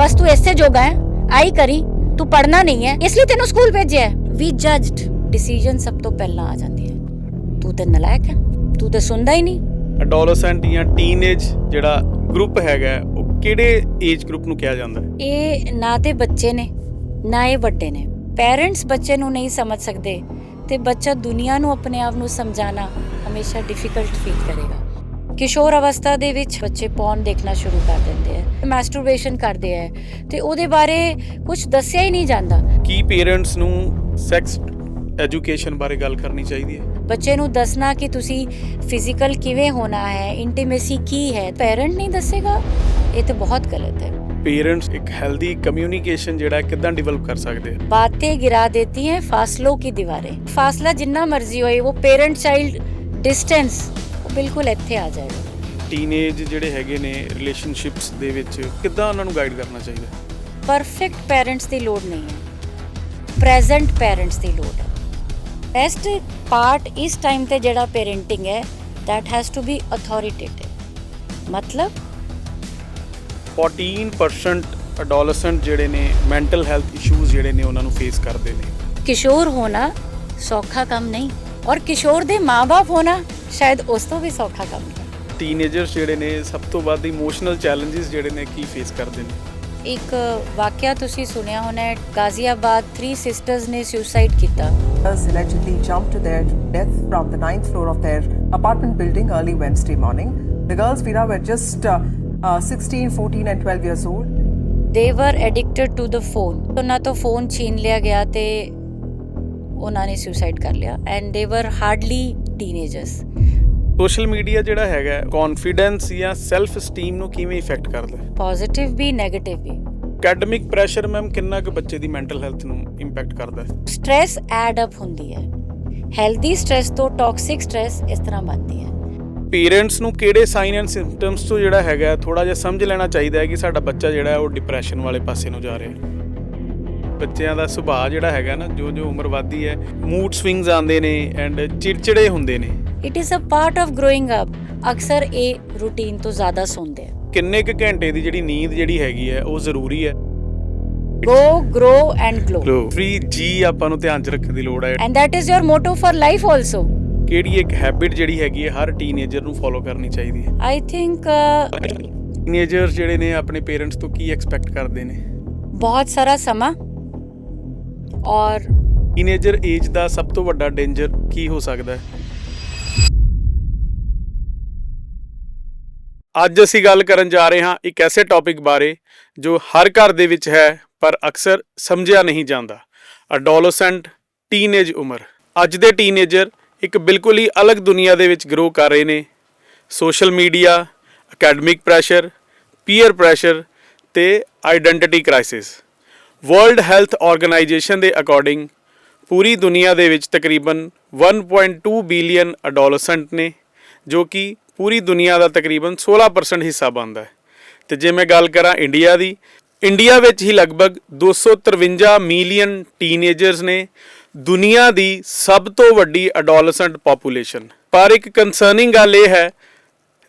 बस तू ऐसे जोगा है, आई करी, तू पढ़ना नहीं है इसलिए तेनों स्कूल भेजे है। वी जज्ड, डिसीजन सब तो पहला आ जाती है। तू तो नलायक है, तू तो सुनदा ही नहीं। ਅਡੋਲੈਸੈਂਟ ਜਾਂ ਟੀਨੇਜ ਜਿਹੜਾ ਗਰੁੱਪ ਹੈਗਾ ਉਹ ਕਿਹੜੇ ਏਜ ਗਰੁੱਪ ਨੂੰ ਕਿਹਾ ਜਾਂਦਾ ਹੈ? ਇਹ ਨਾ ਤੇ ਬੱਚੇ ਨੇ ਨਾ ਇਹ ਵੱਡੇ ਨੇ। ਪੈਰੈਂਟਸ ਬੱਚੇ ਨੂੰ ਨਹੀਂ ਸਮਝ ਸਕਦੇ ਤੇ ਬੱਚਾ ਦੁਨੀਆ ਨੂੰ ਆਪਣੇ ਆਪ ਨੂੰ ਸਮਝਾਣਾ ਹਮੇਸ਼ਾ ਡਿਫਿਕਲਟ ਫੀਲ ਕਰੇਗਾ। ਕਿਸ਼ੋਰ ਅਵਸਥਾ ਦੇ ਵਿੱਚ ਬੱਚੇ ਪੌਰਨ ਦੇਖਣਾ ਸ਼ੁਰੂ ਕਰ ਦਿੰਦੇ ਆ, ਮੈਸਟਰਬੇਸ਼ਨ ਕਰਦੇ ਆ ਤੇ ਉਹਦੇ ਬਾਰੇ ਕੁਝ ਦੱਸਿਆ ਹੀ ਨਹੀਂ ਜਾਂਦਾ। ਕੀ ਪੇਰੈਂਟਸ ਨੂੰ ਸੈਕਸ ਐਜੂਕੇਸ਼ਨ ਬਾਰੇ ਗੱਲ ਕਰਨੀ ਚਾਹੀਦੀ ਹੈ? ਬੱਚੇ ਨੂੰ ਦੱਸਣਾ ਕਿ ਤੁਸੀਂ ਫਿਜ਼ੀਕਲ ਕਿਵੇਂ ਹੋਣਾ ਹੈ, ਇੰਟੀਮੇਸੀ ਕੀ ਹੈ, ਪੈਰੈਂਟ ਨਹੀਂ ਦੱਸੇਗਾ, ਇਹ ਤਾਂ ਬਹੁਤ ਗਲਤ ਹੈ। पेरेंट्स एक हेल्दी कम्युनिकेशन ਜਿਹੜਾ ਕਿੱਦਾਂ ਡਿਵੈਲਪ ਕਰ ਸਕਦੇ ਆ? बातें गिरा देती हैं फासलों की दीवारें। फासला जिन्ना मर्जी होए, वो पेरेंट चाइल्ड डिस्टेंस बिल्कुल ਇੱਥੇ ਆ ਜਾਏਗਾ। ਟੀਨੇਜ ਜਿਹੜੇ ਹੈਗੇ ਨੇ ਰਿਲੇਸ਼ਨਸ਼ਿਪਸ ਦੇ ਵਿੱਚ ਕਿੱਦਾਂ ਉਹਨਾਂ ਨੂੰ ਗਾਈਡ ਕਰਨਾ ਚਾਹੀਦਾ? ਪਰਫੈਕਟ ਪੈਰੈਂਟਸ ਦੀ ਲੋੜ ਨਹੀਂ ਹੈ, ਪ੍ਰੈਜ਼ੈਂਟ ਪੈਰੈਂਟਸ ਦੀ ਲੋੜ ਹੈ। ਬੈਸਟ ਪਾਰਟ ਇਸ ਟਾਈਮ ਤੇ ਜਿਹੜਾ ਪੇਰੈਂਟਿੰਗ ਹੈ, that has to be authoritative। मतलब 14% ਅਡੋਲੈਸੈਂਟ ਜਿਹੜੇ ਨੇ ਮੈਂਟਲ ਹੈਲਥ ਇਸ਼ੂਜ਼ ਜਿਹੜੇ ਨੇ ਉਹਨਾਂ ਨੂੰ ਫੇਸ ਕਰਦੇ ਨੇ। किशोर होना सौखा काम नहीं, और किशोर ਦੇ ਮਾਂ-ਬਾਪ ਹੋਣਾ ਸ਼ਾਇਦ ਉਸ ਤੋਂ ਵੀ ਸੌਖਾ ਕੰਮ ਨਹੀਂ। ਟੀਨੇਜਰਸ ਜਿਹੜੇ ਨੇ ਸਭ ਤੋਂ ਵੱਧ ਇਮੋਸ਼ਨਲ ਚੈਲੰਜਸ ਜਿਹੜੇ ਨੇ ਕੀ ਫੇਸ ਕਰਦੇ ਨੇ? ਇੱਕ ਵਾਕਿਆ ਤੁਸੀਂ ਸੁਣਿਆ ਹੋਣਾ ਹੈ, ਗਾਜ਼ੀਆਬਾਦ 3 ਸਿਸਟਰਸ ਨੇ ਸੁਸਾਈਡ ਕੀਤਾ। Allegedly jumped to their death from the 9th floor of their apartment building early Wednesday morning. The girls, Veera, were just 16, 14 and 12 years old. They were addicted to the phone. ਉਹਨਾਂ ਤੋਂ phone ਛੀਨ ਲਿਆ ਗਿਆ ਤੇ ਉਹਨਾਂ ਨੇ suicide ਕਰ ਲਿਆ, and they were hardly teenagers. Social media ਜਿਹੜਾ ਹੈਗਾ ਕੌਨਫੀਡੈਂਸ ਜਾਂ ਸੈਲਫ ਸਟੀਮ ਨੂੰ ਕਿਵੇਂ ਇਫੈਕਟ ਕਰਦਾ ਹੈ? ਪੋਜ਼ਿਟਿਵ ਵੀ ਨੈਗੇਟਿਵ ਵੀ। ਅਕੈਡਮਿਕ ਪ੍ਰੈਸ਼ਰ ਮੈਮ ਕਿੰਨਾ ਕੁ ਬੱਚੇ ਦੀ ਮੈਂਟਲ ਹੈਲਥ ਨੂੰ ਇੰਪੈਕਟ ਕਰਦਾ ਹੈ? ਸਟ੍ਰੈਸ ਐਡ ਅਪ ਹੁੰਦੀ ਹੈ, ਹੈਲਦੀ ਸਟ੍ਰੈਸ ਤੋਂ ਟੌਕਸਿਕ ਸਟ੍ਰੈਸ ਇਸ ਤਰ੍ਹਾਂ ਬਣਦੀ ਹੈ। ਪੇਰੈਂਟਸ ਨੂੰ ਕਿਹੜੇ ਸਾਈਨ ਐਂਡ ਸਿੰਪਟਮਸ ਤੋਂ ਜਿਹੜਾ ਹੈਗਾ ਥੋੜਾ ਜਿਹਾ ਸਮਝ ਲੈਣਾ ਚਾਹੀਦਾ ਹੈ ਕਿ ਸਾਡਾ ਬੱਚਾ ਜਿਹੜਾ ਹੈ ਉਹ ਡਿਪਰੈਸ਼ਨ ਵਾਲੇ ਪਾਸੇ ਨੂੰ ਜਾ ਰਿਹਾ ਹੈ? ਬੱਚਿਆਂ ਦਾ ਸੁਭਾਅ ਜਿਹੜਾ ਹੈਗਾ ਨਾ, ਜੋ ਉਮਰ ਵੱਧਦੀ ਹੈ ਮੂਡ ਸਵਿੰਗਸ ਆਉਂਦੇ ਨੇ ਐਂਡ ਚਿੜਚਿੜੇ ਹੁੰਦੇ ਨੇ। It is a part of growing up. ਅਕਸਰ ਇਹ ਰੂਟੀਨ ਤੋਂ ਜ਼ਿਆਦਾ ਸੌਂਦੇ ਆ। ਕਿੰਨੇ ਕੁ ਘੰਟੇ ਦੀ ਜਿਹੜੀ ਨੀਂਦ ਜਿਹੜੀ ਹੈਗੀ ਹੈ ਉਹ ਜ਼ਰੂਰੀ ਹੈ? grow and glow। ਫ੍ਰੀ ਜੀ ਆਪਾਂ ਨੂੰ ਧਿਆਨ ਚ ਰੱਖਣ ਦੀ ਲੋੜ ਹੈ। and that is your motto for life also। ਕਿਹੜੀ ਇੱਕ ਹੈਬਿਟ ਜਿਹੜੀ ਹੈਗੀ ਹੈ ਹਰ ਟੀਨੇਜਰ ਨੂੰ ਫੋਲੋ ਕਰਨੀ ਚਾਹੀਦੀ ਹੈ? I think ਟੀਨੇਜਰਸ ਜਿਹੜੇ ਨੇ ਆਪਣੇ ਪੇਰੈਂਟਸ ਤੋਂ ਕੀ ਐਕਸਪੈਕਟ ਕਰਦੇ ਨੇ? ਬਹੁਤ ਸਾਰਾ ਸਮਾਂ। ਔਰ ਟੀਨੇਜਰ ਏਜ ਦਾ ਸਭ ਤੋਂ ਵੱਡਾ ਡੇਂਜਰ ਕੀ ਹੋ ਸਕਦਾ ਹੈ? ਅੱਜ ਅਸੀਂ ਗੱਲ ਕਰਨ ਜਾ ਰਹੇ ਹਾਂ ਇੱਕ ਐਸੇ ਟੌਪਿਕ ਬਾਰੇ ਜੋ ਹਰ ਘਰ ਦੇ ਵਿੱਚ ਹੈ ਪਰ ਅਕਸਰ ਸਮਝਿਆ ਨਹੀਂ ਜਾਂਦਾ। ਅਡੋਲੈਸੈਂਟ ਟੀਨੇਜ ਉਮਰ। ਅੱਜ ਦੇ ਟੀਨੇਜਰ ਇੱਕ ਬਿਲਕੁਲ ਹੀ ਅਲੱਗ ਦੁਨੀਆ ਦੇ ਵਿੱਚ ਗਰੋ ਕਰ ਰਹੇ ਨੇ। Social media, academic pressure, peer pressure ਤੇ identity crisis. World health organisation ਦੇ ਅਕੋਰਡਿੰਗ ਪੂਰੀ ਦੁਨੀਆ ਦੇ ਵਿੱਚ ਤਕਰੀਬਨ 1.2 ਬਿਲੀਅਨ ਅਡੋਲੈਸੈਂਟ ਨੇ, ਜੋ ਕਿ ਪੂਰੀ ਦੁਨੀਆ ਦਾ ਤਕਰੀਬਨ 16% ਹਿੱਸਾ ਬਣਦਾ ਹੈ। ਅਤੇ ਜੇ ਮੈਂ ਗੱਲ ਕਰਾਂ ਇੰਡੀਆ ਦੀ, ਇੰਡੀਆ ਵਿੱਚ ਹੀ ਲਗਭਗ 253 ਮਿਲੀਅਨ ਟੀਨੇਜਰਸ ਨੇ, ਦੁਨੀਆ ਦੀ ਸਭ ਤੋਂ ਵੱਡੀ ਅਡੋਲੈਸੈਂਟ ਪਾਪੂਲੇਸ਼ਨ। ਪਰ ਇੱਕ ਕੰਸਰਨਿੰਗ ਗੱਲ ਇਹ ਹੈ,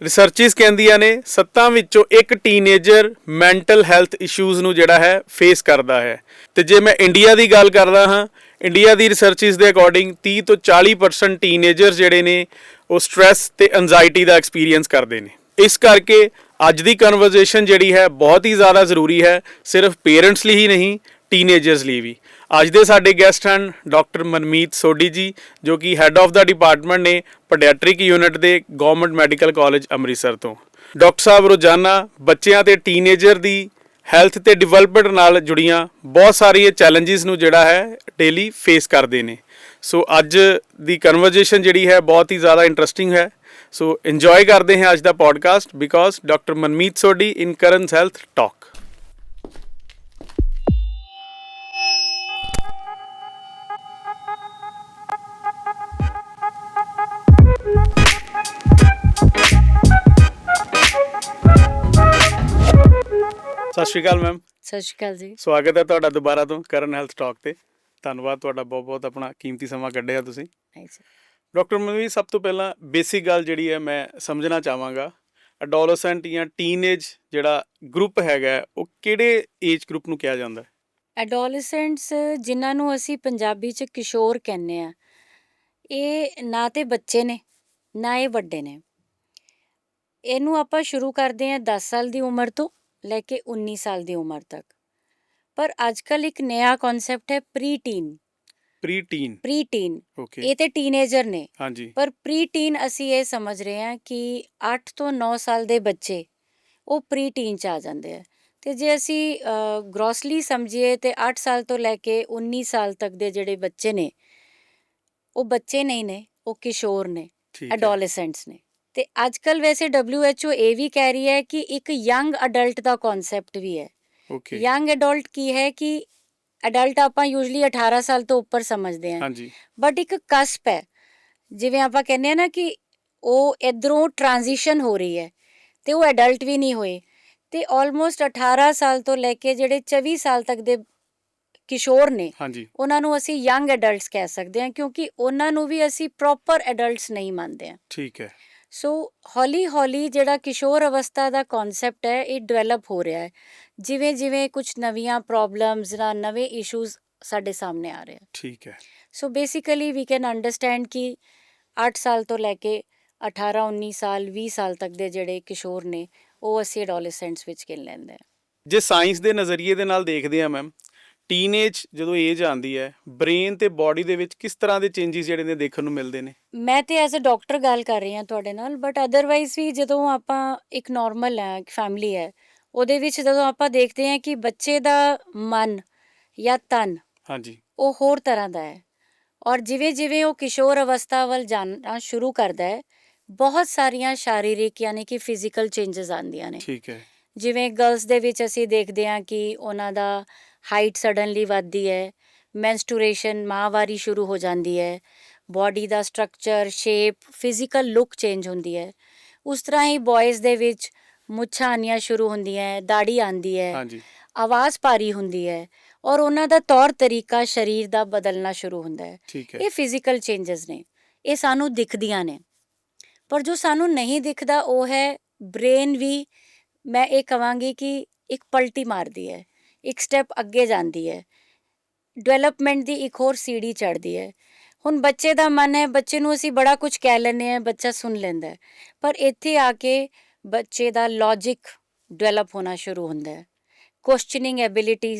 ਰਿਸਰਚਿਸ ਕਹਿੰਦੀਆਂ ਨੇ 7 ਵਿੱਚੋਂ 1 ਟੀਨੇਜਰ ਮੈਂਟਲ ਹੈਲਥ ਇਸ਼ੂਜ਼ ਨੂੰ ਜਿਹੜਾ ਹੈ ਫੇਸ ਕਰਦਾ ਹੈ। ਅਤੇ ਜੇ ਮੈਂ ਇੰਡੀਆ ਦੀ ਗੱਲ ਕਰਦਾ ਹਾਂ, ਇੰਡੀਆ ਦੀ ਰਿਸਰਚਿਸ ਦੇ ਅਕੋਰਡਿੰਗ 30 ਤੋਂ 40% ਟੀਨੇਜਰ ਜਿਹੜੇ ਨੇ ਉਹ ਸਟ੍ਰੈਸ ਅਤੇ ਐਨਜ਼ਾਈਟੀ ਦਾ ਐਕਸਪੀਰੀਅੰਸ ਕਰਦੇ ਨੇ। ਇਸ ਕਰਕੇ ਅੱਜ ਦੀ ਕਨਵਰਜ਼ੇਸ਼ਨ ਜਿਹੜੀ ਹੈ ਬਹੁਤ ਹੀ ਜ਼ਿਆਦਾ ਜ਼ਰੂਰੀ ਹੈ, ਸਿਰਫ ਪੇਰੈਂਟਸ ਲਈ ਹੀ ਨਹੀਂ, ਟੀਨੇਜਰਸ ਲਈ ਵੀ। ਅੱਜ ਦੇ ਸਾਡੇ ਗੈਸਟ ਹਨ ਡਾਕਟਰ ਮਨਮੀਤ ਸੋਢੀ ਜੀ, ਜੋ ਕਿ ਹੈੱਡ ਆਫ ਦਾ ਡਿਪਾਰਟਮੈਂਟ ਨੇ ਪੀਡੀਆਟ੍ਰਿਕ ਯੂਨਿਟ ਦੇ ਗੌਰਮੈਂਟ ਮੈਡੀਕਲ ਕਾਲਜ ਅੰਮ੍ਰਿਤਸਰ ਤੋਂ। ਡਾਕਟਰ ਸਾਹਿਬ ਰੋਜ਼ਾਨਾ ਬੱਚਿਆਂ ਅਤੇ ਟੀਨੇਜਰ ਦੀ ਹੈਲਥ ਅਤੇ ਡਿਵੈਲਪਮੈਂਟ ਨਾਲ ਜੁੜੀਆਂ ਬਹੁਤ ਸਾਰੀਆਂ ਚੈਲੰਜਿਸ ਨੂੰ ਜਿਹੜਾ ਹੈ ਡੇਲੀ ਫੇਸ ਕਰਦੇ ਨੇ। ਸੋ ਅੱਜ ਦੀ ਕਨਵਰਜ਼ੇਸ਼ਨ ਜਿਹੜੀ ਹੈ ਬਹੁਤ ਹੀ ਜ਼ਿਆਦਾ ਇੰਟਰਸਟਿੰਗ ਹੈ। ਸੋ ਇੰਜੋਏ ਕਰਦੇ ਹਾਂ ਅੱਜ ਦਾ podcast because doctor Manmeet Sodhi in ਕਰਨਸ ਹੈਲਥ ਟਾਕ। ਸਤਿ ਸ਼੍ਰੀ ਅਕਾਲ ਮੈਮ। ਸਤਿ ਸ਼੍ਰੀ ਅਕਾਲ ਜੀ। ਸਵਾਗਤ ਹੈ ਤੁਹਾਡਾ ਦੁਬਾਰਾ ਤੋਂ ਕਰਨ ਹੈਲਥ ਟਾਕ 'ਤੇ। ਧੰਨਵਾਦ ਤੁਹਾਡਾ ਬਹੁਤ ਬਹੁਤ ਆਪਣਾ ਕੀਮਤੀ ਸਮਾਂ ਕੱਢਿਆ ਤੁਸੀਂ। ਥੈਂਕਸ। ਡਾਕਟਰ ਮਨਮੀਤ, ਸਭ ਤੋਂ ਪਹਿਲਾਂ ਬੇਸਿਕ ਗੱਲ ਜਿਹੜੀ ਹੈ ਮੈਂ ਸਮਝਣਾ ਚਾਹਾਂਗਾ, ਅਡੋਲੈਸੈਂਟ ਜਾਂ ਟੀਨੇਜ ਜਿਹੜਾ ਗਰੁੱਪ ਹੈਗਾ ਉਹ ਕਿਹੜੇ ਏਜ ਗਰੁੱਪ ਨੂੰ ਕਿਹਾ ਜਾਂਦਾ ਹੈ? ਐਡੋਲੈਸੈਂਟਸ ਜਿਨ੍ਹਾਂ ਨੂੰ ਅਸੀਂ ਪੰਜਾਬੀ 'ਚ ਕਿਸ਼ੋਰ ਕਹਿੰਦੇ ਆ, ਇਹ ਨਾ ਤੇ ਬੱਚੇ ਨੇ ਨਾ ਇਹ ਵੱਡੇ ਨੇ। ਇਹਨੂੰ ਆਪਾਂ ਸ਼ੁਰੂ ਕਰਦੇ ਹਾਂ 10 ਸਾਲ ਦੀ ਉਮਰ ਤੋਂ ਲੈ ਕੇ 19 ਸਾਲ ਦੀ ਉਮਰ ਤੱਕ। ਪਰ ਅੱਜ ਕੱਲ੍ਹ ਇੱਕ ਨया ਕਨਸੈਪਟ ਹੈ ਪ੍ਰੀ ਟੀਨ। ਪ੍ਰੀ ਟੀਨ ਓਕੇ। ਇਹ ਤੇ ਟੀਨੇਜਰ ਨੇ, ਹਾਂਜੀ। ਪਰ ਪ੍ਰੀ ਟੀਨ ਅਸੀਂ ਇਹ ਸਮਝ ਰਹੇ ਹਾਂ ਕਿ 8 ਤੋਂ 9 ਸਾਲ ਦੇ ਬੱਚੇ ਉਹ ਪ੍ਰੀ ਟੀਨ 'ਚ ਆ ਜਾਂਦੇ ਆ। ਤੇ ਜੇ ਅਸੀਂ ਗ੍ਰੋਸਲੀ ਸਮਝੀਏ ਤੇ 8 ਸਾਲ ਤੋਂ ਲੈ ਕੇ 19 ਸਾਲ ਤੱਕ ਦੇ ਜਿਹੜੇ ਬੱਚੇ ਨੇ ਉਹ ਬੱਚੇ ਨਹੀਂ ਨੇ, ਉਹ ਕਿਸ਼ੋਰ ਨੇ, ਠੀਕ ਹੈ। ਐਡੋਲੈਸੈਂਟਸ ਨੇ। ਤੇ ਅੱਜ ਕੱਲ੍ਹ ਵੈਸੇ WHO ਇਹ ਵੀ ਕਹਿ ਰਹੀ ਹੈ ਕਿ ਇੱਕ ਯੰਗ ਅਡਲਟ ਦਾ ਕਨਸੈਪਟ ਵੀ ਹੈ। ਓਕੇ। ਯੰਗ ਅਡਲਟ ਕੀ ਹੈ ਕਿ ਅਡਲਟ ਆਪਾਂ ਯੂਜਲੀ 18 ਸਾਲ ਤੋਂ ਉੱਪਰ ਸਮਝਦੇ ਹਾਂ, ਹਾਂਜੀ। ਬਟ ਇੱਕ ਕਸਪ ਹੈ। ਜਿਵੇਂ ਆਪਾਂ ਕਹਿੰਦੇ ਆ ਨਾ ਕਿ ਉਹ ਇੱਧਰੋਂ ਟ੍ਰਾਂਜੀਸ਼ਨ ਹੋ ਰਹੀ ਹੈ ਤੇ ਉਹ ਅਡਲਟ ਵੀ ਨਹੀਂ ਹੋਏ, ਤੇ ਆਲਮੋਸਟ 18 ਸਾਲ ਤੋਂ ਲੈ ਕੇ ਜਿਹੜੇ 24 ਸਾਲ ਤੱਕ ਦੇ ਕਿਸ਼ੋਰ ਨੇ ਹਾਂਜੀ। ਉਹਨਾਂ ਨੂੰ ਅਸੀਂ ਯੰਗ ਅਡਲਟਸ ਕਹਿ ਸਕਦੇ ਹਾਂ, ਕਿਉਂਕਿ ਉਹਨਾਂ ਨੂੰ ਵੀ ਅਸੀਂ ਪ੍ਰੋਪਰ ਅਡਲਟਸ ਨਹੀਂ ਮੰਨਦੇ ਹਾਂ। ਠੀਕ ਹੈ। ਸੋ ਹੌਲੀ ਹੌਲੀ ਜਿਹੜਾ ਕਿਸ਼ੋਰ ਅਵਸਥਾ ਦਾ ਕਨਸੈਪਟ ਹੈ ਇਹ ਡਿਵੈਲਪ ਹੋ ਰਿਹਾ ਹੈ, ਜਿਵੇਂ ਜਿਵੇਂ ਕੁਝ ਨਵੀਆਂ ਪ੍ਰੋਬਲਮਸ ਜਾਂ ਨਵੇਂ ਇਸ਼ੂਜ਼ ਸਾਡੇ ਸਾਹਮਣੇ ਆ ਰਹੇ ਆ। ਠੀਕ ਹੈ। So basically we can understand ਕਿ 8 ਸਾਲ ਤੋਂ ਲੈ ਕੇ 18 19 ਸਾਲ 20 ਸਾਲ ਤੱਕ ਦੇ ਜਿਹੜੇ ਕਿਸ਼ੋਰ ਨੇ ਉਹ ਅਸੀਂ ਐਡੋਲੈਸੈਂਟਸ ਵਿੱਚ ਗਿਣ ਲੈਂਦੇ ਹਾਂ। ਜੇ ਸਾਇੰਸ ਦੇ ਨਜ਼ਰੀਏ ਦੇ ਨਾਲ ਦੇਖਦੇ ਆ ਮੈਮ, ਟੀਨੇਜ ਜਦੋਂ ਏਜ ਆਉਂਦੀ ਹੈ, ਬ੍ਰੇਨ ਤੇ ਬਾਡੀ ਦੇ ਵਿੱਚ ਕਿਸ ਤਰ੍ਹਾਂ ਦੇ ਚੇਂਜਸ ਜਿਹੜੇ ਨੇ ਦੇਖਣ ਨੂੰ ਮਿਲਦੇ ਨੇ? ਮੈਂ ਤੇ ਐਜ਼ ਅ ਡਾਕਟਰ ਗੱਲ ਕਰ ਰਹੀ ਹਾਂ ਤੁਹਾਡੇ ਨਾਲ, ਬਟ ਅਦਰਵਾਈਜ਼ ਵੀ ਜਦੋਂ ਆਪਾਂ ਇੱਕ ਨਾਰਮਲ ਹੈ, ਇੱਕ ਫੈਮਿਲੀ ਹੈ, ਉਹਦੇ ਵਿੱਚ ਜਦੋਂ ਆਪਾਂ ਦੇਖਦੇ ਹਾਂ ਕਿ ਬੱਚੇ ਦਾ ਮਨ ਜਾਂ ਤਨ ਹਾਂਜੀ। ਉਹ ਹੋਰ ਤਰ੍ਹਾਂ ਦਾ ਹੈ, ਔਰ ਜਿਵੇਂ ਜਿਵੇਂ ਉਹ ਕਿਸ਼ੋਰ ਅਵਸਥਾ ਵੱਲ ਜਾਣਾ ਸ਼ੁਰੂ ਕਰਦਾ ਹੈ ਬਹੁਤ ਸਾਰੀਆਂ ਸ਼ਾਰੀਰਿਕ ਯਾਨੀ ਕਿ ਫਿਜ਼ੀਕਲ ਚੇਂਜਸ ਆਉਂਦੀਆਂ ਨੇ। ਠੀਕ ਹੈ। ਜਿਵੇਂ ਗਰਲਸ ਦੇ ਵਿੱਚ ਅਸੀਂ ਦੇਖਦੇ ਹਾਂ ਕਿ ਉਹਨਾਂ ਦਾ ਹਾਈਟ ਸਡਨਲੀ ਵੱਧਦੀ ਹੈ, ਮੈਂਸਟੂਰੇਸ਼ਨ ਮਾਹਵਾਰੀ ਸ਼ੁਰੂ ਹੋ ਜਾਂਦੀ ਹੈ, ਬਾਡੀ ਦਾ structure, shape, physical look change ਹੁੰਦੀ ਹੈ। ਉਸ ਤਰ੍ਹਾਂ ਹੀ ਬॉयਜ਼ ਦੇ ਵਿੱਚ ਮੁੱਛਾਂ ਆਉਣੀਆਂ ਸ਼ੁਰੂ ਹੁੰਦੀਆਂ, ਦਾੜੀ ਆਉਂਦੀ ਹੈ, ਹਾਂਜੀ। ਆਵਾਜ਼ ਭਾਰੀ ਹੁੰਦੀ ਹੈ, ਔਰ ਉਹਨਾਂ ਦਾ ਤੌਰ ਤਰੀਕਾ ਸਰੀਰ ਦਾ ਬਦਲਣਾ ਸ਼ੁਰੂ ਹੁੰਦਾ ਹੈ। ਠੀਕ ਹੈ। ਇਹ ਫਿਜ਼ੀਕਲ ਚੇਂਜਸ ਨੇ, ਇਹ ਸਾਨੂੰ ਦਿਖਦੀਆਂ ਨੇ। ਪਰ ਜੋ ਸਾਨੂੰ ਨਹੀਂ ਦਿਖਦਾ ਉਹ ਹੈ ਬ੍ਰੇਨ ਵੀ। ਮੈਂ ਇਹ ਕਹਾਂਗੀ ਕਿ ਇੱਕ ਪਲਟੀ ਮਾਰਦੀ ਹੈ, ਇੱਕ ਸਟੈਪ ਅੱਗੇ ਜਾਂਦੀ ਹੈ, ਡਿਵੈਲਪਮੈਂਟ ਦੀ ਇੱਕ ਹੋਰ ਸੀੜੀ ਚੜ੍ਹਦੀ ਹੈ। ਹੁਣ ਬੱਚੇ ਦਾ ਮਨ ਹੈ, ਬੱਚੇ ਨੂੰ ਅਸੀਂ ਬੜਾ ਕੁਝ ਕਹਿ ਲੈਂਦੇ ਹਾਂ, ਬੱਚਾ ਸੁਣ ਲੈਂਦਾ ਹੈ, ਪਰ ਇੱਥੇ ਆ ਕੇ ਬੱਚੇ ਦਾ ਲੌਜਿਕ ਡਿਵੈਲਪ ਹੋਣਾ ਸ਼ੁਰੂ ਹੁੰਦਾ ਹੈ, ਕੁਐਸਚਨਿੰਗ ਐਬਿਲਿਟੀ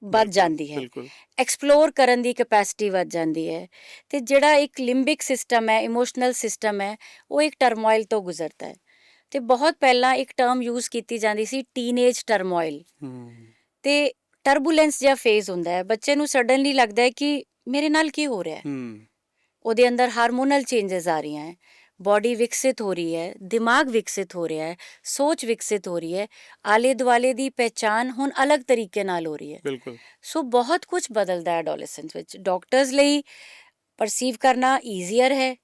ਵੱਧ ਜਾਂਦੀ ਹੈ, ਬਿਲਕੁਲ। ਐਕਸਪਲੋਰ ਕਰਨ ਦੀ ਕੈਪੈਸਿਟੀ ਵੱਧ ਜਾਂਦੀ ਹੈ, ਤੇ ਜਿਹੜਾ ਇੱਕ ਲਿੰਬਿਕ ਸਿਸਟਮ ਹੈ, ਇਮੋਸ਼ਨਲ ਸਿਸਟਮ ਹੈ, ਉਹ ਇੱਕ ਟਰਮੋਇਲ ਤੋਂ ਗੁਜ਼ਰਦਾ ਹੈ। ਤੇ ਬਹੁਤ ਪਹਿਲਾਂ ਇੱਕ ਟਰਮ ਯੂਜ਼ ਕੀਤੀ ਜਾਂਦੀ ਸੀ, ਟੀਨੇਜ ਟਰਮੋਇਲ। ਤੇ ਟਰਬੂਲੈਂਸ ਜਿਹਾ ਫੇਜ਼ ਹੁੰਦਾ ਹੈ, ਬੱਚੇ ਨੂੰ ਸਡਨਲੀ ਲੱਗਦਾ ਹੈ ਕਿ ਮੇਰੇ ਨਾਲ ਕੀ ਹੋ ਰਿਹਾ ਹੈ। ਉਹਦੇ ਅੰਦਰ ਹਾਰਮੋਨਲ ਚੇਂਜਸ ਆ ਰਹੀਆਂ ਹੈ, ਬਾਡੀ ਵਿਕਸਿਤ ਹੋ ਰਹੀ ਹੈ, ਦਿਮਾਗ ਵਿਕਸਿਤ ਹੋ ਰਿਹਾ ਹੈ, ਸੋਚ ਵਿਕਸਿਤ ਹੋ ਰਹੀ ਹੈ, ਆਲੇ ਦੁਆਲੇ ਦੀ ਪਹਿਚਾਨ ਹੁਣ ਅਲੱਗ ਤਰੀਕੇ ਨਾਲ ਹੋ ਰਹੀ ਹੈ। ਬਿਲਕੁਲ। ਸੋ ਬਹੁਤ ਕੁਝ ਬਦਲਦਾ ਹੈ ਐਡੋਲੈਸੈਂਸ ਵਿੱਚ। ਡਾਕਟਰਸ ਲਈ ਪਰਸੀਵ ਕਰਨਾ ਈਜ਼ੀਅਰ ਹੈ,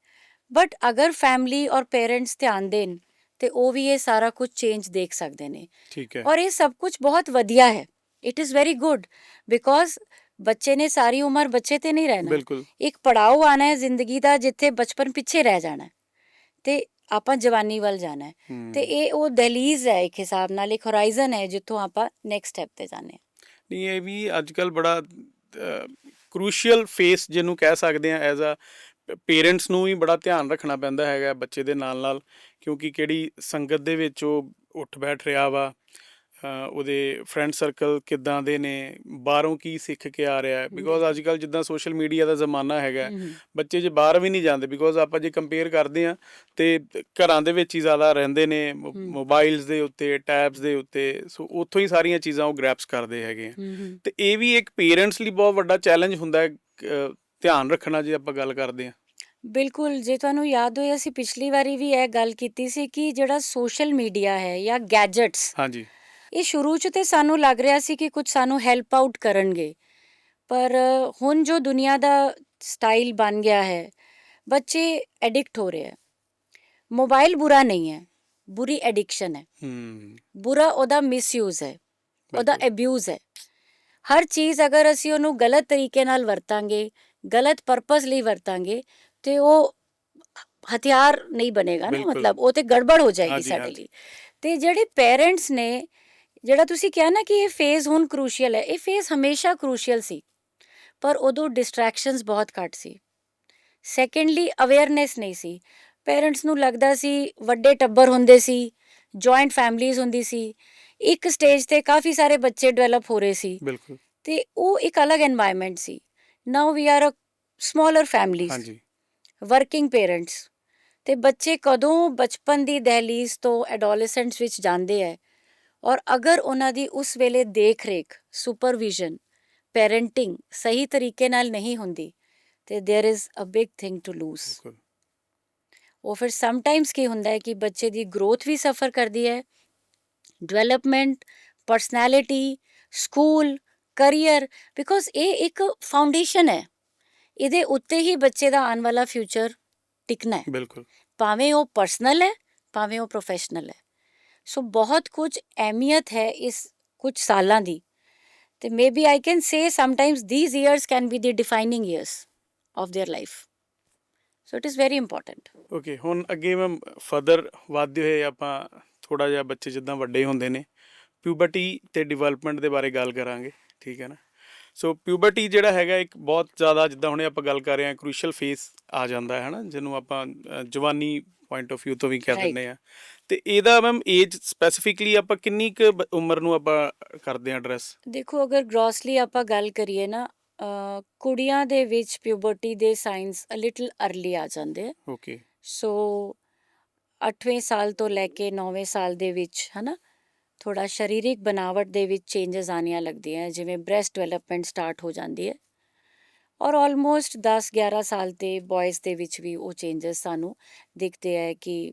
ਬਟ ਅਗਰ ਫੈਮਿਲੀ ਔਰ ਪੇਰੈਂਟਸ ਧਿਆਨ ਦੇਣ ਤੇ ਉਹ ਵੀ ਇਹ ਸਾਰਾ ਕੁਝ ਚੇਂਜ ਦੇਖ ਸਕਦੇ ਨੇ। ਠੀਕ ਹੈ। ਔਰ ਇਹ ਸਭ ਕੁਝ ਬਹੁਤ ਵਧੀਆ ਹੈ, it is very good, because ਬੱਚੇ ਨੇ ਸਾਰੀ ਉਮਰ ਬੱਚੇ ਤੇ ਨਹੀਂ ਰਹਿਣਾ। ਬਿਲਕੁਲ। ਇੱਕ ਪੜਾਅ ਆਣਾ ਹੈ ਜ਼ਿੰਦਗੀ ਦਾ ਜਿੱਥੇ ਬਚਪਨ ਪਿੱਛੇ ਰਹਿ ਜਾਣਾ ਤੇ ਆਪਾਂ ਜਵਾਨੀ ਵੱਲ ਜਾਣਾ ਹੈ, ਤੇ ਇਹ ਉਹ ਦਹਲੀਜ਼ ਹੈ, ਇੱਕ ਹਿਸਾਬ ਨਾਲ ਇੱਕ ਹੋਰਾਈਜ਼ਨ ਹੈ ਜਿੱਥੋਂ ਆਪਾਂ ਨੈਕਸਟ ਸਟੈਪ ਤੇ ਜਾਂਦੇ ਹਾਂ। ਨਹੀਂ, ਇਹ ਵੀ ਅੱਜ ਕੱਲ੍ਹ ਬੜਾ ਕਰੂਸ਼ੀਅਲ ਫੇਸ ਜਿਹਨੂੰ ਕਹਿ ਸਕਦੇ ਹਾਂ। ਐਜ਼ ਆ ਪੇਰੈਂਟਸ ਨੂੰ ਵੀ ਬੜਾ ਧਿਆਨ ਰੱਖਣਾ ਪੈਂਦਾ ਹੈਗਾ ਬੱਚੇ ਦੇ ਨਾਲ ਨਾਲ, ਕਿਉਂਕਿ ਕਿਹੜੀ ਸੰਗਤ ਦੇ ਵਿੱਚ ਉਹ ਉੱਠ ਬੈਠ ਰਿਹਾ ਵਾ, ਉਹਦੇ ਫਰੈਂਡ ਸਰਕਲ ਕਿੱਦਾਂ ਦੇ ਨੇ, ਬਾਹਰੋਂ ਕੀ ਸਿੱਖ ਕੇ ਆ ਰਿਹਾ ਹੈ। ਬਿਕੋਜ਼ ਅੱਜ ਕੱਲ੍ਹ ਜਿੱਦਾਂ ਸੋਸ਼ਲ ਮੀਡੀਆ ਦਾ ਜ਼ਮਾਨਾ ਹੈਗਾ, ਬੱਚੇ ਜੇ ਬਾਹਰ ਵੀ ਨਹੀਂ ਜਾਂਦੇ, ਬਿਕੋਜ਼ ਆਪਾਂ ਜੇ ਕੰਪੇਅਰ ਕਰਦੇ ਹਾਂ ਤੇ ਘਰਾਂ ਦੇ ਵਿੱਚ ਹੀ ਜ਼ਿਆਦਾ ਰਹਿੰਦੇ ਨੇ, ਮੋਬਾਈਲਸ ਦੇ ਉੱਤੇ, ਟੈਬਸ ਦੇ ਉੱਤੇ। ਸੋ ਉੱਥੋਂ ਹੀ ਸਾਰੀਆਂ ਚੀਜ਼ਾਂ ਉਹ ਗ੍ਰੈਪਸ ਕਰਦੇ ਹੈਗੇ ਆ। ਤੇ ਇਹ ਵੀ ਇੱਕ ਪੇਰੈਂਟਸ ਲਈ ਬਹੁਤ ਵੱਡਾ ਚੈਲੰਜ ਹੁੰਦਾ ਹੈ ਧਿਆਨ ਰੱਖਣਾ, ਜੇ ਆਪਾਂ ਗੱਲ ਕਰਦੇ ਹਾਂ। ਬਿਲਕੁਲ, ਜੇ ਤੁਹਾਨੂੰ ਯਾਦ ਹੋਏ ਅਸੀਂ ਪਿਛਲੀ ਵਾਰੀ ਵੀ ਇਹ ਗੱਲ ਕੀਤੀ ਸੀ ਕਿ ਜਿਹੜਾ ਸੋਸ਼ਲ ਮੀਡੀਆ ਹੈ ਜਾਂ ਗੈਜਟਸ, ਹਾਂਜੀ, ਇਹ ਸ਼ੁਰੂ 'ਚ ਤੇ ਸਾਨੂੰ ਲੱਗ ਰਿਹਾ ਸੀ ਕਿ ਕੁਝ ਸਾਨੂੰ ਹੈਲਪ ਆਊਟ ਕਰਨਗੇ, ਪਰ ਹੁਣ ਜੋ ਦੁਨੀਆ ਦਾ ਸਟਾਈਲ ਬਣ ਗਿਆ ਹੈ, ਬੱਚੇ ਐਡਿਕਟ ਹੋ ਰਹੇ ਹੈ। ਮੋਬਾਈਲ ਬੁਰਾ ਨਹੀਂ ਹੈ, ਬੁਰੀ ਐਡਿਕਸ਼ਨ ਹੈ। ਬੁਰਾ ਉਹਦਾ ਮਿਸਯੂਜ਼ ਹੈ, ਉਹਦਾ ਅਬਿਊਜ਼ ਹੈ। ਹਰ ਚੀਜ਼ ਅਗਰ ਅਸੀਂ ਉਹਨੂੰ ਗਲਤ ਤਰੀਕੇ ਨਾਲ ਵਰਤਾਂਗੇ, ਗਲਤ ਪਰਪਸ ਲਈ ਵਰਤਾਂਗੇ, ਤੇ ਉਹ ਹਥਿਆਰ ਨਹੀਂ ਬਣੇਗਾ ਨਾ, ਬਿਲਕੁਲ। ਮਤਲਬ ਉਹ ਤੇ ਗੜਬੜ ਹੋ ਜਾਏਗੀ ਹਾਂਜੀ, ਸਾਡੇ ਹਾਂਜੀ। ਲਈ। ਤੇ ਜਿਹੜੇ ਪੇਰੈਂਟਸ ਨੇ, ਜਿਹੜਾ ਤੁਸੀਂ ਕਿਹਾ ਨਾ ਕਿ ਇਹ ਫੇਜ਼ ਹੁਣ ਕ੍ਰੂਸ਼ੀਅਲ ਹੈ, ਇਹ ਫੇਜ਼ ਹਮੇਸ਼ਾ ਕ੍ਰੂਸ਼ੀਅਲ ਸੀ, ਪਰ ਉਦੋਂ ਡਿਸਟਰੈਕਸ਼ਨਸ ਬਹੁਤ ਘੱਟ ਸੀ। ਸੈਕੰਡਲੀ ਅਵੇਅਰਨੈਸ ਨਹੀਂ ਸੀ। ਪੇਰੈਂਟਸ ਨੂੰ ਲੱਗਦਾ ਸੀ, ਵੱਡੇ ਟੱਬਰ ਹੁੰਦੇ ਸੀ, ਜੁਆਇੰਟ ਫੈਮਲੀਜ਼ ਹੁੰਦੀ ਸੀ, ਇੱਕ ਸਟੇਜ ਤੇ ਕਾਫੀ ਸਾਰੇ ਬੱਚੇ ਡਿਵੈਲਪ ਹੋ ਰਹੇ ਸੀ, ਬਿਲਕੁਲ। ਤੇ ਉਹ ਇੱਕ ਅਲੱਗ এনवायरमेंट ਸੀ। Now we are a smaller families, ਹਾਂਜੀ। ਵਰਕਿੰਗ ਪੇਰੈਂਟਸ, ਤੇ ਬੱਚੇ ਕਦੋਂ ਬਚਪਨ ਦੀ ਦਹਿਲੀਜ਼ ਤੋਂ ਐਡੋਲੈਸੈਂਟਸ ਵਿੱਚ ਜਾਂਦੇ ਹੈ, ਔਰ ਅਗਰ ਉਹਨਾਂ ਦੀ ਉਸ ਵੇਲੇ ਦੇਖ ਰੇਖ, ਸੁਪਰਵਿਜ਼ਨ, ਪੈਰੈਂਟਿੰਗ ਸਹੀ ਤਰੀਕੇ ਨਾਲ ਨਹੀਂ ਹੁੰਦੀ, ਤੇ there is a big thing to lose. ਬਿਲਕੁਲ। ਉਹ ਫਿਰ ਸਮਟਾਈਮਸ ਕੀ ਹੁੰਦਾ ਹੈ ਕਿ ਬੱਚੇ ਦੀ ਗਰੋਥ ਵੀ ਸਫਰ ਕਰਦੀ ਹੈ, development, personality, school, career, because ਇਹ ਇੱਕ ਫਾਊਂਡੇਸ਼ਨ ਹੈ, ਇਹਦੇ ਉੱਤੇ ਹੀ ਬੱਚੇ ਦਾ ਆਉਣ ਵਾਲਾ ਫਿਊਚਰ ਟਿਕਣਾ ਹੈ, ਬਿਲਕੁਲ। ਭਾਵੇਂ ਉਹ ਪਰਸਨਲ ਹੈ, ਭਾਵੇਂ ਉਹ ਪ੍ਰੋਫੈਸ਼ਨਲ ਹੈ। ਸੋ ਬਹੁਤ ਕੁਝ ਅਹਿਮੀਅਤ ਹੈ ਇਸ ਕੁਝ ਸਾਲਾਂ ਦੀ, ਤੇ maybe I can say sometimes these years can be the defining years of their life. So it is very important. Okay, ਹੁਣ ਅੱਗੇ ਮੈਂ ਫਰਦਰ ਵਧਦੇ ਹੋਏ ਆਪਾਂ ਥੋੜ੍ਹਾ ਜਿਹਾ ਬੱਚੇ ਜਿੱਦਾਂ ਵੱਡੇ ਹੁੰਦੇ ਨੇ, ਪਿਊਬਰਟੀ ਤੇ ਡਿਵੈਲਪਮੈਂਟ ਦੇ ਬਾਰੇ ਗੱਲ ਕਰਾਂਗੇ, ਠੀਕ ਹੈ ਨਾ। ਸੋ ਪਿਊਬਰਟੀ ਜਿਹੜਾ ਹੈਗਾ ਇੱਕ ਬਹੁਤ ਜ਼ਿਆਦਾ, ਜਿੱਦਾਂ ਹੁਣੇ ਆਪਾਂ ਗੱਲ ਕਰ ਰਹੇ ਹਾਂ, ਕ੍ਰੂਸ਼ੀਅਲ ਫੇਸ ਆ ਜਾਂਦਾ ਹੈ ਨਾ, ਜਿਹਨੂੰ ਆਪਾਂ ਜਵਾਨੀ ਪੁਆਇੰਟ ਆਫ ਵਿਊ ਤੋਂ ਵੀ ਕਹਿ Right. ਦਿੰਦੇ ਹਾਂ। ਤੇ ਇਹਦਾ ਮੈਮ ਏਜ ਸਪੈਸੀਫਿਕਲੀ ਆਪਾਂ ਕਿੰਨੀ ਕੁ ਉਮਰ ਨੂੰ ਆਪਾਂ ਕਰਦੇ ਹਾਂ ਐਡਰੈਸ? ਦੇਖੋ, ਅਗਰ ਗ੍ਰੋਸਲੀ ਆਪਾਂ ਗੱਲ ਕਰੀਏ ਨਾ, ਕੁੜੀਆਂ ਦੇ ਵਿੱਚ ਪਿਊਬਰਟੀ ਦੇ ਸਾਈਨਸ ਅ ਲਿਟਲ ਅਰਲੀ ਆ ਜਾਂਦੇ ਆ। ਓਕੇ। ਸੋ 8ਵੇਂ ਸਾਲ ਤੋਂ ਲੈ ਕੇ 9ਵੇਂ ਸਾਲ ਦੇ ਵਿੱਚ, ਹਨਾ, ਥੋੜਾ ਸਰੀਰਕ ਬਣਾਵਟ ਦੇ ਵਿੱਚ ਚੇਂਜਸ ਆਉਣੀਆਂ ਲੱਗਦੀਆਂ, ਜਿਵੇਂ ਬ੍ਰੈਸਟ ਡਿਵੈਲਪਮੈਂਟ ਸਟਾਰਟ ਹੋ ਜਾਂਦੀ ਹੈ, ਔਰ ਆਲਮੋਸਟ 10-11 ਸਾਲ ਤੇ ਬॉयਜ਼ ਦੇ ਵਿੱਚ ਵੀ ਉਹ ਚੇਂਜਸ ਸਾਨੂੰ ਦਿਖਦੇ ਹੈ ਕਿ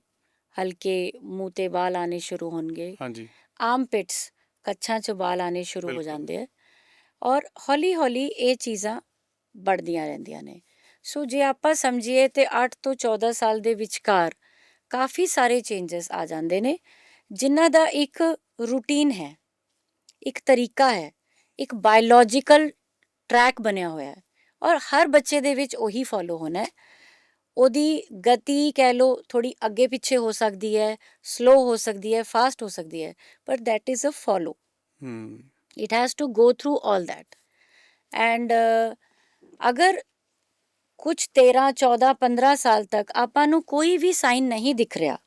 ਹਲਕੇ ਮੂੰਹ ਤੇ ਵਾਲ ਆਣੇ ਸ਼ੁਰੂ ਹੋਣਗੇ, ਹਾਂਜੀ। ਆਰਮਪਿਟਸ, ਕੱਛਾਂ 'ਚ ਵਾਲ ਆਣੇ ਸ਼ੁਰੂ ਹੋ ਬਿਲਕੁਲ। ਜਾਂਦੇ ਹੈ, ਔਰ ਹੌਲੀ ਹੌਲੀ ਇਹ ਚੀਜ਼ਾਂ बढ़ਦੀਆਂ ਰਹਿੰਦੀਆਂ ਨੇ। ਸੋ ਜੇ ਆਪਾਂ ਸਮਝੀਏ ਤੇ 8 ਤੋਂ 14 ਸਾਲ ਦੇ ਵਿਚਕਾਰ ਕਾਫੀ ਸਾਰੇ ਚੇਂਜਸ ਆ ਜਾਂਦੇ ਨੇ, ਜਿਨ੍ਹਾਂ ਦਾ ਇੱਕ ਰੂਟੀਨ ਹੈ, ਇੱਕ ਤਰੀਕਾ ਹੈ, ਇੱਕ ਬਾਇਓਲੋਜੀਕਲ ਟਰੈਕ ਬਣਿਆ ਹੋਇਆ ਹੈ, ਔਰ ਹਰ ਬੱਚੇ ਦੇ ਵਿੱਚ ਉਹੀ ਫੋਲੋ ਹੋਣਾ ਹੈ। ਉਹਦੀ ਗਤੀ ਕਹਿ ਲਓ ਥੋੜੀ ਅੱਗੇ ਪਿੱਛੇ ਹੋ ਸਕਦੀ ਹੈ, ਸਲੋ ਹੋ ਸਕਦੀ ਹੈ, ਫਾਸਟ ਹੋ ਸਕਦੀ ਹੈ, ਪਰ that is a follow. Hmm. It has to go through all that. And ਅਗਰ ਕੁਝ 13, 14, 15 ਸਾਲ ਤੱਕ ਆਪਾਂ ਨੂੰ ਕੋਈ ਵੀ ਸਾਈਨ ਨਹੀਂ ਦਿਖ ਰਿਹਾ,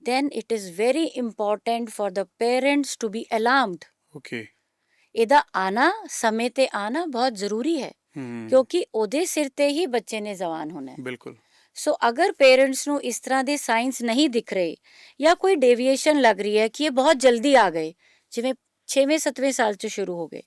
then it is very important for the parents to be alarmed. Okay. ਇਹਦਾ ਆਣਾ ਸਮੇਂ ਤੇ ਆਣਾ ਬਹੁਤ ਜ਼ਰੂਰੀ ਹੈ, ਹੂੰ। ਕਿਉਂਕਿ ਉਹਦੇ ਸਿਰ ਤੇ ਹੀ ਬੱਚੇ ਨੇ ਜਵਾਨ ਹੋਣਾ ਹੈ। ਬਿਲਕੁਲ। ਸੋ ਅਗਰ ਪੇਰੈਂਟਸ ਨੂੰ ਇਸ ਤਰ੍ਹਾਂ ਦੇ ਸਾਈਨਸ ਨਹੀਂ ਦਿਖ ਰਹੇ, ਜਾਂ ਕੋਈ ਡੇਵੀਏਸ਼ਨ ਲੱਗ ਰਹੀ ਹੈ ਕਿ ਇਹ ਬਹੁਤ ਜਲਦੀ ਆ ਗਏ, ਜਿਵੇਂ 6ਵੇਂ 7ਵੇਂ ਸਾਲ 'ਚ ਸ਼ੁਰੂ ਹੋ ਗਏ,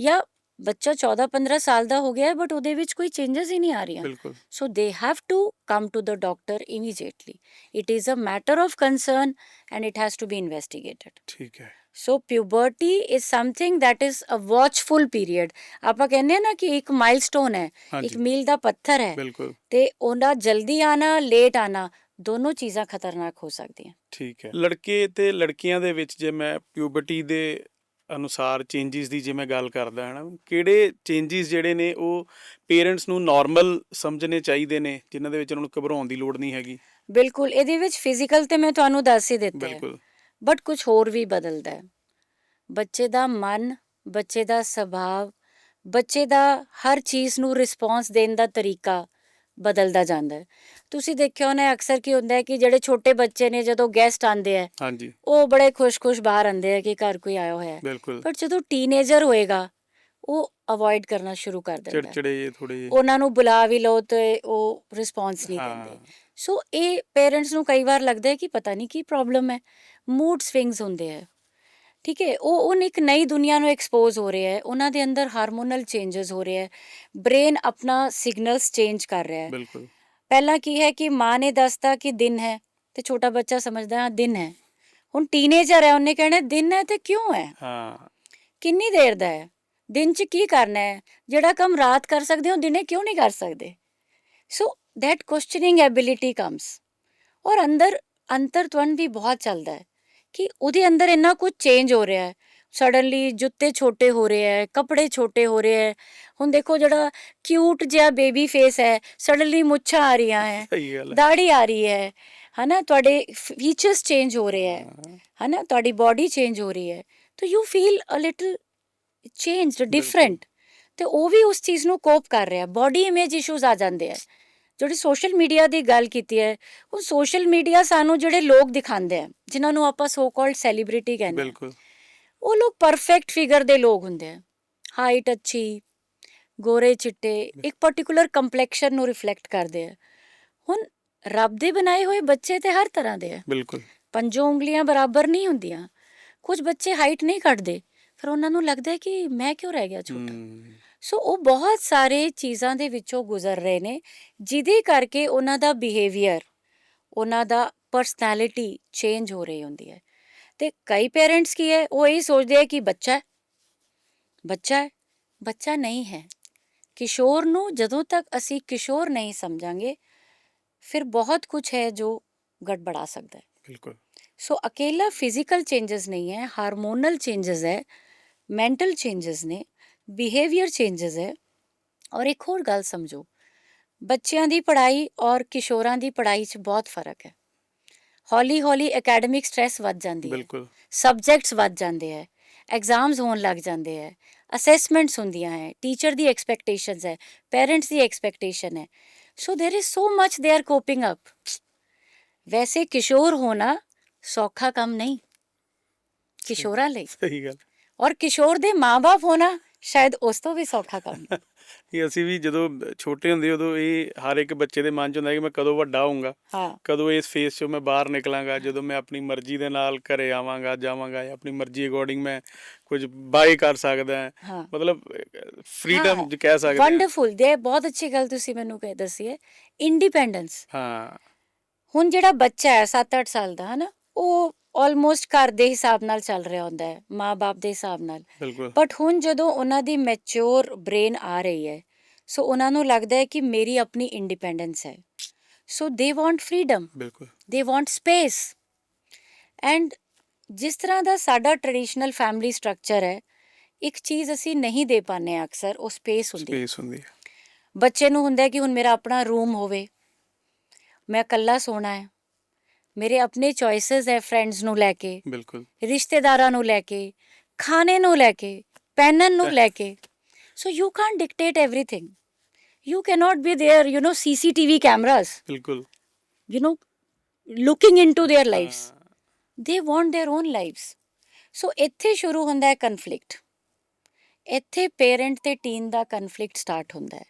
ਜਾਂ ਬੱਚਾ 14-15 ਸਾਲ ਦਾ ਹੋ ਗਿਆ ਬਟ ਉਹਦੇ ਵਿੱਚ ਕੋਈ ਚੇਂਜਸ ਹੀ ਨਹੀਂ ਆ ਰਹੀਆਂ, ਬਿਲਕੁਲ। So they have to come to the doctor immediately. It is a matter of concern and it has to be investigated. ਠੀਕ ਹੈ। So puberty is something that is a watchful period. ਆਪਾਂ ਕਹਿੰਦੇ ਹਾਂ ਨਾ ਕਿ ਇੱਕ ਮਾਈਲਸਟੋਨ ਹੈ, ਇੱਕ ਹਾਂਜੀ। ਮੀਲ ਦਾ ਪੱਥਰ ਹੈ, ਬਿਲਕੁਲ। ਤੇ ਉਹਦਾ ਜਲਦੀ ਆਣਾ, ਲੇਟ ਆਣਾ, ਦੋਨੋਂ ਚੀਜ਼ਾਂ ਖਤਰਨਾਕ ਹੋ ਸਕਦੀਆਂ। ਠੀਕ ਹੈ। ਲੜਕੇ ਤੇ ਲੜਕੀਆਂ ਦੇ ਵਿੱਚ ਜੇ ਮੈਂ ਪਿਊਬਰਟੀ ਦੇ ਅਨੁਸਾਰ ਚੇਂਜਿਸ ਦੀ ਜੇ ਮੈਂ ਗੱਲ ਕਰਦਾ ਹੈ ਨਾ, ਕਿਹੜੇ ਚੇਂਜਿਸ ਜਿਹੜੇ ਨੇ ਉਹ ਪੇਰੈਂਟਸ ਨੂੰ ਨਾਰਮਲ ਸਮਝਣੇ ਚਾਹੀਦੇ ਨੇ, ਜਿਨ੍ਹਾਂ ਦੇ ਵਿੱਚ ਉਹਨਾਂ ਨੂੰ ਘਬਰਾਉਣ ਦੀ ਲੋੜ ਨਹੀਂ ਹੈਗੀ? ਬਿਲਕੁਲ, ਇਹਦੇ ਵਿੱਚ ਫਿਜ਼ੀਕਲ ਤੇ ਮੈਂ ਤੁਹਾਨੂੰ ਦੱਸ ਹੀ ਦਿੱਤਾ ਹੈ, ਬਿਲਕੁਲ। ਬਟ ਕੁਝ ਹੋਰ ਵੀ ਬਦਲਦਾ ਹੈ। ਬੱਚੇ ਦਾ ਮਨ, ਬੱਚੇ ਦਾ ਸੁਭਾਅ, ਬੱਚੇ ਦਾ ਹਰ ਚੀਜ਼ ਨੂੰ ਰਿਸਪੌਂਸ ਦੇਣ ਦਾ ਤਰੀਕਾ ਬਦਲਦਾ ਜਾਂਦਾ ਹੈ। ਤੁਸੀਂ ਦੇਖਿਆ ਹੋਣਾ ਅਕਸਰ ਕੀ ਹੁੰਦਾ ਹੈ ਕਿ ਜਿਹੜੇ ਛੋਟੇ ਬੱਚੇ ਨੇ, ਜਦੋਂ ਗੈਸਟ ਆਉਂਦੇ ਹੈ, ਹਾਂਜੀ। ਉਹ ਬੜੇ ਖੁਸ਼-ਖੁਸ਼ ਬਾਹਰ ਆਉਂਦੇ ਆ ਕਿ ਘਰ ਕੋਈ ਆਇਆ ਹੋਇਆ ਹੈ, ਬਿਲਕੁਲ। ਪਰ ਜਦੋਂ ਟੀਨੇਜਰ ਹੋਏਗਾ ਉਹ ਅਵੋਇਡ ਕਰਨਾ ਸ਼ੁਰੂ ਕਰ ਦਿੰਦਾ ਹੈ। ਚਿੜਚਿੜੇ ਜੇ ਥੋੜੇ ਜਿਹੇ। ਉਹਨਾਂ ਨੂੰ ਬੁਲਾ ਵੀ ਲਓ ਤੇ ਉਹ ਰਿਸਪੌਂਸ ਨਹੀਂ ਦਿੰਦੇ। ਹਾਂ। ਸੋ ਇਹ ਪੇਰੈਂਟਸ ਨੂੰ ਕਈ ਵਾਰ ਲੱਗਦਾ ਹੈ ਕਿ ਪਤਾ ਨਹੀਂ ਕੀ ਪ੍ਰੋਬਲਮ ਹੈ, ਮੂਡ ਸਵਿੰਗਸ ਹੁੰਦੇ ਹੈ, ਠੀਕ ਹੈ। ਉਹ ਇੱਕ ਨਈ ਦੁਨੀਆ ਨੂੰ ਐਕਸਪੋਜ਼ ਹੋ ਰਿਹਾ ਹੈ, ਉਹਨਾਂ ਦੇ ਅੰਦਰ ਹਾਰਮੋਨਲ ਚੇਂਜਸ ਹੋ ਰਿਹਾ ਹੈ, ਬ੍ਰੇਨ ਆਪਣਾ ਸਿਗਨਲਸ ਚੇਂਜ ਕਰ ਰਿਹਾ ਹੈ। ਬਿਲਕੁਲ। ਪਹਿਲਾਂ ਕੀ ਹੈ ਕਿ ਮਾਂ ਨੇ ਦੱਸਤਾ ਕਿ ਦਿਨ ਹੈ, ਤੇ ਛੋਟਾ ਬੱਚਾ ਸਮਝਦਾ ਹਾਂ ਦਿਨ ਹੈ। ਹੁਣ ਟੀਨੇਜਰ ਹੈ, ਉਹਨੇ ਕਹਿਣਾ ਦਿਨ ਹੈ ਤੇ ਕਿਉਂ ਹੈ, ਹਾਂ। ਕਿੰਨੀ ਦੇਰ ਦਾ ਹੈ, ਦਿਨ 'ਚ ਕੀ ਕਰਨਾ ਹੈ, ਜਿਹੜਾ ਕੰਮ ਰਾਤ ਕਰ ਸਕਦੇ ਹੋ ਦਿਨੇ ਕਿਉਂ ਨਹੀਂ ਕਰ ਸਕਦੇ। So that questioning ability comes, ਔਰ ਅੰਦਰ ਅੰਤਰਤਵਨ ਵੀ ਬਹੁਤ ਚੱਲਦਾ ਹੈ ਕਿ ਉਹਦੇ ਅੰਦਰ ਇੰਨਾ ਕੁਝ ਚੇਂਜ ਹੋ ਰਿਹਾ ਹੈ, ਸਡਨਲੀ ਜੁੱਤੇ ਛੋਟੇ ਹੋ ਰਹੇ ਹੈ, ਕੱਪੜੇ ਛੋਟੇ ਹੋ ਰਹੇ ਹੈ। ਹੁਣ ਦੇਖੋ ਜਿਹੜਾ ਕਿਊਟ ਜਿਹਾ ਬੇਬੀ ਫੇਸ ਹੈ, ਸਡਨਲੀ ਮੁੱਛਾਂ ਆ ਰਹੀਆਂ ਹੈ, ਸਹੀ ਗੱਲ ਹੈ। ਦਾੜੀ ਆ ਰਹੀ ਹੈ, ਹਨਾ, ਤੁਹਾਡੇ ਫੀਚਰਸ ਚੇਂਜ ਹੋ ਰਹੇ ਹੈ, ਹਨਾ, ਤੁਹਾਡੀ ਬਾਡੀ ਚੇਂਜ ਹੋ ਰਹੀ ਹੈ, ਤਾਂ you feel a little changed, different. ਤੇ ਉਹ ਵੀ ਉਸ ਚੀਜ਼ ਨੂੰ ਕੋਪ ਕਰ ਰਿਹਾ। ਬਾਡੀ ਇਮੇਜ ਇਸ਼ੂਜ਼ ਆ ਜਾਂਦੇ ਆ। ਜਿਹੜੀ ਸੋਸ਼ਲ ਮੀਡੀਆ ਦੀ ਗੱਲ ਕੀਤੀ ਹੈ, ਉਹ ਸੋਸ਼ਲ ਮੀਡੀਆ ਸਾਨੂੰ ਜਿਹੜੇ ਲੋਕ ਦਿਖਾਉਂਦੇ ਆ, ਜਿਨ੍ਹਾਂ ਨੂੰ ਆਪਾਂ ਸੋ ਕਾਲਡ ਸੈਲੀਬ੍ਰਿਟੀ ਕਹਿੰਦੇ ਆ, ਬਿਲਕੁਲ ਉਹ ਲੋਕ ਪਰਫੈਕਟ ਫਿਗਰ ਦੇ ਲੋਕ ਹੁੰਦੇ ਆ, ਹਾਈਟ ਅੱਛੀ, ਗੋਰੇ ਚਿੱਟੇ, ਇੱਕ ਪਾਰਟਿਕੂਲਰ ਕੰਪਲੈਕਸ਼ਨ ਨੂੰ ਰਿਫਲੈਕਟ ਕਰਦੇ ਆ। ਹੁਣ ਰੱਬ ਦੇ ਬਣਾਏ ਹੋਏ ਬੱਚੇ ਤੇ ਹਰ ਤਰ੍ਹਾਂ ਦੇ ਆ, ਬਿਲਕੁਲ ਪੰਜੋਂ ਉਂਗਲੀਆਂ ਬਰਾਬਰ ਨਹੀਂ ਹੁੰਦੀਆਂ। ਕੁਝ ਬੱਚੇ ਹਾਈਟ ਨਹੀਂ ਕੱਢਦੇ, ਫਿਰ ਉਹਨਾਂ ਨੂੰ ਲੱਗਦਾ ਹੈ ਕਿ ਮੈਂ ਕਿਉਂ ਰਹਿ ਗਿਆ ਛੋਟਾ। ਸੋ ਉਹ ਬਹੁਤ ਸਾਰੇ ਚੀਜ਼ਾਂ ਦੇ ਵਿੱਚੋਂ ਗੁਜ਼ਰ ਰਹੇ ਨੇ, ਜਿਹਦੇ ਕਰਕੇ ਉਹਨਾਂ ਦਾ ਬਿਹੇਵੀਅਰ, ਉਹਨਾਂ ਦਾ ਪਰਸਨੈਲਿਟੀ ਚੇਂਜ ਹੋ ਰਹੀ ਹੁੰਦੀ ਹੈ। ਤੇ ਕਈ ਪੇਰੈਂਟਸ ਕੀ ਹੈ, ਉਹ ਇਹੀ ਸੋਚਦੇ ਆ ਕਿ ਬੱਚਾ ਹੈ, ਬੱਚਾ ਹੈ। ਬੱਚਾ ਨਹੀਂ ਹੈ। ਕਿਸ਼ੋਰ ਨੂੰ ਜਦੋਂ ਤੱਕ ਅਸੀਂ ਕਿਸ਼ੋਰ ਨਹੀਂ ਸਮਝਾਂਗੇ, ਫਿਰ ਬਹੁਤ ਕੁਝ ਹੈ ਜੋ ਗੜਬੜਾ ਸਕਦਾ ਹੈ। ਬਿਲਕੁਲ। ਸੋ ਅਕੇਲਾ ਫਿਜ਼ੀਕਲ ਚੇਂਜਸ ਨਹੀਂ ਹੈ, ਹਾਰਮੋਨਲ ਚੇਂਜਸ ਹੈ, ਮੈਂਟਲ ਚੇਂਜਸ ਨੇ, ਬਿਹੇਵੀਅਰ ਚੇਂਜਸ ਹੈ। ਔਰ ਇੱਕ ਹੋਰ ਗੱਲ ਸਮਝੋ, ਬੱਚਿਆਂ ਦੀ ਪੜ੍ਹਾਈ ਔਰ ਕਿਸ਼ੋਰਾਂ ਦੀ ਪੜ੍ਹਾਈ 'ਚ ਬਹੁਤ ਫਰਕ ਹੈ। ਹੌਲੀ ਹੌਲੀ ਅਕੈਡਮਿਕ ਸਟ੍ਰੈਸ ਵੱਧ ਜਾਂਦੀ ਹੈ, ਬਿਲਕੁਲ ਸਬਜੈਕਟਸ ਵੱਧ ਜਾਂਦੇ ਹੈ, ਐਗਜ਼ਾਮਸ ਹੋਣ ਲੱਗ ਜਾਂਦੇ ਹੈ, ਅਸੈਸਮੈਂਟਸ ਹੁੰਦੀਆਂ ਹੈ, ਟੀਚਰ ਦੀ ਐਕਸਪੈਕਟੇਸ਼ਨਸ ਹੈ, ਪੇਰੈਂਟਸ ਦੀ ਐਕਸਪੈਕਟੇਸ਼ਨ ਹੈ। So there is so much they are coping up. ਵੈਸੇ ਕਿਸ਼ੋਰ ਹੋਣਾ ਸੌਖਾ ਕੰਮ ਨਹੀਂ ਕਿਸ਼ੋਰਾਂ ਲਈ, ਸਹੀ ਗੱਲ। ਔਰ ਕਿਸ਼ੋਰ ਦੇ ਮਾਂ-ਬਾਪ ਹੋਣਾ ਸ਼ਾਇਦ ਉਸ ਤੋਂ ਵੀ ਸੌਖਾ ਕੰਮ ਨਹੀਂ। ਕਿ ਅਸੀਂ ਵੀ ਜਦੋਂ ਛੋਟੇ ਹੁੰਦੇ ਉਦੋਂ ਇਹ ਹਰ ਇੱਕ ਬੱਚੇ ਦੇ ਮਨ 'ਚ ਹੁੰਦਾ ਕਿ ਮੈਂ ਕਦੋਂ ਵੱਡਾ ਹੋਊਂਗਾ, ਹਾਂ, ਕਦੋਂ ਇਸ ਫੇਸ 'ਚੋਂ ਮੈਂ ਬਾਹਰ ਨਿਕਲਾਂਗਾ, ਜਦੋਂ ਮੈਂ ਆਪਣੀ ਮਰਜ਼ੀ ਦੇ ਨਾਲ ਘਰੇ ਆਵਾਂਗਾ ਜਾਵਾਂਗਾ, ਜਾਂ ਆਪਣੀ ਮਰਜ਼ੀ ਅਕੋਰਡਿੰਗ ਮੈਂ ਕੁਝ ਬਾਏ ਕਰ ਸਕਦਾ ਹਾਂ। ਹਾਂ, ਮਤਲਬ ਫਰੀडम ਕਹਿ ਸਕਦੇ ਹਾਂ। ਵੰਡਰਫੁਲ ਦੇ ਬਹੁਤ ਅੱਛੀ ਗੱਲ ਤੁਸੀਂ ਮੈਨੂੰ ਦੱਸੀ ਹੈ, ਇੰਡੀਪੈਂਡੈਂਸ। ਹਾਂ ਹੁਣ ਜਿਹੜਾ ਬੱਚਾ ਹੈ 7-8 ਸਾਲ ਦਾ, ਹਨਾ, ਉਹ ਆਲਮੋਸਟ ਘਰ ਦੇ ਹਿਸਾਬ ਨਾਲ ਚੱਲ ਰਿਹਾ ਹੁੰਦਾ ਹੈ, ਮਾਂ-ਬਾਪ ਦੇ ਹਿਸਾਬ ਨਾਲ। ਬਿਲਕੁਲ ਬਟ ਹੁਣ ਜਦੋਂ ਉਹਨਾਂ ਦੀ ਮੈਚਿਓਰ ਬ੍ਰੇਨ ਆ ਰਹੀ ਹੈ, ਸੋ ਉਹਨਾਂ ਨੂੰ ਲੱਗਦਾ ਹੈ ਕਿ ਮੇਰੀ ਆਪਣੀ ਇੰਡੀਪੈਂਡੈਂਸ ਹੈ। ਸੋ ਦੇ ਵਾਂਟ ਫਰੀडम, ਬਿਲਕੁਲ ਦੇ ਵਾਂਟ ਸਪੇਸ। ਐਂਡ ਜਿਸ ਤਰ੍ਹਾਂ ਦਾ ਸਾਡਾ ਟ੍ਰੈਡੀਸ਼ਨਲ ਫੈਮਿਲੀ ਸਟਰਕਚਰ ਹੈ, ਇੱਕ ਚੀਜ਼ ਅਸੀਂ ਨਹੀਂ ਦੇ ਪਾਉਂਦੇ ਹਾਂ ਅਕਸਰ, ਉਹ ਸਪੇਸ ਹੁੰਦੀ ਹੈ। ਸਪੇਸ ਹੁੰਦੀ ਹੈ। ਬੱਚੇ ਨੂੰ ਹੁੰਦਾ ਹੈ ਕਿ ਹੁਣ ਮੇਰਾ ਆਪਣਾ ਰੂਮ ਹੋਵੇ, ਮੈਂ ਇਕੱਲਾ ਸੋਣਾ ਹੈ, ਮੇਰੇ ਆਪਣੇ ਚੋਇਸਿਸ ਹੈ, ਫਰੈਂਡਸ ਨੂੰ ਲੈ ਕੇ, ਬਿਲਕੁਲ ਰਿਸ਼ਤੇਦਾਰਾਂ ਨੂੰ ਲੈ ਕੇ, ਖਾਣੇ ਨੂੰ ਲੈ ਕੇ, ਪਹਿਨਣ ਨੂੰ ਲੈ ਕੇ। So you can't dictate everything. You cannot be there, CCTV cameras, ਬਿਲਕੁਲ looking into their lives. They want their own lives. So ਇੱਥੇ ਸ਼ੁਰੂ ਹੁੰਦਾ ਹੈ ਕਨਫਲਿਕਟ। ਇੱਥੇ ਪੇਰੈਂਟ ਤੇ ਟੀਨ ਦਾ ਕਨਫਲਿਕਟ ਸਟਾਰਟ ਹੁੰਦਾ ਹੈ।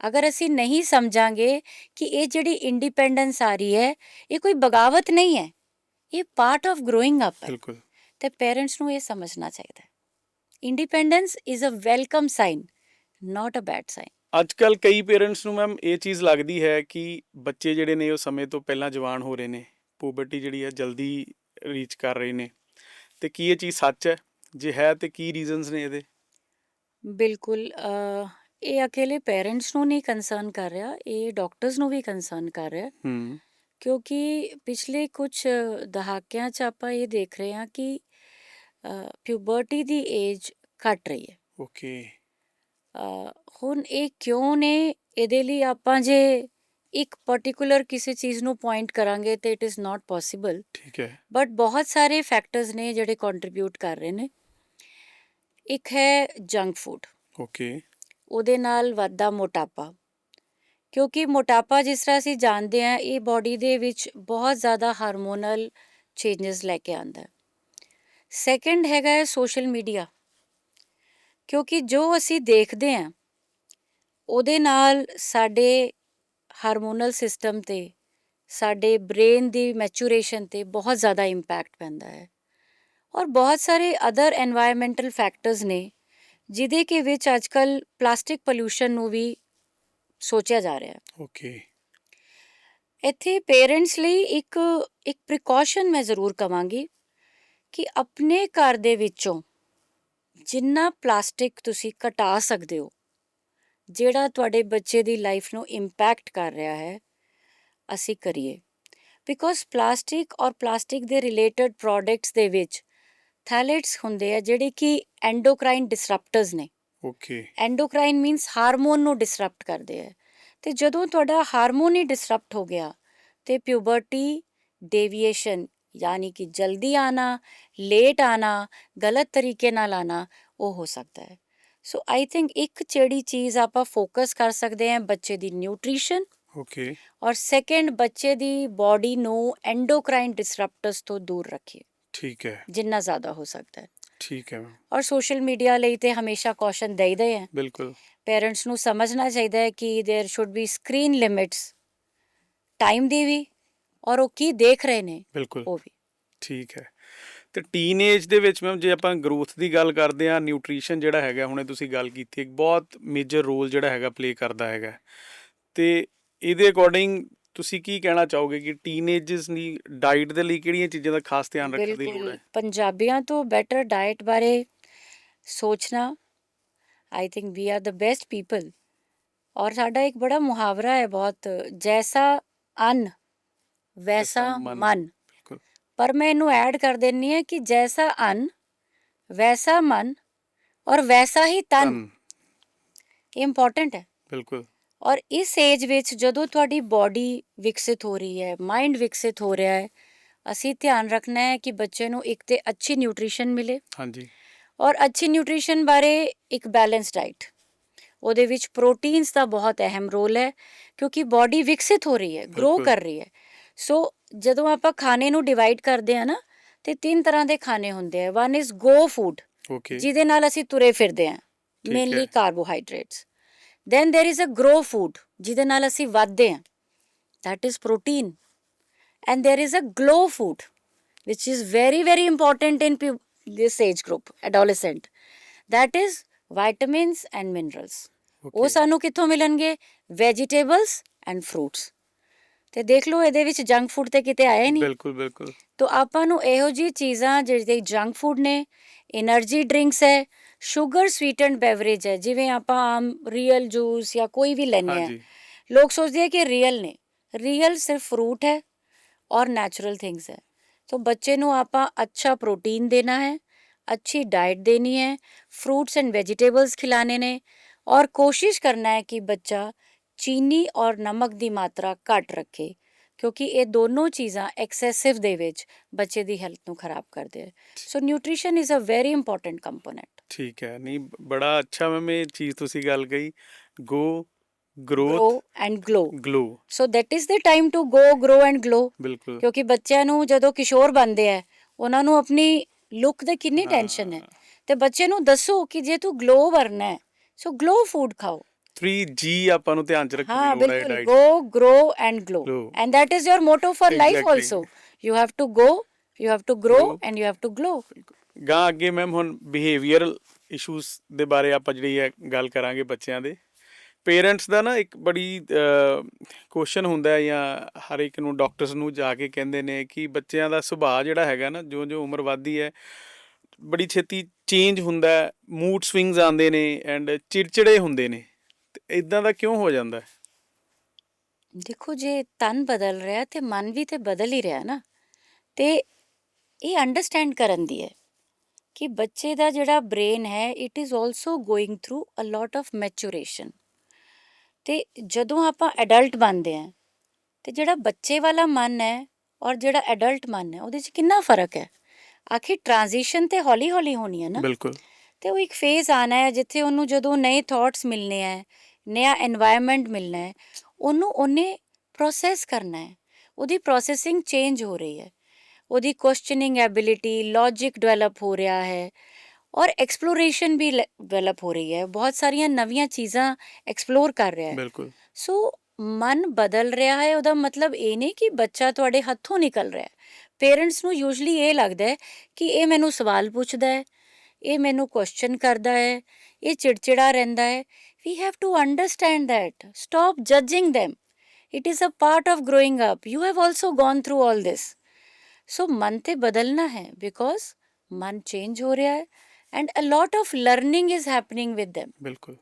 ਅਗਰ ਅਸੀਂ ਨਹੀਂ ਸਮਝਾਂਗੇ ਕਿ ਇਹ ਜਿਹੜੀ ਇੰਡੀਪੈਂਡੈਂਸ ਆ ਰਹੀ ਹੈ, ਇਹ ਕੋਈ ਬਗਾਵਤ ਨਹੀਂ ਹੈ, ਇਹ ਪਾਰਟ ਆਫ ਗਰੋਇੰਗ ਅਪ ਹੈ। ਬਿਲਕੁਲ ਤੇ ਪੇਰੈਂਟਸ ਨੂੰ ਇਹ ਸਮਝਣਾ ਚਾਹੀਦਾ ਹੈ, independence is a welcome sign, not a bad sign. ਅੱਜ ਕੱਲ੍ਹ ਕਈ ਪੇਰੈਂਟਸ ਨੂੰ ਮੈਮ ਇਹ ਚੀਜ਼ ਲੱਗਦੀ ਹੈ ਕਿ ਬੱਚੇ ਜਿਹੜੇ ਨੇ ਉਹ ਸਮੇਂ ਤੋਂ ਪਹਿਲਾਂ ਜਵਾਨ ਹੋ ਰਹੇ ਨੇ, ਪੁਬਰਟੀ ਜਿਹੜੀ ਹੈ ਜਲਦੀ ਰੀਚ ਕਰ ਰਹੇ ਨੇ, ਤੇ ਕੀ ਇਹ ਚੀਜ਼ ਸੱਚ ਹੈ? ਜੇ ਹੈ ਤੇ ਕੀ ਰੀਜ਼ਨਸ ਨੇ ਇਹਦੇ? ਬਿਲਕੁਲ, ਇਹ ਅਕੇਲੇ ਪੇਰੈਂਟਸ ਨੂੰ ਨਹੀਂ ਕੰਸਰਨ ਕਰ ਰਿਹਾ, ਇਹ ਡਾਕਟਰਸ ਨੂੰ ਵੀ ਕੰਸਰਨ ਕਰ ਰਿਹਾ। ਕਿਉਂਕਿ ਪਿਛਲੇ ਕੁਝ ਦਹਾਕਿਆਂ 'ਚ ਆਪਾਂ ਇਹ ਦੇਖ ਰਹੇ ਹਾਂ ਕਿ ਪਿਊਬਰਟੀ ਦੀ ਏਜ ਘਟ ਰਹੀ ਹੈ। ਓਕੇ। ਹੁਣ ਇਹ ਕਿਉਂ ਨੇ, ਇਹਦੇ ਲਈ ਆਪਾਂ ਜੇ ਇੱਕ ਪਾਰਟਿਕੂਲਰ ਕਿਸੇ ਚੀਜ਼ ਨੂੰ ਪੁਆਇੰਟ ਕਰਾਂਗੇ ਤੇ ਇਟ ਇਜ਼ ਨਾਟ ਪੋਸੀਬਲ। ਠੀਕ ਹੈ। ਬਟ ਬਹੁਤ ਸਾਰੇ ਫੈਕਟਰਸ ਨੇ ਜਿਹੜੇ ਕੰਟਰੀਬਿਊਟ ਕਰ ਰਹੇ ਨੇ। ਇੱਕ ਹੈ ਜੰਕ ਫੂਡ। ਓਕੇ। ਉਹਦੇ ਨਾਲ ਵੱਧਦਾ ਮੋਟਾਪਾ, ਕਿਉਂਕਿ ਮੋਟਾਪਾ ਜਿਸ ਤਰ੍ਹਾਂ ਅਸੀਂ ਜਾਣਦੇ ਹਾਂ, ਇਹ ਬਾਡੀ ਦੇ ਵਿੱਚ ਬਹੁਤ ਜ਼ਿਆਦਾ ਹਾਰਮੋਨਲ ਚੇਂਜਸ ਲੈ ਕੇ ਆਉਂਦਾ। ਸੈਕਿੰਡ ਹੈਗਾ ਹੈ ਸੋਸ਼ਲ ਮੀਡੀਆ, ਕਿਉਂਕਿ ਜੋ ਅਸੀਂ ਦੇਖਦੇ ਹਾਂ ਉਹਦੇ ਨਾਲ ਸਾਡੇ ਹਾਰਮੋਨਲ ਸਿਸਟਮ 'ਤੇ, ਸਾਡੇ ਬ੍ਰੇਨ ਦੀ ਮੈਚੂਰੇਸ਼ਨ 'ਤੇ ਬਹੁਤ ਜ਼ਿਆਦਾ ਇੰਪੈਕਟ ਪੈਂਦਾ ਹੈ। ਔਰ ਬਹੁਤ ਸਾਰੇ ਅਦਰ ਐਨਵਾਇਰਮੈਂਟਲ ਫੈਕਟਰਸ ਨੇ ਜਿਹਦੇ ਕੇ ਵਿੱਚ ਅੱਜ ਕੱਲ੍ਹ ਪਲਾਸਟਿਕ ਪੋਲਿਊਸ਼ਨ ਨੂੰ ਵੀ ਸੋਚਿਆ ਜਾ ਰਿਹਾ। ਓਕੇ। ਇੱਥੇ ਪੇਰੈਂਟਸ ਲਈ ਇੱਕ ਪ੍ਰੀਕਾਸ਼ਨ ਮੈਂ ਜ਼ਰੂਰ ਕਵਾਂਗੀ ਕਿ ਆਪਣੇ ਘਰ ਦੇ ਵਿੱਚੋਂ ਜਿੰਨਾ ਪਲਾਸਟਿਕ ਤੁਸੀਂ ਘਟਾ ਸਕਦੇ ਹੋ, ਜਿਹੜਾ ਤੁਹਾਡੇ ਬੱਚੇ ਦੀ ਲਾਈਫ ਨੂੰ ਇੰਪੈਕਟ ਕਰ ਰਿਹਾ ਹੈ, ਅਸੀਂ ਕਰੀਏ। ਬਿਕੋਜ਼ ਪਲਾਸਟਿਕ ਔਰ ਪਲਾਸਟਿਕ ਦੇ ਰਿਲੇਟਡ ਪ੍ਰੋਡਕਟਸ ਦੇ ਵਿੱਚ ਥੈਲੇਟਸ ਹੁੰਦੇ ਆ ਜਿਹੜੇ ਕਿ ਐਂਡੋਕਰਾਈਨ ਡਿਸਰਪਟਰਸ ਨੇ। ਓਕੇ। ਐਂਡੋਕਰਾਈਨ ਮੀਨਸ ਹਾਰਮੋਨ ਨੂੰ ਡਿਸਰਪਟ ਕਰਦੇ ਆ। ਤੇ ਜਦੋਂ ਤੁਹਾਡਾ ਹਾਰਮੋਨ ਹੀ ਡਿਸਰਪਟ ਹੋ ਗਿਆ ਤੇ ਪਿਊਬਰਟੀ ਡੇਵੀਏਸ਼ਨ ਯਾਨੀ ਕਿ ਜਲਦੀ ਆਣਾ, ਲੇਟ ਆਣਾ, ਗਲਤ ਤਰੀਕੇ ਨਾਲ ਆਣਾ ਉਹ ਹੋ ਸਕਦਾ ਹੈ। ਸੋ ਆਈ ਥਿੰਕ ਇੱਕ ਜਿਹੜੀ ਚੀਜ਼ ਆਪਾਂ ਫੋਕਸ ਕਰ ਸਕਦੇ ਹਾਂ ਬੱਚੇ ਦੀ ਨਿਊਟ੍ਰੀਸ਼ਨ, ਓਕੇ। ਔਰ ਸੈਕੰਡ ਬੱਚੇ ਦੀ ਬਾਡੀ ਨੂੰ ਐਂਡੋਕਰਾਈਨ ਡਿਸਰਪਟਰਸ ਤੋਂ ਦੂਰ ਰੱਖੀਏ ਠੀਕ ਹੈ, ਜਿੰਨਾ ਜ਼ਿਆਦਾ ਹੋ ਸਕਦਾ ਹੈ। ਠੀਕ ਹੈ ਮੈਮ। ਔਰ ਸੋਸ਼ਲ ਮੀਡੀਆ ਲਈ ਤੇ ਹਮੇਸ਼ਾ ਕੌਸ਼ਨ ਦੇਈਦੇ ਆ। ਬਿਲਕੁਲ। ਪੇਰੈਂਟਸ ਨੂੰ ਸਮਝਣਾ ਚਾਹੀਦਾ ਹੈ ਕਿ there should be screen limits, time ਦੀ ਵੀ, ਔਰ ਉਹ ਕੀ ਦੇਖ ਰਹੇ ਨੇ ਬਿਲਕੁਲ ਉਹ ਵੀ। ਠੀਕ ਹੈ। ਤੇ ਟੀਨੇਜ ਦੇ ਵਿੱਚ ਮੈਮ ਜੇ ਆਪਾਂ ਗਰੋਥ ਦੀ ਗੱਲ ਕਰਦੇ ਹਾਂ, ਨਿਊਟ੍ਰੀਸ਼ਨ ਜਿਹੜਾ ਹੈਗਾ ਹੁਣੇ ਤੁਸੀਂ ਗੱਲ ਕੀਤੀ, ਇੱਕ ਬਹੁਤ ਮੇਜਰ ਰੋਲ ਜਿਹੜਾ ਹੈਗਾ ਪਲੇ ਕਰਦਾ ਹੈਗਾ। ਤੇ ਇਹਦੇ ਅਕੋਰਡਿੰਗ ਤੁਸੀਂ ਕੀ ਕਹਿਣਾ ਚਾਹੋਗੇ ਕਿ ਟੀਨੇਜਰਸ ਦੀ ਡਾਈਟ ਦੇ ਲਈ ਕਿਹੜੀਆਂ ਚੀਜ਼ਾਂ ਦਾ ਖਾਸ ਧਿਆਨ ਰੱਖਣ ਦੀ ਲੋੜ ਬਿਲਕੁਲ ਹੈ? ਪੰਜਾਬੀਆਂ ਤੋਂ ਬੈਟਰ ਡਾਈਟ ਬਾਰੇ ਸੋਚਣਾ, I think we are the best people. ਔਰ ਸਾਡਾ ਇੱਕ ਬੜਾ ਮੁਹਾਵਰਾ ਹੈ ਬਹੁਤ, ਜੈਸਾ ਅੰਨ ਵੈਸਾ ਮਨ। ਬਿਲਕੁਲ। ਪਰ ਮੈਂ ਇਹਨੂੰ ਐਡ ਕਰ ਦਿੰਨੀ ਹਾਂ ਕਿ ਜੈਸਾ ਅੰਨ ਵੈਸਾ ਮਨ ਔਰ ਵੈਸਾ ਹੀ ਤਨ। ਇਹ ਇੰਪੋਰਟੈਂਟ ਹੈ। ਬਿਲਕੁਲ। ਔਰ ਇਸ ਏਜ ਵਿੱਚ ਜਦੋਂ ਤੁਹਾਡੀ ਬਾਡੀ ਵਿਕਸਿਤ ਹੋ ਰਹੀ ਹੈ, ਮਾਈਂਡ ਵਿਕਸਿਤ ਹੋ ਰਿਹਾ ਹੈ, ਅਸੀਂ ਧਿਆਨ ਰੱਖਣਾ ਹੈ ਕਿ ਬੱਚੇ ਨੂੰ ਇੱਕ ਤੇ ਅੱਛੀ ਨਿਊਟ੍ਰੀਸ਼ਨ ਮਿਲੇ। ਹਾਂਜੀ। ਔਰ ਅੱਛੀ ਨਿਊਟ੍ਰੀਸ਼ਨ ਬਾਰੇ ਇੱਕ ਬੈਲੈਂਸ ਡਾਈਟ, ਉਹਦੇ ਵਿੱਚ ਪ੍ਰੋਟੀਨਸ ਦਾ ਬਹੁਤ ਅਹਿਮ ਰੋਲ ਹੈ ਕਿਉਂਕਿ ਬਾਡੀ ਵਿਕਸਿਤ ਹੋ ਰਹੀ ਹੈ, ਗਰੋ ਬਿਲਕੁਲ। ਕਰ ਰਹੀ ਹੈ। ਸੋ ਜਦੋਂ ਆਪਾਂ ਖਾਣੇ ਨੂੰ ਡਿਵਾਈਡ ਕਰਦੇ ਹਾਂ ਨਾ, ਤੇ 3 ਤਰ੍ਹਾਂ ਦੇ ਖਾਣੇ ਹੁੰਦੇ ਆ। One is go food, okay. ਜਿਹਦੇ ਨਾਲ ਅਸੀਂ ਤੁਰੇ ਫਿਰਦੇ ਹਾਂ, ਠੀਕ ਮੇਨਲੀ ਹੈ। Carbohydrates. Then there is a grow food, ਜਿਹਦੇ ਨਾਲ ਅਸੀਂ ਵੱਧਦੇ ਹਾਂ, that is protein. And there is a glow food, which is very, very important in this age group, adolescent. That is vitamins and minerals. ਉਹ ਸਾਨੂੰ ਕਿੱਥੋਂ ਮਿਲਣਗੇ? Vegetables and fruits. ਤੇ ਦੇਖ ਲਓ ਇਹਦੇ ਵਿੱਚ ਜੰਕ ਫੂਡ ਤੇ ਕਿਤੇ ਆਇਆ ਹੀ ਨਹੀਂ। ਬਿਲਕੁਲ ਬਿਲਕੁਲ। ਤੋ ਆਪਾਂ ਨੂੰ ਇਹੋ ਜਿਹੀ ਚੀਜ਼ਾਂ ਜਿਹੜੇ ਜੰਕ ਫੂਡ ਨੇ, એનર્ਜੀ ਡਰਿੰਕਸ ਹੈ, ਸ਼ੂਗਰ ਸਵੀਟਨਡ ਬੈਵਰੇਜ ਹੈ, ਜਿਵੇਂ ਆਪਾਂ ਆਮ ਰੀਅਲ ਜੂਸ ਜਾਂ ਕੋਈ ਵੀ ਲੈਂਦੇ ਆ, ਹਾਂਜੀ। ਲੋਕ ਸੋਚਦੇ ਆ ਕਿ ਰੀਅਲ ਨੇ। ਰੀਅਲ ਸਿਰਫ ਫਰੂਟ ਹੈ ਔਰ ਨੈਚੁਰਲ ਥਿੰਗਸ ਹੈ। तो बच्चे ਨੂੰ ਆਪਾਂ अच्छा प्रोटीन देना है, अच्छी डाइट देनी है, फ्रूट्स एंड वेजिटेबल्स खिलाने ने, और कोशिश करना है कि बच्चा चीनी और नमक ਦੀ ਮਾਤਰਾ ਘੱਟ ਰੱਖੇ ਕਿਉਂਕਿ ਇਹ ਦੋਨੋਂ ਚੀਜ਼ਾਂ ਐਕਸੈਸਿਵ ਦੇ ਵਿੱਚ ਬੱਚੇ ਦੀ ਹੈਲਥ ਨੂੰ ਖਰਾਬ ਕਰਦੇ ਆ। So nutrition is a very important component. ਠੀਕ ਹੈ। ਨਹੀਂ ਬੜਾ ਅੱਛਾ ਮੈਮ ਇਹ ਚੀਜ਼ ਤੁਸੀਂ ਗੱਲ ਕਹੀ, ਗੋ grow growth and glow. Glow. So that is the time to go grow and glow. ਬਿਲਕੁਲ। ਕਿਉਂਕਿ ਬੱਚਿਆਂ ਨੂੰ ਜਦੋਂ ਕਿਸ਼ੋਰ ਬਣਦੇ ਆ, ਉਹਨਾਂ ਨੂੰ ਆਪਣੀ ਲੁੱਕ ਦੀ ਕਿੰਨੀ ਟੈਨਸ਼ਨ ਹੈ, ਤੇ ਬੱਚੇ ਨੂੰ ਦੱਸੋ ਕਿ ਜੇ ਤੂੰ ਗਲੋ ਵਰਨਾ ਹੈ ਸੋ ਗਲੋ ਫੂਡ ਖਾਓ। 3G ਆਪਾਂ ਨੂੰ ਧਿਆਨ ਚ ਰੱਖਣ ਹਾਂ ਦੀ ਲੋੜ ਹੈ ਬਿਲਕੁਲ, diet. Go grow and glow, Glow. And that is your motto for life Exactly. also. You have to go, you have to grow Grow. and you have to glow. ਗਾਂ ਅੱਗੇ ਮੈਮ ਹੁਣ ਬਿਹੇਵੀਅਰਲ ਇਸ਼ੂਜ਼ ਦੇ ਬਾਰੇ ਆਪਾਂ ਜਿਹੜੀ ਹੈ ਗੱਲ ਕਰਾਂਗੇ ਬੱਚਿਆਂ ਦੇ। ਪੇਰੈਂਟਸ ਦਾ ਨਾ ਇੱਕ ਬੜੀ ਕੁਐਸਚਨ ਹੁੰਦਾ ਹੈ, ਜਾਂ ਹਰ ਇੱਕ ਨੂੰ ਡਾਕਟਰਸ ਨੂੰ ਜਾ ਕੇ ਕਹਿੰਦੇ ਨੇ ਕਿ ਬੱਚਿਆਂ ਦਾ ਸੁਭਾਅ ਜਿਹੜਾ ਹੈਗਾ ਨਾ, ਜੋ ਉਮਰ ਵੱਧਦੀ ਹੈ ਬੜੀ ਛੇਤੀ ਚੇਂਜ ਹੁੰਦਾ ਹੈ, ਮੂਡ ਸਵਿੰਗਸ ਆਉਂਦੇ ਨੇ ਐਂਡ ਚਿੜਚਿੜੇ ਹੁੰਦੇ ਨੇ। ਤੇ ਇਦਾਂ ਦਾ ਕਿਉਂ ਹੋ ਜਾਂਦਾ ਹੈ? ਦੇਖੋ ਜੇ ਤਨ ਬਦਲ ਰਿਹਾ ਤੇ ਮਨ ਵੀ ਤੇ ਬਦਲ ਹੀ ਰਿਹਾ ਨਾ, ਤੇ ਇਹ ਅੰਡਰਸਟੈਂਡ ਕਰਨ ਦੀ ਹੈ ਕਿ ਬੱਚੇ ਦਾ ਜਿਹੜਾ ਬ੍ਰੇਨ ਹੈ it is also going through a lot of maturation. ਤੇ ਜਦੋਂ ਆਪਾਂ ਐਡਲਟ ਬਣਦੇ ਹਾਂ ਤੇ ਜਿਹੜਾ ਬੱਚੇ ਵਾਲਾ ਮਨ ਹੈ ਔਰ ਜਿਹੜਾ ਐਡਲਟ ਮਨ ਹੈ ਉਹਦੇ 'ਚ ਕਿੰਨਾ ਫਰਕ ਹੈ। ਆਖਿਰ ਟ੍ਰਾਂਜੀਸ਼ਨ ਤੇ ਹੌਲੀ ਹੌਲੀ ਹੋਣੀ ਹੈ ਨਾ। ਬਿਲਕੁਲ। ਤੇ ਉਹ ਇੱਕ ਫੇਜ਼ ਆਉਣਾ ਹੈ ਜਿੱਥੇ ਉਹਨੂੰ ਜਦੋਂ ਨਏ ਥਾਟਸ ਮਿਲਨੇ ਹੈ, ਨया এনवायरमेंट ਮਿਲਣਾ ਹੈ, ਉਹਨੂੰ ਉਹਨੇ ਪ੍ਰੋਸੈਸ ਕਰਨਾ ਹੈ। ਉਹਦੀ ਪ੍ਰੋਸੈਸਿੰਗ ਚੇਂਜ ਹੋ ਰਹੀ ਹੈ, ਉਹਦੀ ਕੁਐਸਚਨਿੰਗ ਐਬਿਲਿਟੀ, ਲੌਜਿਕ ਡਿਵੈਲਪ ਹੋ ਰਿਹਾ ਹੈ, ਔਰ ਐਕਸਪਲੋਰੇਸ਼ਨ ਵੀ ਡਿਵੈਲਪ ਹੋ ਰਹੀ ਹੈ। ਬਹੁਤ ਸਾਰੀਆਂ ਨਵੀਆਂ ਚੀਜ਼ਾਂ ਐਕਸਪਲੋਰ ਕਰ ਰਿਹਾ ਹੈ। ਬਿਲਕੁਲ। ਸੋ ਮਨ ਬਦਲ ਰਿਹਾ ਹੈ, ਉਹਦਾ ਮਤਲਬ ਇਹ ਨਹੀਂ ਕਿ ਬੱਚਾ ਤੁਹਾਡੇ ਹੱਥੋਂ ਨਿਕਲ ਰਿਹਾ ਹੈ। ਪੇਰੈਂਟਸ ਨੂੰ ਯੂਜਲੀ ਇਹ ਲੱਗਦਾ ਹੈ ਕਿ ਇਹ ਮੈਨੂੰ ਸਵਾਲ ਪੁੱਛਦਾ ਹੈ, ਇਹ ਮੈਨੂੰ ਕੁਐਸਚਨ ਕਰਦਾ ਹੈ, ਇਹ ਚਿੜਚਿੜਾ ਰਹਿੰਦਾ ਹੈ। We have to understand that. Stop judging them. It is a part of growing up. You have also gone through all this. So ਮਨ ਤੇ ਬਦਲਣਾ ਹੈ because ਮਨ ਚੇਂਜ ਹੋ ਰਿਹਾ ਹੈ and a lot of learning is happening with them. ਬਿਲਕੁਲ।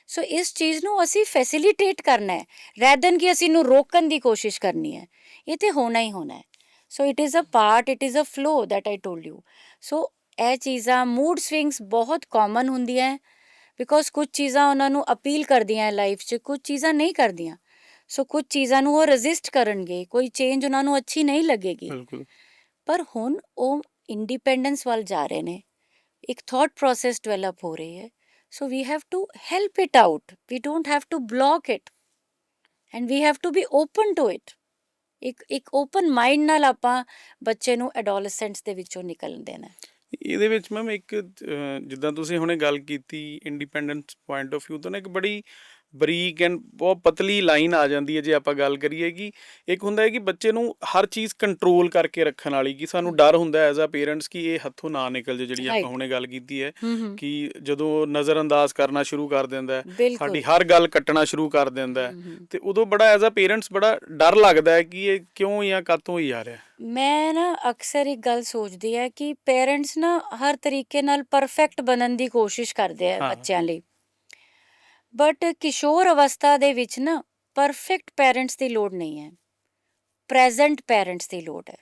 ਸੋ ਇਸ ਚੀਜ਼ ਨੂੰ ਅਸੀਂ ਫੈਸਿਲੀਟੇਟ ਕਰਨਾ ਹੈ rather than ਕਿ ਅਸੀਂ ਇਹਨੂੰ ਰੋਕਣ ਦੀ ਕੋਸ਼ਿਸ਼ ਕਰਨੀ ਹੈ। ਇਹ ਤੇ ਹੋਣਾ ਹੀ ਹੋਣਾ ਹੈ। So it is a part, it is a flow that I told you. So ਇਹ ਚੀਜ਼ਾਂ ਮੂਡ ਸਵਿੰਗਸ ਬਹੁਤ ਕਾਮਨ ਹੁੰਦੀਆਂ ਹੈ ਬਿਕੋਜ਼ ਕੁਝ ਚੀਜ਼ਾਂ ਉਹਨਾਂ ਨੂੰ ਅਪੀਲ ਕਰਦੀਆਂ ਹੈ ਲਾਈਫ 'ਚ, ਕੁਝ ਚੀਜ਼ਾਂ ਨਹੀਂ ਕਰਦੀਆਂ। ਸੋ ਕੁਝ ਚੀਜ਼ਾਂ ਨੂੰ ਉਹ ਰੈਜ਼ਿਸਟ ਕਰਨਗੇ, ਕੋਈ ਚੇਂਜ ਉਹਨਾਂ ਨੂੰ ਅੱਛੀ ਨਹੀਂ ਲੱਗੇਗੀ। ਬਿਲਕੁਲ ਪਰ ਹੁਣ ਉਹ ਇੰਡੀਪੈਂਡੈਂਸ ਵੱਲ ਜਾ ਰਹੇ ਨੇ, ਇੱਕ ਥਾਟ ਪ੍ਰੋਸੈਸ ਡਿਵੈਲਪ ਹੋ ਰਹੀ ਹੈ। So we have to help it out, we don't have to block it and we have to be open to it. ਇੱਕ ਓਪਨ ਮਾਈਂਡ ਨਾਲ ਆਪਾਂ ਬੱਚੇ ਨੂੰ ਐਡੋਲੈਸੈਂਟਸ ਦੇ ਵਿੱਚੋਂ ਨਿਕਲਣ ਦੇਣਾ। ਇਹਦੇ ਵਿੱਚ ਮੈਮ ਇੱਕ ਜਿੱਦਾਂ ਤੁਸੀਂ ਹੁਣੇ ਗੱਲ ਕੀਤੀ ਇੰਡੀਪੈਂਡੈਂਸ ਪੁਆਇੰਟ ਆਫ View ਤੋਂ ਨਾ, ਇੱਕ ਬੜੀ ਬਰੀਕ ਐਂਡ ਬਹੁਤ ਪਤਲੀ ਲਾਈਨ ਆ ਜਾਂਦੀ ਹੈ ਜੇ ਆਪਾਂ ਗੱਲ ਕਰੀਏ ਕਿ ਇੱਕ ਹੁੰਦਾ ਹੈ ਕਿ ਬੱਚੇ ਨੂੰ ਹਰ ਚੀਜ਼ ਕੰਟਰੋਲ ਕਰਕੇ ਰੱਖਣ ਵਾਲੀ, ਕਿ ਸਾਨੂੰ ਡਰ ਹੁੰਦਾ ਐਜ਼ ਆ ਪੇਰੈਂਟਸ ਕਿ ਇਹ ਹੱਥੋਂ ਨਾ ਨਿਕਲ ਜਾਏ, ਜਿਹੜੀ ਆਪਾਂ ਰਾਈਟ। ਹੁਣੇ ਗੱਲ ਕੀਤੀ ਹੈ ਹੂੰ ਕਿ ਜਦੋਂ ਨਜ਼ਰ ਅੰਦਾਜ਼ ਕਰਨਾ ਸ਼ੁਰੂ ਕਰ ਦਿੰਦਾ ਹੈ, ਬਿਲਕੁਲ। ਸਾਡੀ ਹਰ ਗੱਲ ਕੱਟਣਾ ਸ਼ੁਰੂ ਕਰ ਦਿੰਦਾ ਹੈ, ਹੂੰ। ਤੇ ਉਦੋਂ ਬੜਾ ਐਜ਼ ਆ ਪੇਰੈਂਟਸ ਬੜਾ ਡਰ ਲੱਗਦਾ ਹੈ ਕਿ ਇਹ ਕਿਉਂ ਜਾਂ ਕਾਹਤੋਂ ਹੀ ਆ ਰਿਹਾ। ਮੈਂ ਨਾ ਅਕਸਰ ਇੱਕ ਗੱਲ ਸੋਚਦੀ ਹੈ ਕਿ ਪੇਰੈਂਟਸ ਨਾ ਹਰ ਤਰੀਕੇ ਨਾਲ ਪਰਫੈਕਟ ਬਣਨ ਦੀ ਕੋਸ਼ਿਸ਼ ਕਰਦੇ ਆ ਹਾਂ। ਬੱਚਿਆਂ ਲਈ, ਬਟ ਕਿਸ਼ੋਰ ਅਵਸਥਾ ਦੇ ਵਿੱਚ ਨਾ ਪਰਫੈਕਟ ਪੈਰੈਂਟਸ ਦੀ ਲੋੜ ਨਹੀਂ ਹੈ, ਪ੍ਰੈਜ਼ੈਂਟ ਪੈਰੈਂਟਸ ਦੀ ਲੋੜ ਹੈ।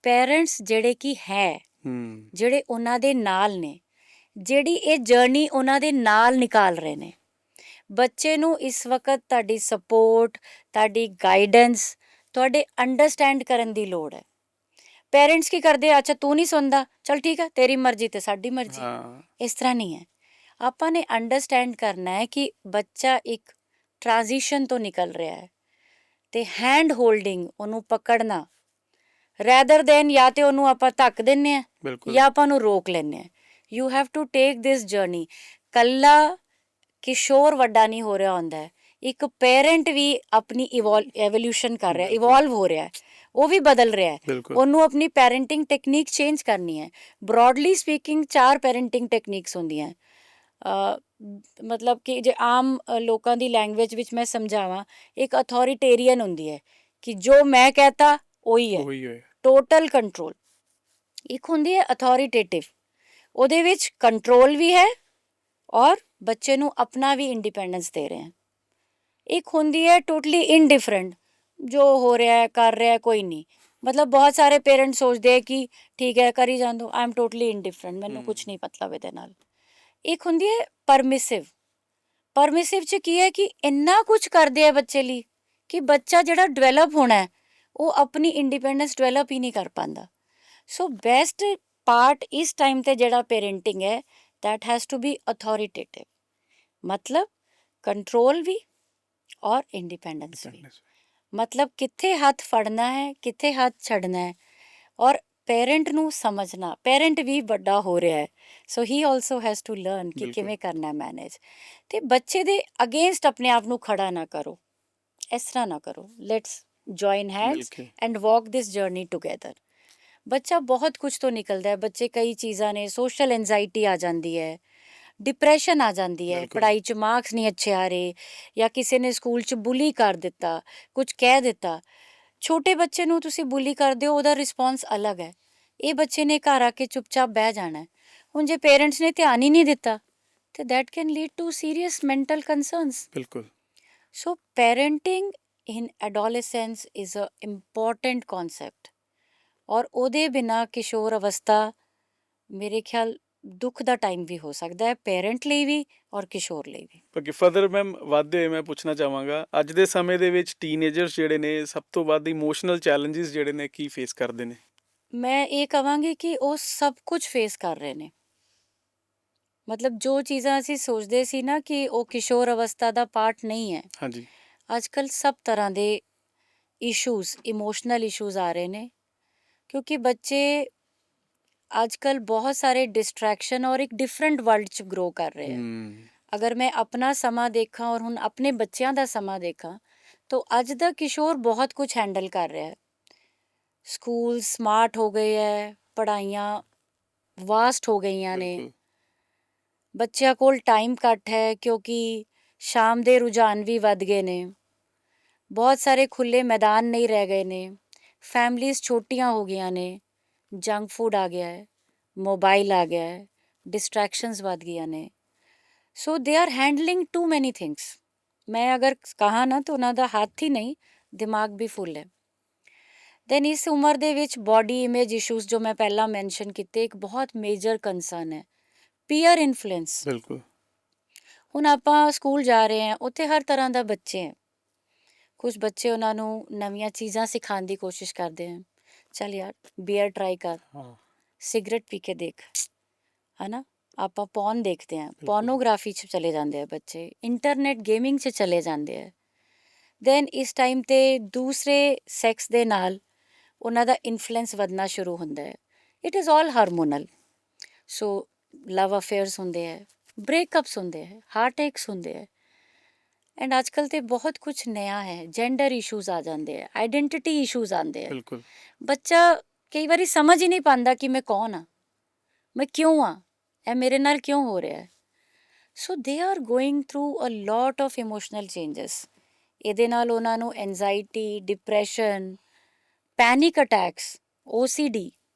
ਪੈਰੈਂਟਸ ਜਿਹੜੇ ਕਿ ਹੈ, ਜਿਹੜੇ ਉਹਨਾਂ ਦੇ ਨਾਲ ਨੇ, ਜਿਹੜੀ ਇਹ ਜਰਨੀ ਉਹਨਾਂ ਦੇ ਨਾਲ ਨਿਕਾਲ ਰਹੇ ਨੇ। ਬੱਚੇ ਨੂੰ ਇਸ ਵਕਤ ਤੁਹਾਡੀ ਸਪੋਰਟ, ਤੁਹਾਡੀ ਗਾਈਡੈਂਸ, ਤੁਹਾਡੇ ਅੰਡਰਸਟੈਂਡ ਕਰਨ ਦੀ ਲੋੜ ਹੈ। ਪੇਰੈਂਟਸ ਕੀ ਕਰਦੇ ਆ, ਅੱਛਾ ਤੂੰ ਨਹੀਂ ਸੁਣਦਾ, ਚਲ ਠੀਕ ਹੈ ਤੇਰੀ ਮਰਜ਼ੀ ਤੇ ਸਾਡੀ ਮਰਜ਼ੀ। ਹਾਂ ਇਸ ਤਰ੍ਹਾਂ ਨਹੀਂ ਹੈ। ਆਪਾਂ ਨੇ ਅੰਡਰਸਟੈਂਡ ਕਰਨਾ ਹੈ ਕਿ ਬੱਚਾ ਇੱਕ ਟ੍ਰਾਂਜੀਸ਼ਨ ਤੋਂ ਨਿਕਲ ਰਿਹਾ ਹੈ, ਤੇ ਹੈਂਡ ਹੋਲਡਿੰਗ, ਉਹਨੂੰ ਪਕੜਨਾ ਰੈਦਰ ਦੈਨ ਜਾਂ ਤੇ ਉਹਨੂੰ ਆਪਾਂ ਧੱਕ ਦਿੰਨੇ ਆ ਬਿਲਕੁਲ ਜਾਂ ਆਪਾਂ ਉਹਨੂੰ ਰੋਕ ਲੈਂਦੇ ਆ। You have to take this journey. ਕੱਲਾ ਕਿਸ਼ੋਰ ਵੱਡਾ ਨਹੀਂ ਹੋ ਰਿਹਾ ਹੁੰਦਾ ਹੈ, ਇੱਕ ਪੇਰੈਂਟ ਵੀ ਆਪਣੀ ਐਵੋਲਿਊਸ਼ਨ ਕਰ ਰਿਹਾ, ਇਵੋਲਵ ਹੋ ਰਿਹਾ ਹੈ, ਉਹ ਵੀ ਬਦਲ ਰਿਹਾ ਹੈ। ਬਿਲਕੁਲ ਉਹਨੂੰ ਆਪਣੀ ਪੈਰੈਂਟਿੰਗ ਟੈਕਨੀਕ ਚੇਂਜ ਕਰਨੀ ਹੈ। ਬ੍ਰੌਡਲੀ ਸਪੀਕਿੰਗ 4 ਪੈਰੈਂਟਿੰਗ ਟੈਕਨੀਕਸ ਹੁੰਦੀਆਂ। ਮਤਲਬ ਕਿ ਜੇ ਆਮ ਲੋਕਾਂ ਦੀ ਲੈਂਗੁਏਜ ਵਿੱਚ ਮੈਂ ਸਮਝਾਵਾਂ, ਇੱਕ ਅਥੋਰੀਟੇਰੀਅਨ ਹੁੰਦੀ ਹੈ ਕਿ ਜੋ ਮੈਂ ਕਹਤਾ ਉਹੀ ਹੈ, ਉਹੀ ਹੋਏ। Total control. ਇੱਕ ਹੁੰਦੀ ਹੈ ਅਥੋਰੀਟੇਟਿਵ, ਉਹਦੇ ਵਿੱਚ ਕੰਟਰੋਲ ਵੀ ਹੈ ਔਰ ਬੱਚੇ ਨੂੰ ਆਪਣਾ ਵੀ ਇੰਡੀਪੈਂਡੈਂਸ ਦੇ ਰਹੇ ਹਨ। ਇੱਕ ਹੁੰਦੀ ਹੈ ਟੋਟਲੀ ਇਨਡਿਫਰੈਂਟ, ਜੋ ਹੋ ਰਿਹਾ ਹੈ ਕਰ ਰਿਹਾ ਹੈ ਕੋਈ ਨਹੀਂ। ਮਤਲਬ ਬਹੁਤ ਸਾਰੇ ਪੇਰੈਂਟਸ ਸੋਚਦੇ ਹੈ ਕਿ ਠੀਕ ਹੈ ਕਰੀ ਜਾਣ ਦਿਓ, ਆਈ ਐਮ ਟੋਟਲੀ ਇਨਡਿਫਰੈਂਟ, ਮੈਨੂੰ ਕੁਝ ਨਹੀਂ ਮਤਲਬ ਇਹਦੇ ਨਾਲ। ਇੱਕ ਹੁੰਦੀ ਹੈ ਪਰਮਿਸਿਵ। ਪਰਮਿਸਿਵ 'ਚ ਕੀ ਹੈ ਕਿ ਇੰਨਾ ਕੁਝ ਕਰਦੇ ਆ ਬੱਚੇ ਲਈ ਕਿ ਬੱਚਾ ਜਿਹੜਾ ਡਿਵੈਲਪ ਹੋਣਾ ਹੈ ਉਹ ਆਪਣੀ ਇੰਡੀਪੈਂਡੈਂਸ ਡਿਵੈਲਪ ਹੀ ਨਹੀਂ ਕਰ ਪਾਉਂਦਾ। ਸੋ ਬੈਸਟ ਪਾਰਟ ਇਸ ਟਾਈਮ ਤੇ ਜਿਹੜਾ ਪੇਰੈਂਟਿੰਗ ਹੈ, that has to be authoritative, मतलब कंट्रोल भी और इंडिपेंडेंस भी। मतलब किथे हथ फड़ना है, किथे हथ छड़ना है, और पेरेंट ਨੂੰ ਸਮਝਣਾ। पेरेंट ਵੀ ਵੱਡਾ ਹੋ ਰਿਹਾ ਹੈ, ਸੋ ਹੀ ਆਲਸੋ ਹੈਜ਼ ਟੂ ਲਰਨ ਕਿ ਕਿਵੇਂ ਕਰਨਾ ਮੈਨੇਜ। ਤੇ ਬੱਚੇ ਦੇ ਅਗੇਂਸਟ ਆਪਣੇ ਆਪ ਨੂੰ ਖੜਾ ਨਾ ਕਰੋ, ਇਸ ਤਰ੍ਹਾਂ ਨਾ ਕਰੋ। Let's join hands and walk this journey together. ਬੱਚਾ ਬਹੁਤ ਕੁਝ ਤੋਂ ਨਿਕਲਦਾ ਹੈ। ਬੱਚੇ ਕਈ ਚੀਜ਼ਾਂ ਨੇ, ਸੋਸ਼ਲ ਐਂਜ਼ਾਈਟੀ ਆ ਜਾਂਦੀ ਹੈ, ਡਿਪਰੈਸ਼ਨ ਆ ਜਾਂਦੀ ਹੈ, ਪੜ੍ਹਾਈ 'ਚ ਮਾਰਕਸ ਨਹੀਂ ਅੱਛੇ ਆ ਰਹੇ, ਜਾਂ ਕਿਸੇ ਨੇ ਸਕੂਲ 'ਚ ਬੁਲੀ ਕਰ ਦਿੱਤਾ, ਕੁਝ ਕਹਿ ਦਿੱਤਾ। ਛੋਟੇ ਬੱਚੇ ਨੂੰ ਤੁਸੀਂ ਬੁਲੀ ਕਰਦੇ ਹੋ, ਉਹਦਾ ਰਿਸਪੌਂਸ ਅਲੱਗ ਹੈ। ਇਹ ਬੱਚੇ ਨੇ ਘਰ ਆ ਕੇ ਚੁੱਪਚਾਪ ਬਹਿ ਜਾਣਾ। ਹੁਣ ਜੇ ਪੇਰੈਂਟਸ ਨੇ ਧਿਆਨ ਹੀ ਨਹੀਂ ਦਿੱਤਾ ਤੇ that can lead to serious mental concerns. ਬਿਲਕੁਲ। So parenting in adolescence is a important concept, ਔਰ ਉਹਦੇ ਬਿਨਾਂ ਕਿਸ਼ੋਰ ਅਵਸਥਾ ਮੇਰੇ ਖਿਆਲ ਦੁੱਖ ਦਾ ਟਾਈਮ ਵੀ ਹੋ ਸਕਦਾ ਹੈ, ਪੇਰੈਂਟ ਲਈ ਵੀ ਔਰ ਕਿਸ਼ੋਰ ਲਈ ਵੀ। ਬਾਕੀ ਫਰਦਰ ਮੈਮ ਵੱਧਦੇ ਹੋਏ ਮੈਂ ਪੁੱਛਣਾ ਚਾਹਾਂਗਾ, ਅੱਜ ਦੇ ਸਮੇਂ ਦੇ ਵਿੱਚ ਟੀਨੇਜਰਸ ਜਿਹੜੇ ਨੇ ਸਭ ਤੋਂ ਵੱਧ ਇਮੋਸ਼ਨਲ ਚੈਲੰਜਸ ਜਿਹੜੇ ਨੇ ਕੀ ਫੇਸ ਕਰਦੇ ਨੇ? ਮੈਂ ਇਹ ਕਹਾਂਗੀ ਕਿ ਉਹ ਸਭ ਕੁਝ ਫੇਸ ਕਰ ਰਹੇ ਨੇ। ਮਤਲਬ ਜੋ ਚੀਜ਼ਾਂ ਅਸੀਂ ਸੋਚਦੇ ਸੀ ਨਾ ਕਿ ਉਹ ਕਿਸ਼ੋਰ ਅਵਸਥਾ ਦਾ ਪਾਰਟ ਨਹੀਂ ਹੈ, ਹਾਂਜੀ ਅੱਜ ਕੱਲ੍ਹ ਸਭ ਤਰ੍ਹਾਂ ਦੇ ਇਸ਼ੂਜ਼, ਇਮੋਸ਼ਨਲ ਇਸ਼ੂਜ਼ ਆ ਰਹੇ ਨੇ, ਕਿਉਂਕਿ ਬੱਚੇ ਅੱਜ ਕੱਲ੍ਹ ਬਹੁਤ ਸਾਰੇ ਡਿਸਟਰੈਕਸ਼ਨ ਔਰ ਇੱਕ ਡਿਫਰੈਂਟ ਵਰਲਡ 'ਚ ਗਰੋ ਕਰ ਰਹੇ ਹੈ। ਅਗਰ ਮੈਂ ਆਪਣਾ ਸਮਾਂ ਦੇਖਾਂ ਔਰ ਹੁਣ ਆਪਣੇ ਬੱਚਿਆਂ ਦਾ ਸਮਾਂ ਦੇਖਾਂ, ਤਾਂ ਅੱਜ ਦਾ ਕਿਸ਼ੋਰ ਬਹੁਤ ਕੁਝ ਹੈਂਡਲ ਕਰ ਰਿਹਾ ਹੈ। ਸਕੂਲ ਸਮਾਰਟ ਹੋ ਗਏ ਹੈ, ਪੜ੍ਹਾਈਆਂ ਵਾਸਟ ਹੋ ਗਈਆਂ ਨੇ, ਬੱਚਿਆਂ ਕੋਲ ਟਾਈਮ ਘੱਟ ਹੈ ਕਿਉਂਕਿ ਸ਼ਾਮ ਦੇ ਰੁਝਾਨ ਵੀ ਵੱਧ ਗਏ ਨੇ, ਬਹੁਤ ਸਾਰੇ ਖੁੱਲ੍ਹੇ ਮੈਦਾਨ ਨਹੀਂ ਰਹਿ ਗਏ ਨੇ, ਫੈਮਲੀਜ਼ ਛੋਟੀਆਂ ਹੋ ਗਈਆਂ ਨੇ, ਜੰਕ ਫੂਡ ਆ ਗਿਆ ਹੈ, ਮੋਬਾਈਲ ਆ ਗਿਆ ਹੈ, ਡਿਸਟਰੈਕਸ਼ਨਸ ਵੱਧ ਗਈਆਂ ਨੇ। ਸੋ ਦੇ ਆਰ ਹੈਂਡਲਿੰਗ ਟੂ ਮੈਨੀ ਥਿੰਗਸ। ਮੈਂ ਅਗਰ ਕਹਾਂ ਨਾ ਤਾਂ ਉਹਨਾਂ ਦਾ ਹੱਥ ਹੀ ਨਹੀਂ, ਦਿਮਾਗ ਵੀ ਫੁੱਲ ਹੈ। ਦੈਨ ਇਸ ਉਮਰ ਦੇ ਵਿੱਚ ਬਾਡੀ ਇਮੇਜ ਇਸ਼ੂਜ਼ ਜੋ ਮੈਂ ਪਹਿਲਾਂ ਮੈਂਸ਼ਨ ਕੀਤੇ ਇੱਕ ਬਹੁਤ ਮੇਜਰ ਕੰਸਰਨ ਹੈ। ਪੀਅਰ ਇਨਫਲੂਐਂਸ, ਬਿਲਕੁਲ ਹੁਣ ਆਪਾਂ ਸਕੂਲ ਜਾ ਰਹੇ ਹਾਂ, ਉੱਥੇ ਹਰ ਤਰ੍ਹਾਂ ਦਾ ਬੱਚੇ ਹੈ। ਕੁਝ ਬੱਚੇ ਉਹਨਾਂ ਨੂੰ ਨਵੀਆਂ ਚੀਜ਼ਾਂ ਸਿਖਾਉਣ ਦੀ ਕੋਸ਼ਿਸ਼ ਕਰਦੇ ਹਨ, ਚੱਲ ਯਾਰ ਬੀਅਰ ਟਰਾਈ ਕਰ, ਹਾਂ ਸਿਗਰਟ ਪੀ ਕੇ ਦੇਖ, ਹਨਾ। ਆਪਾਂ ਪੌਨ ਦੇਖਦੇ ਹਾਂ, ਪੋਰਨੋਗ੍ਰਾਫੀ 'ਚ ਚਲੇ ਜਾਂਦੇ ਆ ਬੱਚੇ, ਇੰਟਰਨੈਟ ਗੇਮਿੰਗ 'ਚ ਚਲੇ ਜਾਂਦੇ ਆ। ਦੈਨ ਇਸ ਟਾਈਮ 'ਤੇ ਦੂਸਰੇ ਸੈਕਸ ਦੇ ਨਾਲ ਉਹਨਾਂ ਦਾ ਇਨਫਲੂਐਂਸ ਵਧਣਾ ਸ਼ੁਰੂ ਹੁੰਦਾ ਹੈ। It is all hormonal. So love affairs ਹੁੰਦੇ ਹੈ, ਬ੍ਰੇਕਅਪਸ ਹੁੰਦੇ ਹੈ, ਹਾਰਟਏਕਸ ਹੁੰਦੇ ਹੈ। ਐਂਡ ਅੱਜ ਕੱਲ੍ਹ ਤੇ ਬਹੁਤ ਕੁਛ ਨया ਹੈ, ਜੈਂਡਰ ਇਸ਼ੂਜ਼ ਆ ਜਾਂਦੇ ਹੈ, ਆਈਡੈਂਟਿਟੀ ਇਸ਼ੂਜ਼ ਆਉਂਦੇ ਹੈ। ਬਿਲਕੁਲ ਬੱਚਾ ਕਈ ਵਾਰੀ ਸਮਝ ਹੀ ਨਹੀਂ ਪਾਉਂਦਾ ਕਿ ਮੈਂ ਕੌਣ ਹਾਂ, ਮੈਂ ਕਿਉਂ ਹਾਂ, ਇਹ ਮੇਰੇ ਨਾਲ ਕਿਉਂ ਹੋ ਰਿਹਾ ਹੈ। So they are going through a lot of emotional changes. ਇਹਦੇ ਨਾਲ ਉਹਨਾਂ ਨੂੰ anxiety, depression, panic attacks, OCD,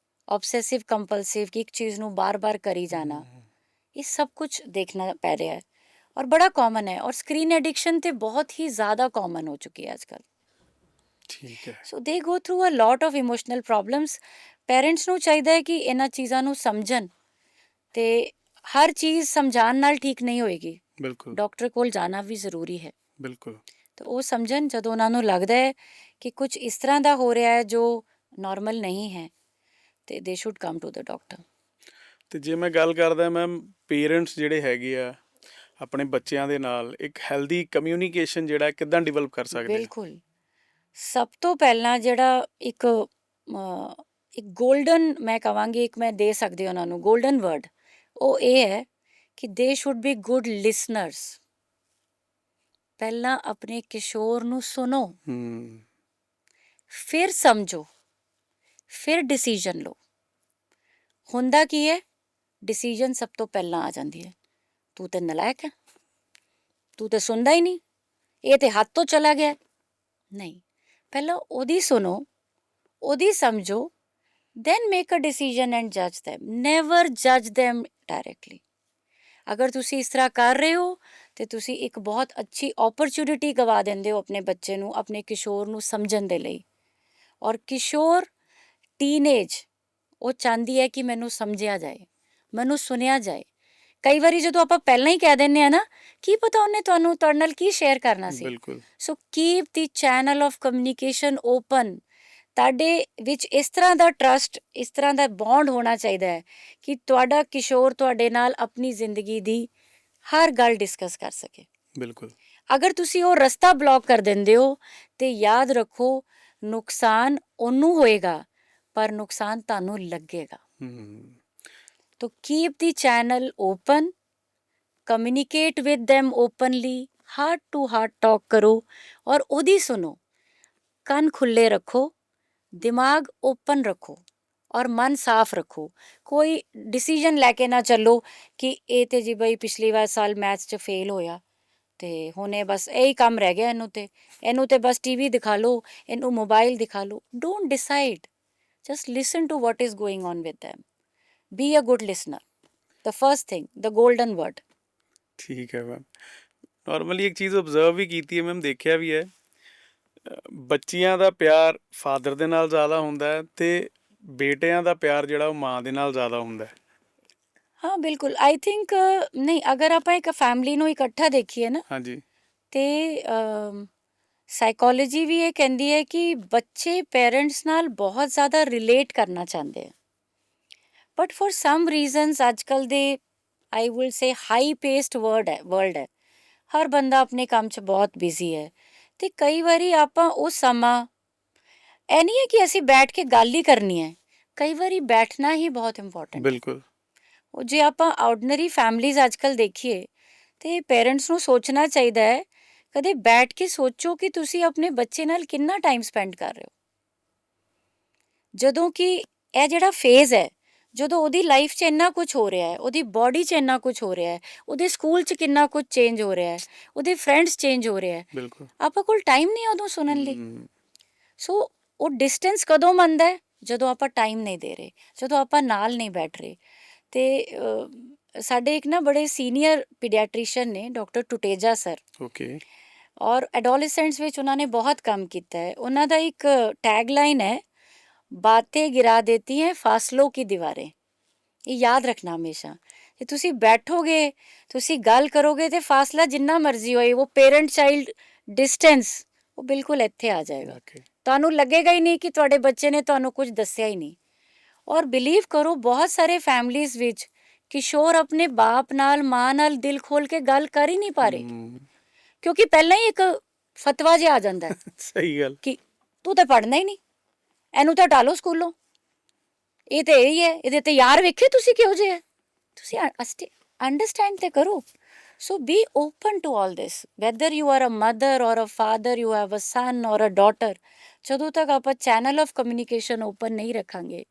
obsessive compulsive, ਕਿ ਇੱਕ ਚੀਜ਼ ਨੂੰ ਬਾਰ-ਬਾਰ ਕਰੀ ਜਾਣਾ, ਇਹ ਸਭ ਕੁਝ ਦੇਖਣਾ ਪੈ ਰਿਹਾ ਹੈ ਔਰ ਬੜਾ ਕਾਮਨ ਹੈ। ਔਰ ਸਕਰੀਨ ਐਡਿਕਸ਼ਨ ਤੇ ਬਹੁਤ ਹੀ ਜ਼ਿਆਦਾ ਕਾਮਨ ਹੋ ਚੁੱਕੀ ਹੈ ਅੱਜ ਕੱਲ੍ਹ। ਠੀਕ ਹੈ। So they go through a lot of emotional problems. Parents ਨੂੰ ਚਾਹੀਦਾ ਹੈ ਕਿ ਇਹਨਾਂ ਚੀਜ਼ਾਂ ਨੂੰ ਸਮਝਣ, ਤੇ ਹਰ ਚੀਜ਼ ਸਮਝਾਉਣ ਨਾਲ ਠੀਕ ਨਹੀਂ ਹੋਏਗੀ, ਬਿਲਕੁਲ ਡਾਕਟਰ ਕੋਲ ਜਾਣਾ ਵੀ ਜ਼ਰੂਰੀ ਹੈ। ਬਿਲਕੁਲ ਤਾਂ ਉਹ ਸਮਝਣ, ਜਦੋਂ ਉਹਨਾਂ ਨੂੰ ਲੱਗਦਾ ਹੈ ਕਿ ਕੁਝ ਇਸ ਤਰ੍ਹਾਂ ਦਾ ਹੋ ਰਿਹਾ ਹੈ ਜੋ ਨਾਰਮਲ ਨਹੀਂ ਹੈ, ਤੇ they should come to the doctor. ਤੇ ਜੇ ਮੈਂ ਗੱਲ ਕਰਦਾ ਮੈਮ, ਪੇਰੈਂਟਸ ਜਿਹੜੇ ਹੈਗੇ ਆ ਆਪਣੇ ਬੱਚਿਆਂ ਦੇ ਨਾਲ ਇੱਕ ਹੈਲਦੀ ਕਮਿਊਨੀਕੇਸ਼ਨ ਜਿਹੜਾ ਕਿੱਦਾਂ ਡਿਵੈਲਪ ਕਰ ਸਕਦੇ ਆ? ਬਿਲਕੁਲ, ਸਭ ਤੋਂ ਪਹਿਲਾਂ ਜਿਹੜਾ ਇੱਕ ਗੋਲਡਨ ਮੈਂ ਕਹਾਂਗੀ, ਇੱਕ ਮੈਂ ਦੇ ਸਕਦੀ ਉਹਨਾਂ ਨੂੰ ਗੋਲਡਨ ਵਰਡ, ਉਹ ਇਹ ਹੈ ਕਿ ਦੇ ਸ਼ੁੱਡ ਬੀ ਗੁੱਡ ਲਿਸਨਰਸ। ਪਹਿਲਾਂ ਆਪਣੇ ਕਿਸ਼ੋਰ ਨੂੰ ਸੁਣੋ, ਫਿਰ ਸਮਝੋ, ਫਿਰ ਡਿਸੀਜਨ ਲਓ। ਹੁੰਦਾ ਕੀ ਹੈ, ਡਿਸੀਜਨ ਸਭ ਤੋਂ ਪਹਿਲਾਂ ਆ ਜਾਂਦੀ ਹੈ, ਤੂੰ ਤੇ ਨਲਾਇਕ ਹੈ, ਤੂੰ ਤੇ ਸੁਣਦਾ ਹੀ ਨਹੀਂ, ਇਹ ਤੇ ਹੱਥ ਤੋਂ ਚਲਾ ਗਿਆ। ਨਹੀਂ, ਪਹਿਲਾਂ ਉਹਦੀ ਸੁਣੋ, ਉਹਦੀ ਸਮਝੋ, then make a decision and judge them. Never judge them directly. ਅਗਰ ਤੁਸੀਂ ਇਸ ਤਰ੍ਹਾਂ ਕਰ ਰਹੇ ਹੋ ਤੇ ਤੁਸੀਂ ਇੱਕ ਬਹੁਤ ਅੱਛੀ ਓਪਰਚੁਨਿਟੀ ਗਵਾ ਦਿੰਦੇ ਹੋ ਆਪਣੇ ਬੱਚੇ ਨੂੰ, ਆਪਣੇ ਕਿਸ਼ੋਰ ਨੂੰ ਸਮਝਣ ਦੇ ਲਈ। ਔਰ ਕਿਸ਼ੋਰ, ਟੀਨੇਜ, ਉਹ ਚਾਹੁੰਦੀ ਹੈ ਕਿ ਮੈਨੂੰ ਸਮਝਿਆ ਜਾਏ, ਮੈਨੂੰ ਸੁਣਿਆ ਜਾਏ। ਕਈ ਵਾਰੀ ਜਦੋਂ ਆਪਾਂ ਪਹਿਲਾਂ ਹੀ ਕਹਿ ਦਿੰਦੇ ਆ ਨਾ, ਕੀ ਪਤਾ ਉਹਨੇ ਤੁਹਾਡੇ ਨਾਲ ਕੀ ਸ਼ੇਅਰ ਕਰਨਾ ਸੀ। ਬਿਲਕੁਲ ਸੋ keep the channel of communication open. ਤੁਹਾਡੇ ਵਿੱਚ ਇਸ ਤਰ੍ਹਾਂ ਦਾ ਟਰਸਟ, ਇਸ ਤਰ੍ਹਾਂ ਦਾ ਬੌਂਡ ਹੋਣਾ ਚਾਹੀਦਾ ਹੈ ਕਿ ਤੁਹਾਡਾ ਕਿਸ਼ੋਰ ਤੁਹਾਡੇ ਨਾਲ ਆਪਣੀ ਜ਼ਿੰਦਗੀ ਦੀ ਹਰ ਗੱਲ ਡਿਸਕਸ ਕਰ ਸਕੇ। ਬਿਲਕੁਲ ਅਗਰ ਤੁਸੀਂ ਉਹ ਰਸਤਾ ਬਲੌਕ ਕਰ ਦਿੰਦੇ ਹੋ ਤੇ ਯਾਦ ਰੱਖੋ, ਨੁਕਸਾਨ ਉਹਨੂੰ ਹੋਏਗਾ ਪਰ ਨੁਕਸਾਨ ਤੁਹਾਨੂੰ ਲੱਗੇਗਾ। तो keep the channel open, communicate with them openly, heart to heart talk करो और ਉਹਦੀ ਸੁਣੋ। ਕੰਨ ਖੁੱਲੇ ਰੱਖੋ, ਦਿਮਾਗ ਓਪਨ ਰੱਖੋ ਔਰ ਮਨ ਸਾਫ਼ ਰੱਖੋ। ਕੋਈ ਡਿਸੀਜਨ ਲੈ ਕੇ ਨਾ ਚੱਲੋ ਕਿ ਇਹ ਤੇ ਜੀ ਬਈ ਪਿਛਲੀ ਵਾਰ ਸਾਲ ਮੈਥਸ 'ਚ ਫੇਲ ਹੋਇਆ ਤੇ ਹੁਣ ਇਹ ਬਸ ਇਹੀ ਕੰਮ ਰਹਿ ਗਿਆ ਇਹਨੂੰ ਤੇ ਬਸ TV ਦਿਖਾ ਲਓ, ਇਹਨੂੰ ਮੋਬਾਈਲ ਦਿਖਾ ਲਓ। Don't decide, just listen to what is going on with them. Be a good listener. The first thing, the golden word. ਠੀਕ ਹੈ ਮੈਮ। ਨਾਰਮਲੀ ਇੱਕ ਚੀਜ਼ ਓਬਜ਼ਰਵ ਵੀ ਕੀਤੀ ਹੈ ਮੈਮ, ਦੇਖਿਆ ਵੀ ਹੈ, ਬੱਚੀਆਂ ਦਾ ਪਿਆਰ ਫਾਦਰ ਦੇ ਨਾਲ ਜ਼ਿਆਦਾ ਹੁੰਦਾ ਹੈ ਤੇ ਬੇਟਿਆਂ ਦਾ ਪਿਆਰ ਜਿਹੜਾ ਉਹ ਮਾਂ ਦੇ ਨਾਲ ਜ਼ਿਆਦਾ ਹੁੰਦਾ ਹੈ। ਹਾਂ ਬਿਲਕੁਲ, ਆਈ ਥਿੰਕ ਨਹੀਂ, ਅਗਰ ਆਪਾਂ ਇੱਕ ਫੈਮਿਲੀ ਨੂੰ ਇਕੱਠਾ ਦੇਖੀਏ ਨਾ, ਹਾਂਜੀ ਤੇ ਸਾਈਕੋਲੋਜੀ ਵੀ ਇਹ ਕਹਿੰਦੀ ਹੈ ਕਿ ਬੱਚੇ ਪੇਰੈਂਟਸ ਨਾਲ ਬਹੁਤ ਜ਼ਿਆਦਾ ਰਿਲੇਟ ਕਰਨਾ ਚਾਹੁੰਦੇ ਆ। ਬਟ ਫॉर ਸਮ ਰੀਜ਼ਨਸ ਅੱਜ ਕੱਲ੍ਹ ਦੇ I will say high paced world ਹੈ, ਹਰ ਬੰਦਾ ਆਪਣੇ ਕੰਮ 'ਚ ਬਹੁਤ ਬਿਜ਼ੀ ਹੈ ਤੇ ਕਈ ਵਾਰੀ ਆਪਾਂ ਉਹ ਸਮਾਂ, ਇਹ ਨਹੀਂ ਹੈ ਕਿ ਅਸੀਂ ਬੈਠ ਕੇ ਗੱਲ ਹੀ ਕਰਨੀ ਹੈ, ਕਈ ਵਾਰੀ ਬੈਠਣਾ ਹੀ ਬਹੁਤ ਇੰਪੋਰਟੈਂਟ ਹੈ। ਬਿਲਕੁਲ ਉਹ ਜੇ ਆਪਾਂ ਆਰਡੀਨਰੀ ਫੈਮਲੀਜ਼ ਅੱਜ ਕੱਲ੍ਹ ਦੇਖੀਏ ਤੇ ਪੇਰੈਂਟਸ ਨੂੰ ਸੋਚਣਾ ਚਾਹੀਦਾ ਹੈ, ਕਦੇ ਬੈਠ ਕੇ ਸੋਚੋ ਕਿ ਤੁਸੀਂ ਆਪਣੇ ਬੱਚੇ ਨਾਲ ਕਿੰਨਾ ਟਾਈਮ ਸਪੈਂਡ ਕਰ ਰਹੇ ਹੋ। ਜਦੋਂ ਕਿ ਇਹ ਜਿਹੜਾ ਫੇਜ਼ ਹੈ, ਜਦੋਂ ਉਹਦੀ ਲਾਈਫ 'ਚ ਇੰਨਾ ਕੁਝ ਹੋ ਰਿਹਾ ਹੈ, ਉਹਦੀ ਬਾਡੀ 'ਚ ਇੰਨਾ ਕੁਝ ਹੋ ਰਿਹਾ ਹੈ, ਉਹਦੇ ਸਕੂਲ 'ਚ ਕਿੰਨਾ ਕੁਝ ਚੇਂਜ ਹੋ ਰਿਹਾ ਹੈ, ਉਹਦੇ ਫਰੈਂਡਸ ਚੇਂਜ ਹੋ ਰਿਹਾ ਹੈ, ਬਿਲਕੁਲ ਆਪਾਂ ਕੋਲ ਟਾਈਮ ਨਹੀਂ ਉਦੋਂ ਸੁਣਨ ਲਈ। ਸੋ ਉਹ ਡਿਸਟੈਂਸ ਕਦੋਂ ਬਣਦਾ ਹੈ, ਜਦੋਂ ਆਪਾਂ ਟਾਈਮ ਨਹੀਂ ਦੇ ਰਹੇ, ਜਦੋਂ ਆਪਾਂ ਨਾਲ ਨਹੀਂ ਬੈਠ ਰਹੇ। ਤੇ ਸਾਡੇ ਇੱਕ ਨਾ ਬੜੇ ਸੀਨੀਅਰ ਪੀਡੀਆਟ੍ਰੀਸ਼ੀਅਨ ਨੇ, ਡਾਕਟਰ ਟੁਟੇਜਾ ਸਰ, ਓਕੇ, ਔਰ ਐਡੋਲੈਸੈਂਟਸ ਵਿੱਚ ਉਹਨਾਂ ਨੇ ਬਹੁਤ ਕੰਮ ਕੀਤਾ ਹੈ। ਉਹਨਾਂ ਦਾ ਇੱਕ ਟੈਗ ਲਾਈਨ ਹੈ, बातें गिरा देती हैं फासलों की दीवारें। ਇਹ ਯਾਦ ਰੱਖਣਾ ਹਮੇਸ਼ਾ। ਜੇ ਤੁਸੀਂ ਬੈਠੋਗੇ, ਤੁਸੀਂ ਗੱਲ ਕਰੋਗੇ ਤੇ ਫਾਸਲਾ ਜਿੰਨਾ ਮਰਜ਼ੀ ਹੋਏ, ਉਹ ਪੇਰੈਂਟ ਚਾਈਲਡ ਡਿਸਟੈਂਸ ਉਹ ਬਿਲਕੁਲ ਇੱਥੇ ਆ ਜਾਏਗਾ। Okay. ਤੁਹਾਨੂੰ ਲੱਗੇਗਾ ਹੀ ਨਹੀਂ ਕਿ ਤੁਹਾਡੇ ਬੱਚੇ ਨੇ ਤੁਹਾਨੂੰ ਕੁਝ ਦੱਸਿਆ ਹੀ ਨਹੀਂ। ਔਰ ਬਿਲੀਵ ਕਰੋ, ਬਹੁਤ ਸਾਰੇ ਫੈਮਲੀਜ਼ ਵਿੱਚ ਕਿਸ਼ੋਰ ਆਪਣੇ ਬਾਪ ਨਾਲ, ਮਾਂ ਨਾਲ ਦਿਲ ਖੋਲ ਕੇ ਗੱਲ ਕਰ ਹੀ ਨਹੀਂ ਪਾ ਰਹੇ, ਕਿਉਂਕਿ ਪਹਿਲਾਂ ਹੀ ਇੱਕ ਫਤਵਾ ਜਿਹਾ ਆ ਜਾਂਦਾ ਹੈ ਸਹੀ ਗੱਲ। ਕਿ ਤੂੰ ਤਾਂ ਪੜ੍ਹਨਾ ਹੀ ਨਹੀਂ, ਇਹਨੂੰ ਤਾਂ ਹਟਾ ਲਓ ਸਕੂਲੋਂ, ਇਹ ਤੇ ਇਹੀ ਹੈ, ਇਹਦੇ ਤੇ ਯਾਰ ਵੇਖੇ ਤੁਸੀਂ ਕਿਹੋ ਜਿਹੇ ਹੈ। ਤੁਸੀਂ ਅੰਡਰਸਟੈਂਡ ਤੇ ਕਰੋ। So be open to all this, whether you are a mother or a father, you have a son or a daughter. ਜਦੋਂ ਤੱਕ ਆਪਾਂ ਚੈਨਲ ਆਫ ਕਮਿਊਨੀਕੇਸ਼ਨ ਓਪਨ ਨਹੀਂ ਰੱਖਾਂਗੇ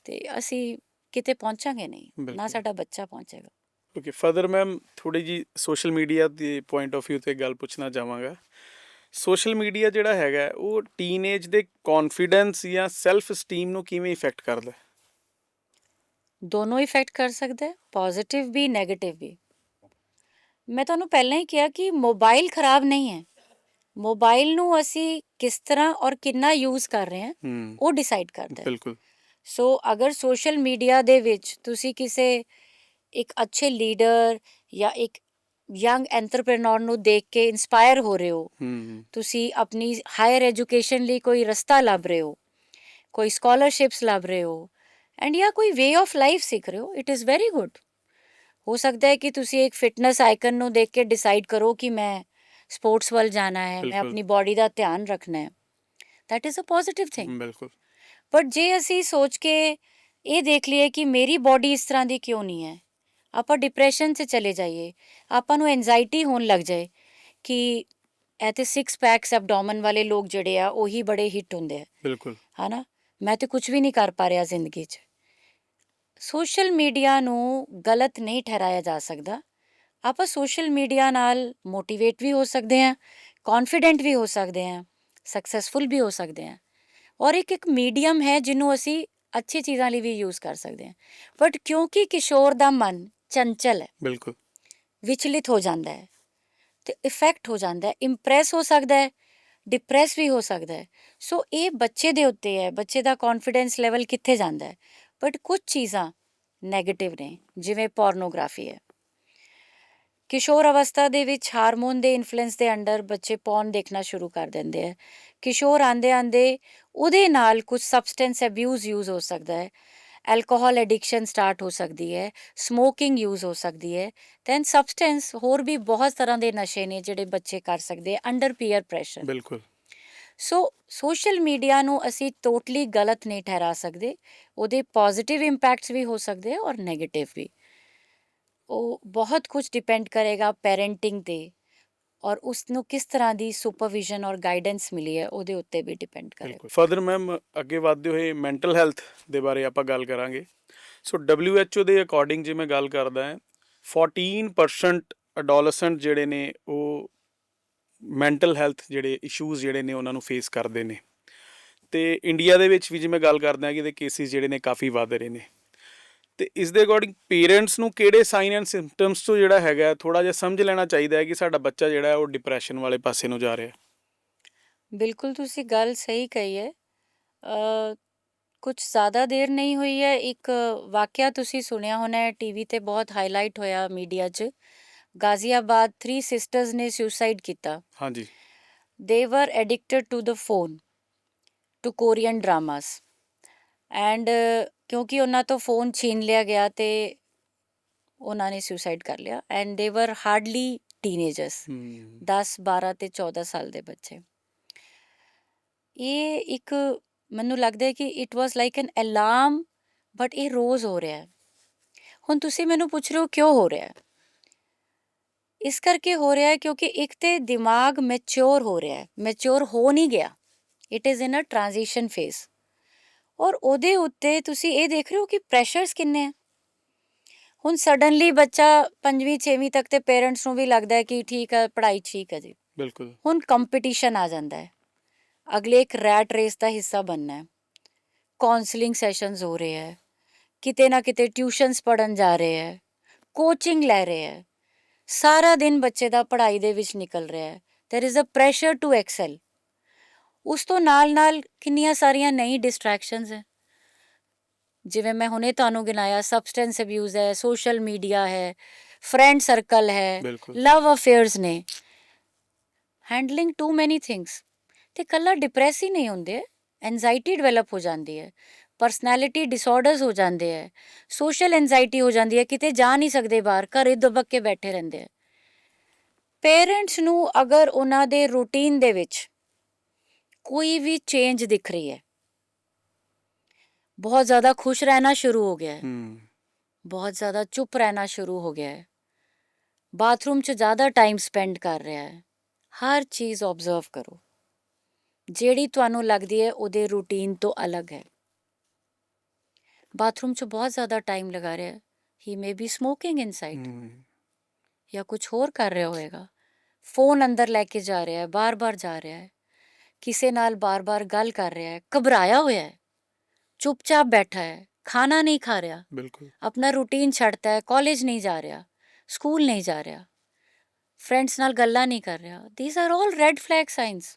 ਤੇ ਅਸੀਂ ਕਿਤੇ ਪਹੁੰਚਾਂਗੇ ਨਹੀਂ, ਨਾ ਬਿਲਕੁਲ। ਸਾਡਾ ਬੱਚਾ ਪਹੁੰਚੇਗਾ। ਓਕੇ ਫਾਦਰ ਮੈਮ, ਥੋੜੀ ਜੀ ਸੋਸ਼ਲ ਮੀਡੀਆ ਦੇ ਪੁਆਇੰਟ ਆਫ View ਤੇ ਗੱਲ ਪੁੱਛਣਾ ਚਾਹਾਂਗਾ। ਸੋਸ਼ਲ ਮੀਡੀਆ ਜਿਹੜਾ ਹੈਗਾ ਉਹ ਟੀਨੇਜ ਦੇ ਕੌਨਫੀਡੈਂਸ ਜਾਂ ਸੈਲਫ ਸਟੀਮ ਨੂੰ ਕਿਵੇਂ ਇਫੈਕਟ ਕਰਦਾ? ਦੋਨੋਂ ਇਫੈਕਟ ਕਰ ਸਕਦਾ ਹੈ, ਪੋਜ਼ਿਟਿਵ ਵੀ ਨੈਗੇਟਿਵ ਵੀ। ਮੈਂ ਤੁਹਾਨੂੰ ਪਹਿਲਾਂ ਹੀ ਕਿਹਾ ਕਿ ਮੋਬਾਈਲ ਖਰਾਬ ਨਹੀਂ ਹੈ, ਮੋਬਾਈਲ ਨੂੰ ਅਸੀਂ ਕਿਸ ਤਰ੍ਹਾਂ ਔਰ ਕਿੰਨਾ ਯੂਜ਼ ਕਰ ਰਹੇ ਹਾਂ ਉਹ ਡਿਸਾਈਡ ਕਰਦਾ ਹੈ। ਬਿਲਕੁਲ। ਸੋ ਅਗਰ ਸੋਸ਼ਲ ਮੀਡੀਆ ਦੇ ਵਿੱਚ ਤੁਸੀਂ ਕਿਸੇ ਇੱਕ ਅੱਛੇ ਲੀਡਰ ਜਾਂ ਇੱਕ ਯੰਗ ਐਂਟਰਪ੍ਰੇਨੋਰ ਨੂੰ ਦੇਖ ਕੇ ਇੰਸਪਾਇਰ ਹੋ ਰਹੇ ਹੋ, ਤੁਸੀਂ ਆਪਣੀ ਹਾਇਰ ਐਜੂਕੇਸ਼ਨ ਲਈ ਕੋਈ ਰਸਤਾ ਲੱਭ ਰਹੇ ਹੋ, ਕੋਈ ਸਕਾਲਰਸ਼ਿਪਸ ਲੱਭ ਰਹੇ ਹੋ, ਐਂਡ ਜਾਂ ਕੋਈ ਵੇ ਆਫ ਲਾਈਫ ਸਿੱਖ ਰਹੇ ਹੋ, ਇਟ ਇਜ਼ ਵੈਰੀ ਗੁੱਡ। ਹੋ ਸਕਦਾ ਹੈ ਕਿ ਤੁਸੀਂ ਇੱਕ ਫਿਟਨੈਸ ਆਈਕਨ ਨੂੰ ਦੇਖ ਕੇ ਡਿਸਾਈਡ ਕਰੋ ਕਿ ਮੈਂ ਸਪੋਰਟਸ ਵੱਲ ਜਾਣਾ ਹੈ, ਮੈਂ ਬਿਲਕੁਲ। ਆਪਣੀ ਬਾਡੀ ਦਾ ਧਿਆਨ ਰੱਖਣਾ ਹੈ, that is a positive thing. ਬਿਲਕੁਲ। ਬਟ ਜੇ ਅਸੀਂ ਸੋਚ ਕੇ ਇਹ ਦੇਖ ਲਈਏ ਕਿ ਮੇਰੀ ਬਾਡੀ ਇਸ ਤਰ੍ਹਾਂ ਦੀ ਕਿਉਂ ਨਹੀਂ ਹੈ, ਆਪਾਂ ਡਿਪਰੈਸ਼ਨ 'ਚ ਚਲੇ ਜਾਈਏ, ਆਪਾਂ ਨੂੰ ਐਂਜ਼ਾਈਟੀ ਹੋਣ ਲੱਗ ਜਾਏ ਕਿ ਇਹ ਤੇ 6 ਪੈਕਸ ਐਬਡੋਮਨ ਵਾਲੇ ਲੋਕ ਜਿਹੜੇ ਆ ਉਹੀ ਬੜੇ ਹਿੱਟ ਹੁੰਦੇ ਆ, ਬਿਲਕੁਲ। ਹੈ ਨਾ, ਮੈਂ ਤੇ ਕੁਝ ਵੀ ਨਹੀਂ ਕਰ ਪਾ ਰਿਹਾ ਜ਼ਿੰਦਗੀ 'ਚ। ਸੋਸ਼ਲ ਮੀਡੀਆ ਨੂੰ ਗਲਤ ਨਹੀਂ ਠਹਿਰਾਇਆ ਜਾ ਸਕਦਾ। ਆਪਾਂ ਸੋਸ਼ਲ ਮੀਡੀਆ ਨਾਲ ਮੋਟੀਵੇਟ ਵੀ ਹੋ ਸਕਦੇ ਹਾਂ, ਕੌਨਫੀਡੈਂਟ ਵੀ ਹੋ ਸਕਦੇ ਹਾਂ, ਸਕਸੈਸਫੁਲ ਵੀ ਹੋ ਸਕਦੇ ਹਾਂ। ਔਰ ਇੱਕ ਮੀਡੀਅਮ ਹੈ ਜਿਹਨੂੰ ਅਸੀਂ ਅੱਛੀ ਚੀਜ਼ਾਂ ਲਈ ਵੀ ਯੂਜ਼ ਕਰ ਸਕਦੇ ਹਾਂ। ਬਟ ਕਿਉਂਕਿ ਕਿਸ਼ੋਰ ਦਾ ਮਨ ਚੰਚਲ ਹੈ, ਬਿਲਕੁਲ। ਵਿਚਲਿਤ ਹੋ ਜਾਂਦਾ ਹੈ ਤੇ ਇਫੈਕਟ ਹੋ ਜਾਂਦਾ ਹੈ, ਇੰਪ੍ਰੈਸ ਹੋ ਸਕਦਾ ਹੈ, ਡਿਪਰੈਸ ਵੀ ਹੋ ਸਕਦਾ ਹੈ। ਸੋ ਇਹ ਬੱਚੇ ਦੇ ਉੱਤੇ ਹੈ, ਬੱਚੇ ਦਾ ਕੌਨਫੀਡੈਂਸ ਲੈਵਲ ਕਿੱਥੇ ਜਾਂਦਾ ਹੈ। ਬਟ ਕੁਝ ਚੀਜ਼ਾਂ ਨੈਗੇਟਿਵ ਨੇ, ਜਿਵੇਂ ਪੋਰਨੋਗ੍ਰਾਫੀ ਹੈ। ਕਿਸ਼ੋਰ ਅਵਸਥਾ ਦੇ ਵਿੱਚ ਹਾਰਮੋਨ ਦੇ ਇਨਫਲੂਐਂਸ ਦੇ ਅੰਡਰ ਬੱਚੇ ਪੌਰਨ ਦੇਖਣਾ ਸ਼ੁਰੂ ਕਰ ਦਿੰਦੇ ਹੈ। ਕਿਸ਼ੋਰ ਆਂਦੇ ਆਂਦੇ ਉਹਦੇ ਨਾਲ ਕੁਝ ਸਬਸਟੈਂਸ ਅਬਿਊਜ਼ ਯੂਜ਼ ਹੋ ਸਕਦਾ ਹੈ, ਐਲਕੋਹਲ ਐਡਿਕਸ਼ਨ ਸਟਾਰਟ ਹੋ ਸਕਦੀ ਹੈ, ਸਮੋਕਿੰਗ ਯੂਜ਼ ਹੋ ਸਕਦੀ ਹੈ, ਦੈਨ ਸਬਸਟੈਂਸ ਹੋਰ ਵੀ ਬਹੁਤ ਤਰ੍ਹਾਂ ਦੇ ਨਸ਼ੇ ਨੇ ਜਿਹੜੇ ਬੱਚੇ ਕਰ ਸਕਦੇ ਅੰਡਰ ਪੀਅਰ ਪ੍ਰੈਸ਼ਰ। ਬਿਲਕੁਲ। ਸੋ ਸੋਸ਼ਲ ਮੀਡੀਆ ਨੂੰ ਅਸੀਂ ਟੋਟਲੀ ਗਲਤ ਨਹੀਂ ਠਹਿਰਾ ਸਕਦੇ, ਉਹਦੇ ਪੋਜ਼ਿਟਿਵ ਇੰਪੈਕਟਸ ਵੀ ਹੋ ਸਕਦੇ ਔਰ ਨੈਗੇਟਿਵ ਵੀ। ਉਹ ਬਹੁਤ ਕੁਝ ਡਿਪੈਂਡ ਕਰੇਗਾ ਪੈਰੈਂਟਿੰਗ 'ਤੇ, ਔਰ ਉਸ ਨੂੰ ਕਿਸ ਤਰ੍ਹਾਂ ਦੀ ਸੁਪਰਵਿਜ਼ਨ ਔਰ ਗਾਈਡੈਂਸ ਮਿਲੀ ਹੈ ਉਹਦੇ ਉੱਤੇ ਵੀ ਡਿਪੈਂਡ ਕਰੇਗਾ। ਬਿਲਕੁਲ। ਫਰਦਰ ਮੈਮ, ਅੱਗੇ ਵਧਦੇ ਹੋਏ ਮੈਂਟਲ ਹੈਲਥ ਦੇ ਬਾਰੇ ਆਪਾਂ ਗੱਲ ਕਰਾਂਗੇ। ਸੋ WHO ਦੇ ਅਕੋਰਡਿੰਗ ਜੇ ਮੈਂ ਗੱਲ ਕਰਦਾ ਹਾਂ, 14% ਅਡੋਲੈਸੈਂਟ ਜਿਹੜੇ ਨੇ ਉਹ ਮੈਂਟਲ ਹੈਲਥ ਜਿਹੜੇ ਇਸ਼ੂਜ਼ ਜਿਹੜੇ ਨੇ ਉਹਨਾਂ ਨੂੰ ਫੇਸ ਕਰਦੇ ਨੇ। ਅਤੇ ਇੰਡੀਆ ਦੇ ਵਿੱਚ ਵੀ ਜੇ ਮੈਂ ਗੱਲ ਕਰਦਾ ਕਿ ਇਹਦੇ ਕੇਸਿਸ ਜਿਹੜੇ ਨੇ ਕਾਫੀ ਵੱਧ ਰਹੇ ਨੇ। ਅਤੇ ਇਸ ਦੇ ਅਕੋਰਡਿੰਗ ਪੇਰੈਂਟਸ ਨੂੰ ਕਿਹੜੇ ਸਾਈਨ ਐਂਡ ਸਿੰਪਟਮਸ ਤੋਂ ਜਿਹੜਾ ਹੈਗਾ ਥੋੜ੍ਹਾ ਜਿਹਾ ਸਮਝ ਲੈਣਾ ਚਾਹੀਦਾ ਹੈ ਕਿ ਸਾਡਾ ਬੱਚਾ ਜਿਹੜਾ ਉਹ ਡਿਪਰੈਸ਼ਨ ਵਾਲੇ ਪਾਸੇ ਨੂੰ ਜਾ ਰਿਹਾ? ਬਿਲਕੁਲ ਤੁਸੀਂ ਗੱਲ ਸਹੀ ਕਹੀ ਹੈ। ਕੁਝ ਜ਼ਿਆਦਾ ਦੇਰ ਨਹੀਂ ਹੋਈ ਹੈ, ਇੱਕ ਵਾਕਿਆ ਤੁਸੀਂ ਸੁਣਿਆ ਹੋਣਾ ਹੈ, ਟੀਵੀ 'ਤੇ ਬਹੁਤ ਹਾਈਲਾਈਟ ਹੋਇਆ ਮੀਡੀਆ 'ਚ। ਗਾਜ਼ੀਆਬਾਦ 3 ਸਿਸਟਰਸ ਨੇ ਸੁਸਾਈਡ ਕੀਤਾ। ਹਾਂਜੀ। They were addicted to the phone, to Korean dramas, and ਕਿਉਂਕਿ ਉਹਨਾਂ ਤੋਂ ਫੋਨ ਛੀਨ ਲਿਆ ਗਿਆ ਤੇ ਉਹਨਾਂ ਨੇ ਸੁਸਾਈਡ ਕਰ ਲਿਆ। ਐਂਡ ਦੇ ਵਰ ਹਾਰਡਲੀ ਟੀਨੇਜਰਸ, 10, 12 ਤੇ 14 ਸਾਲ ਦੇ ਬੱਚੇ। ਇਹ ਇੱਕ ਮੈਨੂੰ ਲੱਗਦਾ ਹੈ ਕਿ it was like an alarm, but ਇਹ ਰੋਜ਼ ਹੋ ਰਿਹਾ ਹੈ। ਹੁਣ ਤੁਸੀਂ ਮੈਨੂੰ ਪੁੱਛ ਰਹੇ ਹੋ ਕਿਉਂ ਹੋ ਰਿਹਾ? ਇਸ ਕਰਕੇ ਹੋ ਰਿਹਾ ਹੈ ਕਿਉਂਕਿ ਇੱਕ ਤੇ ਦਿਮਾਗ ਮੈਚਿਓਰ ਹੋ ਰਿਹਾ ਹੈ, ਮੈਚਿਓਰ ਹੋ ਨਹੀਂ ਗਿਆ, it is in a transition phase. ਔਰ ਉਹਦੇ ਉੱਤੇ ਤੁਸੀਂ ਇਹ ਦੇਖ ਰਹੇ ਹੋ ਕਿ ਪ੍ਰੈਸ਼ਰਸ ਕਿੰਨੇ ਆ। ਹੁਣ ਸਡਨਲੀ ਬੱਚਾ 5ਵੀਂ 6ਵੀਂ ਤੱਕ ਤੇ ਪੇਰੈਂਟਸ ਨੂੰ ਵੀ ਲੱਗਦਾ ਹੈ ਕਿ ਠੀਕ ਹੈ, ਪੜ੍ਹਾਈ ਠੀਕ ਹੈ ਜੀ। ਬਿਲਕੁਲ। ਹੁਣ ਕੰਪੀਟੀਸ਼ਨ ਆ ਜਾਂਦਾ ਹੈ, ਅਗਲੇ ਇੱਕ ਰੈਟ ਰੇਸ ਦਾ ਹਿੱਸਾ ਬਣਨਾ ਹੈ। ਕਾਉਂਸਲਿੰਗ ਸੈਸ਼ਨਸ ਹੋ ਰਹੇ ਹੈ, ਕਿਤੇ ਨਾ ਕਿਤੇ ਟਿਊਸ਼ਨਸ ਪੜ੍ਹਨ ਜਾ ਰਹੇ ਹੈ, ਕੋਚਿੰਗ ਲੈ ਰਹੇ ਹੈ, ਸਾਰਾ ਦਿਨ ਬੱਚੇ ਦਾ ਪੜ੍ਹਾਈ ਦੇ ਵਿੱਚ ਨਿਕਲ ਰਿਹਾ ਹੈ। There is a pressure to excel. ਉਸ ਤੋਂ ਨਾਲ ਕਿੰਨੀਆਂ ਸਾਰੀਆਂ ਨਈ ਡਿਸਟਰੈਕਸ਼ਨਸ ਹੈ, ਜਿਵੇਂ ਮੈਂ ਹੁਣੇ ਤੁਹਾਨੂੰ ਗਿਣਾਇਆ, ਸਬਸਟੈਂਸ ਅਬਿਊਜ਼ ਹੈ, ਸੋਸ਼ਲ ਮੀਡੀਆ ਹੈ, ਫਰੈਂਡ ਸਰਕਲ ਹੈ, ਬਿਲਕੁਲ। ਲਵ ਅਫੇਅਰਸ ਨੇ, ਹੈਂਡਲਿੰਗ ਟੂ ਮੈਨੀ ਥਿੰਗਸ। ਤੇ ਇਕੱਲਾ ਡਿਪਰੈਸ ਹੀ ਨਹੀਂ ਹੁੰਦੇ, ਐਨਜ਼ਾਈਟੀ ਡਿਵੈਲਪ ਹੋ ਜਾਂਦੀ ਹੈ, ਪਰਸਨੈਲਿਟੀ ਡਿਸਆਰਡਰਸ ਹੋ ਜਾਂਦੇ ਹੈ, ਸੋਸ਼ਲ ਐਨਜ਼ਾਈਟੀ ਹੋ ਜਾਂਦੀ ਹੈ, ਕਿਤੇ ਜਾ ਨਹੀਂ ਸਕਦੇ ਬਾਹਰ, ਘਰੇ ਦਬਕ ਕੇ ਬੈਠੇ ਰਹਿੰਦੇ ਹੈ। ਪੇਰੈਂਟਸ ਨੂੰ ਅਗਰ ਉਹਨਾਂ ਦੇ ਰੂਟੀਨ ਦੇ ਵਿੱਚ ਕੋਈ ਵੀ ਚੇਂਜ ਦਿਖ ਰਹੀ ਹੈ, ਬਹੁਤ ਜ਼ਿਆਦਾ ਖੁਸ਼ ਰਹਿਣਾ ਸ਼ੁਰੂ ਹੋ ਗਿਆ ਹੈ, ਬਹੁਤ ਜ਼ਿਆਦਾ ਚੁੱਪ ਰਹਿਣਾ ਸ਼ੁਰੂ ਹੋ ਗਿਆ ਹੈ, ਬਾਥਰੂਮ 'ਚ ਜ਼ਿਆਦਾ ਟਾਈਮ ਸਪੈਂਡ ਕਰ ਰਿਹਾ ਹੈ, ਹਰ ਚੀਜ਼ ਓਬਜ਼ਰਵ ਕਰੋ ਜਿਹੜੀ ਤੁਹਾਨੂੰ ਲੱਗਦੀ ਹੈ ਉਹਦੇ ਰੂਟੀਨ ਤੋਂ ਅਲੱਗ ਹੈ। ਬਾਥਰੂਮ 'ਚ ਬਹੁਤ ਜ਼ਿਆਦਾ ਟਾਈਮ ਲਗਾ ਰਿਹਾ ਹੈ, ਹੀ ਮੇ ਬੀ ਸਮੋਕਿੰਗ ਇਨਸਾਈਡ, ਜਾਂ ਕੁਝ ਹੋਰ ਕਰ ਰਿਹਾ ਹੋਏਗਾ, ਫੋਨ ਅੰਦਰ ਲੈ ਕੇ ਜਾ ਰਿਹਾ ਹੈ, ਬਾਰ-ਬਾਰ ਜਾ ਰਿਹਾ ਹੈ, ਕਿਸੇ ਨਾਲ ਬਾਰ-ਬਾਰ ਗੱਲ ਕਰ ਰਿਹਾ ਹੈ, ਘਬਰਾਇਆ ਹੋਇਆ ਹੈ, ਚੁੱਪਚਾਪ ਬੈਠਾ ਹੈ, ਖਾਣਾ ਨਹੀਂ ਖਾ ਰਿਹਾ, ਬਿਲਕੁਲ। ਆਪਣਾ ਰੂਟੀਨ ਛੱਡਤਾ ਹੈ, ਕਾਲਜ ਨਹੀਂ ਜਾ ਰਿਹਾ, ਸਕੂਲ ਨਹੀਂ ਜਾ ਰਿਹਾ, ਫਰੈਂਡਸ ਨਾਲ ਗੱਲਾਂ ਨਹੀਂ ਕਰ ਰਿਹਾ। These are all red flag sinus.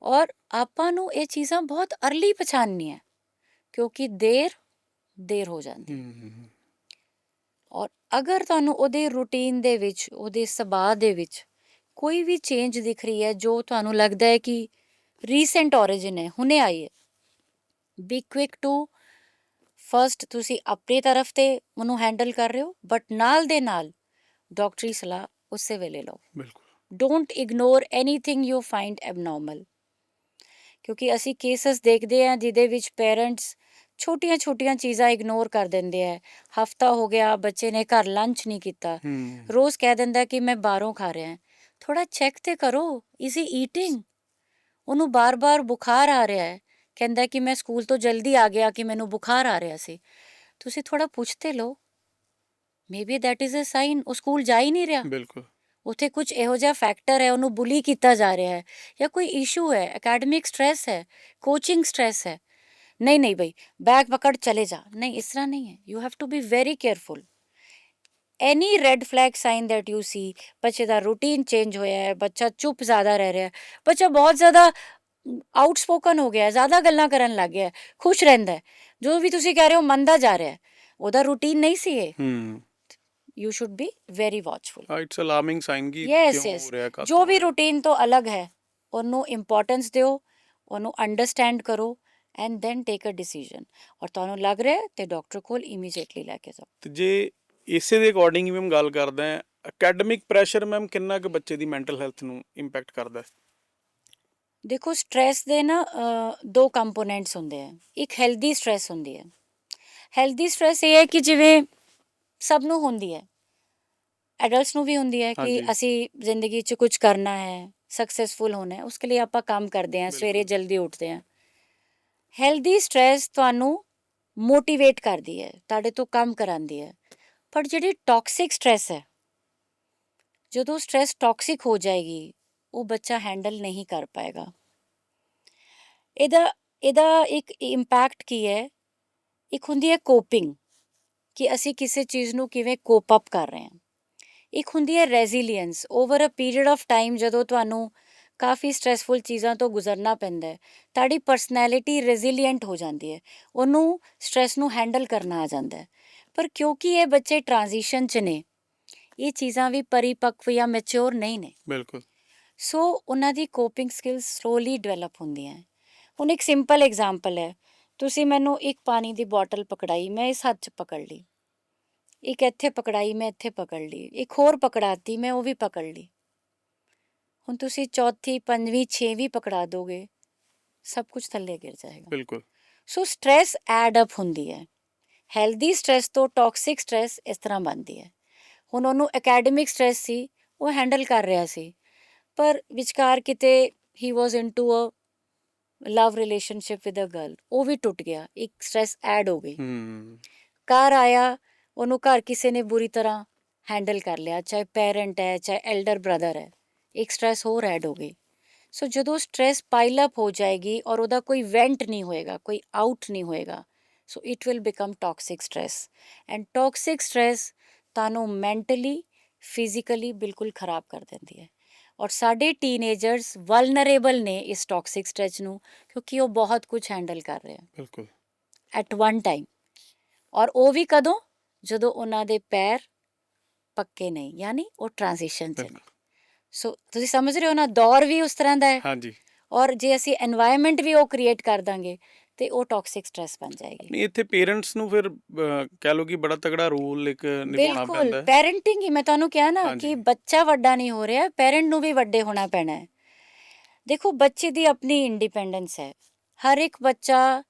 ਔਰ ਆਪਾਂ ਨੂੰ ਇਹ ਚੀਜ਼ਾਂ ਬਹੁਤ ਅਰਲੀ ਪਛਾਣਨੀ ਹੈ, ਕਿਉਂਕਿ ਦੇਰ ਹੋ ਜਾਂਦੀ। ਔਰ ਅਗਰ ਤੁਹਾਨੂੰ ਉਹਦੇ ਰੂਟੀਨ ਦੇ ਵਿੱਚ, ਉਹਦੇ ਸੁਭਾਅ ਦੇ ਵਿੱਚ ਕੋਈ ਵੀ ਚੇਂਜ ਦਿਖ ਰਹੀ ਹੈ ਜੋ ਤੁਹਾਨੂੰ ਲੱਗਦਾ ਹੈ ਕਿ ਰੀਸੈਂਟ ਔਰਿਜਿਨ ਹੈ, ਹੁਣੇ ਆਈ ਹੈ, ਬੀ ਕੁਇਕ ਟੂ ਫਸਟ ਤੁਸੀਂ ਆਪਣੀ ਤਰਫ ਤੇ ਉਹਨੂੰ ਹੈਂਡਲ ਕਰ ਰਹੇ ਹੋ, ਬਟ ਨਾਲ ਦੇ ਨਾਲ ਡਾਕਟਰੀ ਸਲਾਹ ਉਸੇ ਵੇਲੇ ਲਓ। ਬਿਲਕੁਲ। Don't ignore anything you find abnormal, ਕਿਉਂਕਿ ਅਸੀਂ ਕੇਸਸ ਦੇਖਦੇ ਹਾਂ ਜਿਹਦੇ ਵਿੱਚ ਪੇਰੈਂਟਸ ਛੋਟੀਆਂ ਚੀਜ਼ਾਂ ਇਗਨੋਰ ਕਰ ਦਿੰਦੇ ਹੈ। ਹਫਤਾ ਹੋ ਗਿਆ ਬੱਚੇ ਨੇ ਘਰ ਲੰਚ ਨਹੀਂ ਕੀਤਾ, ਰੋਜ਼ ਕਹਿ ਦਿੰਦਾ ਕਿ ਮੈਂ ਬਾਹਰੋਂ ਖਾ ਰਿਹਾ, ਥੋੜਾ ਚੈੱਕ ਤੇ ਕਰੋ, ਇਜ਼ ਹੀ ਈਟਿੰਗ? ਉਹਨੂੰ ਬਾਰ-ਬਾਰ ਬੁਖਾਰ ਆ ਰਿਹਾ ਹੈ, ਕਹਿੰਦਾ ਕਿ ਮੈਂ ਸਕੂਲ ਤੋਂ ਜਲਦੀ ਆ ਗਿਆ ਕਿ ਮੈਨੂੰ ਬੁਖਾਰ ਆ ਰਿਹਾ ਸੀ, ਤੁਸੀਂ ਥੋੜਾ ਪੁੱਛ ਤੇ ਲਓ, maybe that is a sign ਉਹ ਸਕੂਲ ਜਾ ਹੀ ਨਹੀਂ ਰਿਹਾ, ਬਿਲਕੁਲ। ਉੱਥੇ ਕੁਝ ਇਹੋ ਜਿਹਾ ਫੈਕਟਰ ਹੈ, ਉਹਨੂੰ ਬੁਲੀ ਕੀਤਾ ਜਾ ਰਿਹਾ ਹੈ, ਜਾਂ ਕੋਈ ਇਸ਼ੂ ਹੈ, ਅਕੈਡਮਿਕ ਸਟ੍ਰੈਸ ਹੈ, ਕੋਚਿੰਗ ਸਟ੍ਰੈਸ ਹੈ। ਨਹੀਂ ਬਈ ਬੈਗ ਪਕੜ ਚਲੇ ਜਾ, ਨਹੀਂ, ਇਸ ਤਰ੍ਹਾਂ ਨਹੀਂ ਹੈ। You have to be very careful. Any red flag sign that you see, ਬੱਚੇ ਦਾ ਰੂਟੀਨ ਚੇਂਜ ਹੋਇਆ ਹੈ, ਬੱਚਾ ਚੁੱਪ ਜ਼ਿਆਦਾ ਰਹਿ ਰਿਹਾ, ਬੱਚਾ ਬਹੁਤ ਜ਼ਿਆਦਾ ਆਊਟਸਪੋਕਨ ਹੋ ਗਿਆ, ਜ਼ਿਆਦਾ ਗੱਲਾਂ ਕਰਨ ਲੱਗ ਗਿਆ, ਖੁਸ਼ ਰਹਿੰਦਾ ਹੈ, ਜੋ ਵੀ ਤੁਸੀਂ ਕਹਿ ਰਹੇ ਹੋ ਮੰਨਦਾ ਜਾ ਰਿਹਾ, ਉਹਦਾ ਰੂਟੀਨ ਨਹੀਂ ਸੀ ਇਹ। You should be very watchful. It's alarming sign ਕਿ ਯੈਸ ਕਿਉਂ ਯੈਸ, ਹੋ ਰਿਹਾ, ਜੋ ਵੀ ਰੂਟੀਨ ਤੋਂ ਅਲੱਗ ਹੈ ਉਹਨੂੰ ਇੰਪੋਰਟੈਂਸ ਦਿਓ, ਉਹਨੂੰ ਅੰਡਰਸਟੈਂਡ ਕਰੋ, and then take a decision. ਔਰ ਤੁਹਾਨੂੰ ਲੱਗ ਰਿਹਾ ਤੇ ਡਾਕਟਰ ਕੋਲ ਇਮੀਡੀਏਟਲੀ ਲੈ ਕੇ ਜਾਓ। ਤੇ ਜੇ ਇਸੇ ਦੇ ਅਕੋਰਡਿੰਗ ਵੀ ਮੈਂ ਗੱਲ ਕਰਦਾ ਹਾਂ, ਅਕੈਡਮਿਕ ਪ੍ਰੈਸ਼ਰ ਮੈਮ ਕਿੰਨਾ ਕੁ ਬੱਚੇ ਦੀ ਮੈਂਟਲ ਹੈਲਥ ਨੂੰ ਇੰਪੈਕਟ ਕਰਦਾ? ਦੇਖੋ, ਸਟ੍ਰੈਸ ਦੇ ਨਾ ਦੋ ਕੰਪੋਨੈਂਟਸ ਹੁੰਦੇ ਆ। ਇੱਕ ਹੈਲਦੀ ਸਟ੍ਰੈਸ ਹੁੰਦੀ ਹੈ। ਹੈਲਦੀ ਸਟ੍ਰੈਸ ਇਹ ਹੈ ਕਿ ਜਿਵੇਂ ਸਭ ਨੂੰ ਹੁੰਦੀ ਹੈ, ਐਡਲਟਸ ਨੂੰ ਵੀ ਹੁੰਦੀ ਹੈ ਕਿ ਅਸੀਂ ਜ਼ਿੰਦਗੀ 'ਚ ਕੁਝ ਕਰਨਾ ਹੈ, ਸਕਸੈਸਫੁਲ ਹੋਣਾ ਹੈ, ਉਸਕੇ ਲਈ ਆਪਾਂ ਕੰਮ ਕਰਦੇ ਹਾਂ, ਸਵੇਰੇ ਜਲਦੀ ਉੱਠਦੇ ਹਾਂ। ਹੈਲਦੀ ਸਟ੍ਰੈਸ ਤੁਹਾਨੂੰ ਮੋਟੀਵੇਟ ਕਰਦੀ ਹੈ, ਤੁਹਾਡੇ ਤੋਂ ਕੰਮ ਕਰਾਉਂਦੀ ਹੈ। ਪਰ ਜਿਹੜੀ ਟੌਕਸਿਕ ਸਟ੍ਰੈਸ ਹੈ, ਜਦੋਂ ਸਟ੍ਰੈਸ ਟੌਕਸਿਕ ਹੋ ਜਾਏਗੀ ਉਹ ਬੱਚਾ ਹੈਂਡਲ ਨਹੀਂ ਕਰ ਪਾਏਗਾ। ਇਹਦਾ ਇੱਕ ਇੰਪੈਕਟ ਕੀ ਹੈ? ਇੱਕ ਹੁੰਦੀ ਹੈ ਕੋਪਿੰਗ, ਕਿ ਅਸੀਂ ਕਿਸੇ ਚੀਜ਼ ਨੂੰ ਕਿਵੇਂ ਕੋਪ ਅਪ ਕਰ ਰਹੇ ਹਾਂ। ਇੱਕ ਹੁੰਦੀ ਹੈ resilience. Over a period of time ਜਦੋਂ ਤੁਹਾਨੂੰ ਕਾਫੀ ਸਟ੍ਰੈਸਫੁਲ ਚੀਜ਼ਾਂ ਤੋਂ ਗੁਜ਼ਰਨਾ ਪੈਂਦਾ ਹੈ, ਤੁਹਾਡੀ ਪਰਸਨੈਲਿਟੀ ਰੈਜ਼ੀਲੀਐਂਟ ਹੋ ਜਾਂਦੀ ਹੈ, ਉਹਨੂੰ ਸਟ੍ਰੈਸ ਨੂੰ ਹੈਂਡਲ ਕਰਨਾ ਆ ਜਾਂਦਾ ਹੈ। ਪਰ ਕਿਉਂਕਿ ਇਹ ਬੱਚੇ ਟ੍ਰਾਂਜ਼ੀਸ਼ਨ 'ਚ ਨੇ, ਇਹ ਚੀਜ਼ਾਂ ਵੀ ਪਰਿਪੱਕਵ ਜਾਂ ਮੈਚਿਓਰ ਨਹੀਂ ਨੇ, ਬਿਲਕੁਲ। ਸੋ ਉਹਨਾਂ ਦੀ ਕੋਪਿੰਗ ਸਕਿੱਲਸ ਸਲੋਲੀ ਡਿਵੈਲਪ ਹੁੰਦੀਆਂ। ਹੁਣ ਇੱਕ ਸਿੰਪਲ ਐਗਜ਼ਾਮਪਲ ਹੈ, ਤੁਸੀਂ ਮੈਨੂੰ ਇੱਕ ਪਾਣੀ ਦੀ ਬੋਟਲ ਪਕੜਾਈ, ਮੈਂ ਇਸ ਹੱਥ 'ਚ ਪਕੜ ਲਈ, ਇੱਕ ਇੱਥੇ ਪਕੜਾਈ, ਮੈਂ ਇੱਥੇ ਪਕੜ ਲਈ, ਇੱਕ ਹੋਰ ਪਕੜਾਤੀ, ਮੈਂ ਉਹ ਵੀ ਪਕੜ ਲਈ। ਹੁਣ ਤੁਸੀਂ ਚੌਥੀ, ਪੰਜਵੀਂ, ਛੇਵੀਂ ਪਕੜਾ ਦੋਗੇ, ਸਭ ਕੁਝ ਥੱਲੇ ਗਿਰ ਜਾਏਗਾ। ਬਿਲਕੁਲ। ਸੋ ਸਟ੍ਰੈਸ ਐਡ ਅਪ ਹੁੰਦੀ ਹੈ। ਹੈਲਦੀ ਸਟ੍ਰੈਸ ਤੋਂ ਟੌਕਸਿਕ ਸਟ੍ਰੈਸ ਇਸ ਤਰ੍ਹਾਂ ਬਣਦੀ ਹੈ। ਹੁਣ ਉਹਨੂੰ ਅਕੈਡਮਿਕ ਸਟ੍ਰੈਸ ਸੀ, ਉਹ ਹੈਂਡਲ ਕਰ ਰਿਹਾ ਸੀ, ਪਰ ਵਿਚਕਾਰ ਕਿਤੇ he was into a love relationship with a girl, ਉਹ ਵੀ ਟੁੱਟ ਗਿਆ, ਇੱਕ ਸਟ੍ਰੈਸ ਐਡ ਹੋ ਗਈ। ਘਰ ਆਇਆ, ਉਹਨੂੰ ਘਰ ਕਿਸੇ ਨੇ ਬੁਰੀ ਤਰ੍ਹਾਂ ਹੈਂਡਲ ਕਰ ਲਿਆ, ਚਾਹੇ ਪੈਰੈਂਟ ਹੈ, ਚਾਹੇ ਐਲਡਰ ਬ੍ਰਦਰ ਹੈ, ਇੱਕ ਸਟ੍ਰੈਸ ਹੋਰ ਐਡ ਹੋ ਗਈ। ਸੋ ਜਦੋਂ ਸਟ੍ਰੈਸ ਪਾਈਲ ਅਪ ਹੋ ਜਾਏਗੀ ਔਰ ਉਹਦਾ ਕੋਈ ਵੈਂਟ ਨਹੀਂ ਹੋਏਗਾ, ਕੋਈ ਆਊਟ ਨਹੀਂ ਹੋਏਗਾ, so it will become toxic stress. And toxic stress ਤੁਹਾਨੂੰ ਮੈਂਟਲੀ, ਫਿਜ਼ੀਕਲੀ ਬਿਲਕੁਲ ਖਰਾਬ ਕਰ ਦਿੰਦੀ ਹੈ। ਔਰ ਸਾਡੇ ਟੀਨੇਜਰਸ ਵਲਨਰੇਬਲ ਨੇ ਇਸ ਟੌਕਸਿਕ ਸਟ੍ਰੈਸ ਨੂੰ, ਕਿਉਂਕਿ ਉਹ ਬਹੁਤ ਕੁਝ ਹੈਂਡਲ ਕਰ ਰਹੇ ਆ ਬਿਲਕੁਲ ਐਟ ਵਨ ਟਾਈਮ। ਔਰ ਉਹ ਵੀ ਕਦੋਂ? ਜਦੋਂ ਉਹਨਾਂ ਦੇ ਪੈਰ ਪੱਕੇ ਨਹੀਂ, ਯਾਨੀ ਉਹ ਟ੍ਰਾਂਜੀਸ਼ਨ 'ਚ ਨੇ। ਬਿਲਕੁਲ ਸੋ ਤੁਸੀਂ ਸਮਝ ਰਹੇ ਹੋ ਨਾ, ਦੌਰ ਵੀ ਉਸ ਤਰ੍ਹਾਂ ਦਾ ਹੈ, ਹਾਂਜੀ। ਔਰ ਜੇ ਅਸੀਂ এনवायरमेंट ਵੀ ਉਹ ਕ੍ਰੀਏਟ ਕਰ ਦਾਂਗੇ ਤੇ ਉਹ ਟੌਕਸਿਕ ਸਟ੍ਰੈਸ ਬਣ ਜਾਏਗੀ। ਨਹੀਂ ਇੱਥੇ ਪੇਰੈਂਟਸ ਨੂੰ ਫਿਰ ਕਹਿ ਲਓ ਕਿ ਬੜਾ ਤਗੜਾ ਰੋਲ ਇੱਕ ਨਿਭਾਉਣਾ ਬਿਲਕੁਲ, ਪੈਂਦਾ ਹੈ। ਪੈਰੈਂਟਿੰਗ ਹੀ, ਮੈਂ ਤੁਹਾਨੂੰ ਕਿਹਾ ਨਾ ਹਾਂਜੀ। ਕਿ ਬੱਚਾ ਵੱਡਾ ਨਹੀਂ ਹੋ ਰਿਹਾ, ਪੈਰੈਂਟ ਨੂੰ ਵੀ ਵੱਡੇ ਹੋਣਾ ਪੈਣਾ ਹੈ। ਦੇਖੋ ਬੱਚੇ ਦੀ ਆਪਣੀ ਇੰਡੀਪੈਂਡੈਂਸ ਹੈ, ਹਰ ਇੱਕ ਬੱਚਾ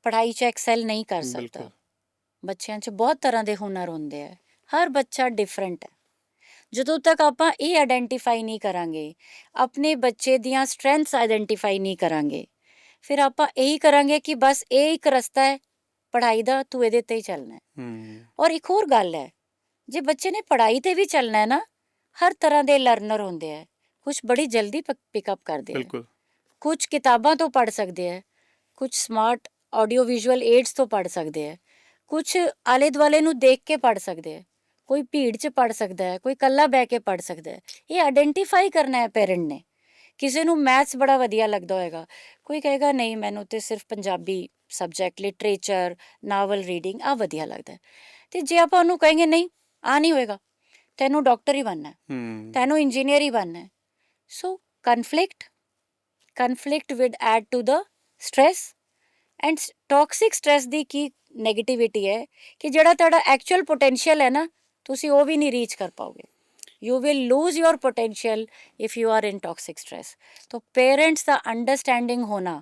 ਪੜ੍ਹਾਈ 'ਚ ਐਕਸੈਲ ਨਹੀਂ ਕਰ ਸਕਦਾ। ਬਿਲਕੁਲ ਬੱਚਿਆਂ 'ਚ ਬਹੁਤ ਤਰ੍ਹਾਂ ਦੇ ਹੁਨਰ ਹੁੰਦੇ ਆ, ਹਰ ਬੱਚਾ ਡਿਫਰੈਂਟ ਹੈ। ਜਦੋਂ ਤੱਕ ਆਪਾਂ ਇਹ ਆਇਡੈਂਟੀਫਾਈ ਨਹੀਂ ਕਰਾਂਗੇ, ਆਪਣੇ ਬੱਚੇ ਦੀਆਂ ਸਟਰੈਂਥਸ ਆਇਡੈਂਟੀਫਾਈ ਨਹੀਂ ਕਰਾਂਗੇ, ਫਿਰ ਆਪਾਂ ਇਹੀ ਕਰਾਂਗੇ ਕਿ ਬਸ ਇਹ ਇੱਕ ਰਸਤਾ ਹੈ ਪੜ੍ਹਾਈ ਦਾ, ਤੂੰ ਇਹਦੇ ਤੇ ਹੀ ਚੱਲਣਾ ਹੈ। ਹੂੰ ਔਰ ਇੱਕ ਹੋਰ ਗੱਲ ਹੈ, ਜੇ ਬੱਚੇ ਨੇ ਪੜ੍ਹਾਈ ਤੇ ਵੀ ਚੱਲਣਾ ਹੈ ਨਾ, ਹਰ ਤਰ੍ਹਾਂ ਦੇ ਲਰਨਰ ਹੁੰਦੇ ਆ, ਕੁਝ ਬੜੀ ਜਲਦੀ ਪਿਕਅਪ ਕਰਦੇ ਆ, ਬਿਲਕੁਲ ਕੁਝ ਕਿਤਾਬਾਂ ਤੋਂ ਪੜ੍ਹ ਸਕਦੇ ਆ, ਕੁਝ ਸਮਾਰਟ ਆਡੀਓ ਵਿਜ਼ੂਅਲ ਏਡਸ ਤੋਂ ਪੜ੍ਹ ਸਕਦੇ ਆ, ਕੁਝ ਆਲੇ ਦੁਆਲੇ ਨੂੰ ਦੇਖ ਕੇ ਪੜ੍ਹ ਸਕਦੇ ਆ, ਕੋਈ ਭੀੜ 'ਚ ਪੜ੍ਹ ਸਕਦਾ ਹੈ, ਕੋਈ ਇਕੱਲਾ ਬਹਿ ਕੇ ਪੜ੍ਹ ਸਕਦਾ ਹੈ। ਇਹ ਆਇਡੈਂਟੀਫਾਈ ਕਰਨਾ ਹੈ ਪੇਰੈਂਟ ਨੇ। ਕਿਸੇ ਨੂੰ ਮੈਥਸ ਬੜਾ ਵਧੀਆ ਲੱਗਦਾ ਹੋਏਗਾ, ਕੋਈ ਕਹੇਗਾ ਨਹੀਂ ਮੈਨੂੰ ਤੇ ਸਿਰਫ Punjabi subject, literature, novel reading ਆ ਵਧੀਆ ਲੱਗਦਾ ਹੈ। ਤੇ ਜੇ ਆਪਾਂ ਉਹਨੂੰ ਕहेंगे ਨਹੀਂ ਆ ਨਹੀਂ ਹੋਏਗਾ, ਤੈਨੂੰ ਡਾਕਟਰ ਹੀ ਬਣਨਾ ਹੈ, ਹੂੰ ਤੈਨੂੰ ਇੰਜੀਨੀਅਰ ਹੀ ਬਣਨਾ ਹੈ, ਸੋ conflict would add to the stress। And toxic stress the Ki negativity ਹੈ ਕਿ ਜਿਹੜਾ ਤੁਹਾਡਾ ਐਕਚੁਅਲ ਪੋਟੈਂਸ਼ੀਅਲ ਹੈ ਨਾ, ਤੁਸੀਂ ਉਹ ਵੀ ਨਹੀਂ ਰੀਚ ਕਰ ਪਾਓਗੇ। you will lose your potential if you are in toxic stress। तो parents ਦਾ ਅੰਡਰਸਟੈਂਡਿੰਗ ਹੋਣਾ,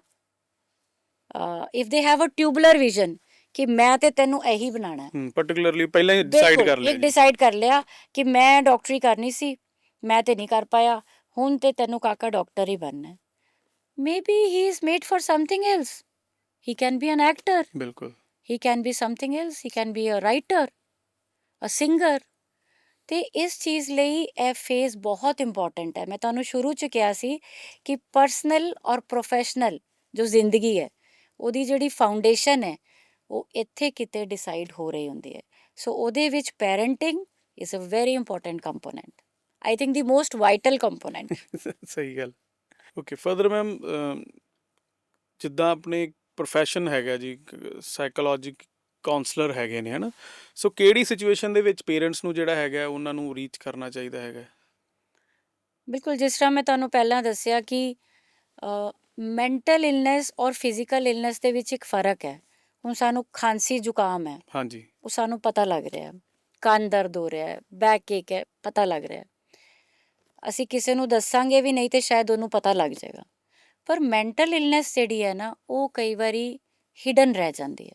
if they have a tubular vision ਕਿ ਮੈਂ ਤੇ ਤੈਨੂੰ ਇਹੀ ਬਣਾਉਣਾ ਹੈ, ਪਾਰਟਿਕੂਲਰਲੀ ਪਹਿਲਾਂ ਹੀ ਡਿਸਾਈਡ ਕਰ ਲਿਆ ਇੱਕ ਜੀ। ਡਿਸਾਈਡ ਕਰ ਲਿਆ ਕਿ ਮੈਂ ਡਾਕਟਰੀ ਕਰਨੀ ਸੀ, ਮੈਂ ਤੇ ਨਹੀਂ ਕਰ ਪਾਇਆ, ਹੁਣ ਤੇ ਤੈਨੂੰ ਕਾਕਾ ਡਾਕਟਰ ਹੀ ਬਣਨਾ ਹੈ। Maybe he is made for something else। He can be an actor, ਬਿਲਕੁਲ he can be something else, he can be a writer, a singer। ਤੇ ਇਸ ਚੀਜ਼ ਲਈ ਇਹ ਫੇਜ਼ ਬਹੁਤ ਇੰਪੋਰਟੈਂਟ ਹੈ। ਮੈਂ ਤੁਹਾਨੂੰ ਸ਼ੁਰੂ 'ਚ ਕਿਹਾ ਸੀ ਕਿ ਪਰਸਨਲ ਔਰ ਪ੍ਰੋਫੈਸ਼ਨਲ ਜੋ ਜ਼ਿੰਦਗੀ ਹੈ, ਉਹਦੀ ਜਿਹੜੀ ਫਾਊਂਡੇਸ਼ਨ ਹੈ, ਉਹ ਇੱਥੇ ਕਿਤੇ ਡਿਸਾਈਡ ਹੋ ਰਹੀ ਹੁੰਦੀ ਹੈ। ਸੋ ਉਹਦੇ ਵਿੱਚ parenting is a very important component, I think the most vital component. ਸਹੀ ਗੱਲ। ਓਕੇ ਫਰਦਰ ਮੈਮ, ਜਿੱਦਾਂ ਆਪਣੇ ਪ੍ਰੋਫੈਸ਼ਨ ਹੈਗਾ ਜੀ, ਸਾਈਕੋਲੋਜਿਕ ਕਾਉਂਸਲਰ ਹੈਗੇ ਨੇ, ਹੈ ਨਾ, ਸੋ ਕਿਹੜੀ ਸਿਚੁਏਸ਼ਨ ਦੇ ਵਿੱਚ ਪੇਰੈਂਟਸ ਨੂੰ ਜਿਹੜਾ ਹੈਗਾ ਉਹਨਾਂ ਨੂੰ ਰੀਚ ਕਰਨਾ ਚਾਹੀਦਾ ਹੈਗਾ? ਬਿਲਕੁਲ, ਜਿਸ ਤਰ੍ਹਾਂ ਮੈਂ ਤੁਹਾਨੂੰ ਪਹਿਲਾਂ ਦੱਸਿਆ ਕਿ ਮੈਂਟਲ ਇਲਨੈਸ ਔਰ ਫਿਜ਼ੀਕਲ ਇਲਨੈਸ ਦੇ ਵਿੱਚ ਇੱਕ ਫ਼ਰਕ ਹੈ। ਹੁਣ ਸਾਨੂੰ ਖਾਂਸੀ ਜ਼ੁਕਾਮ ਹੈ, ਹਾਂਜੀ ਉਹ ਸਾਨੂੰ ਪਤਾ ਲੱਗ ਰਿਹਾ, ਕੰਨ ਦਰਦ ਹੋ ਰਿਹਾ ਹੈ, ਬੈਕ ਏਕ ਹੈ, ਪਤਾ ਲੱਗ ਰਿਹਾ, ਅਸੀਂ ਕਿਸੇ ਨੂੰ ਦੱਸਾਂਗੇ ਵੀ ਨਹੀਂ ਤੇ ਸ਼ਾਇਦ ਉਹਨੂੰ ਪਤਾ ਲੱਗ ਜਾਏਗਾ। ਪਰ ਮੈਂਟਲ ਇਲਨੈਸ ਜਿਹੜੀ ਹੈ ਨਾ, ਉਹ ਕਈ ਵਾਰੀ ਹਿਡਨ ਰਹਿ ਜਾਂਦੀ ਹੈ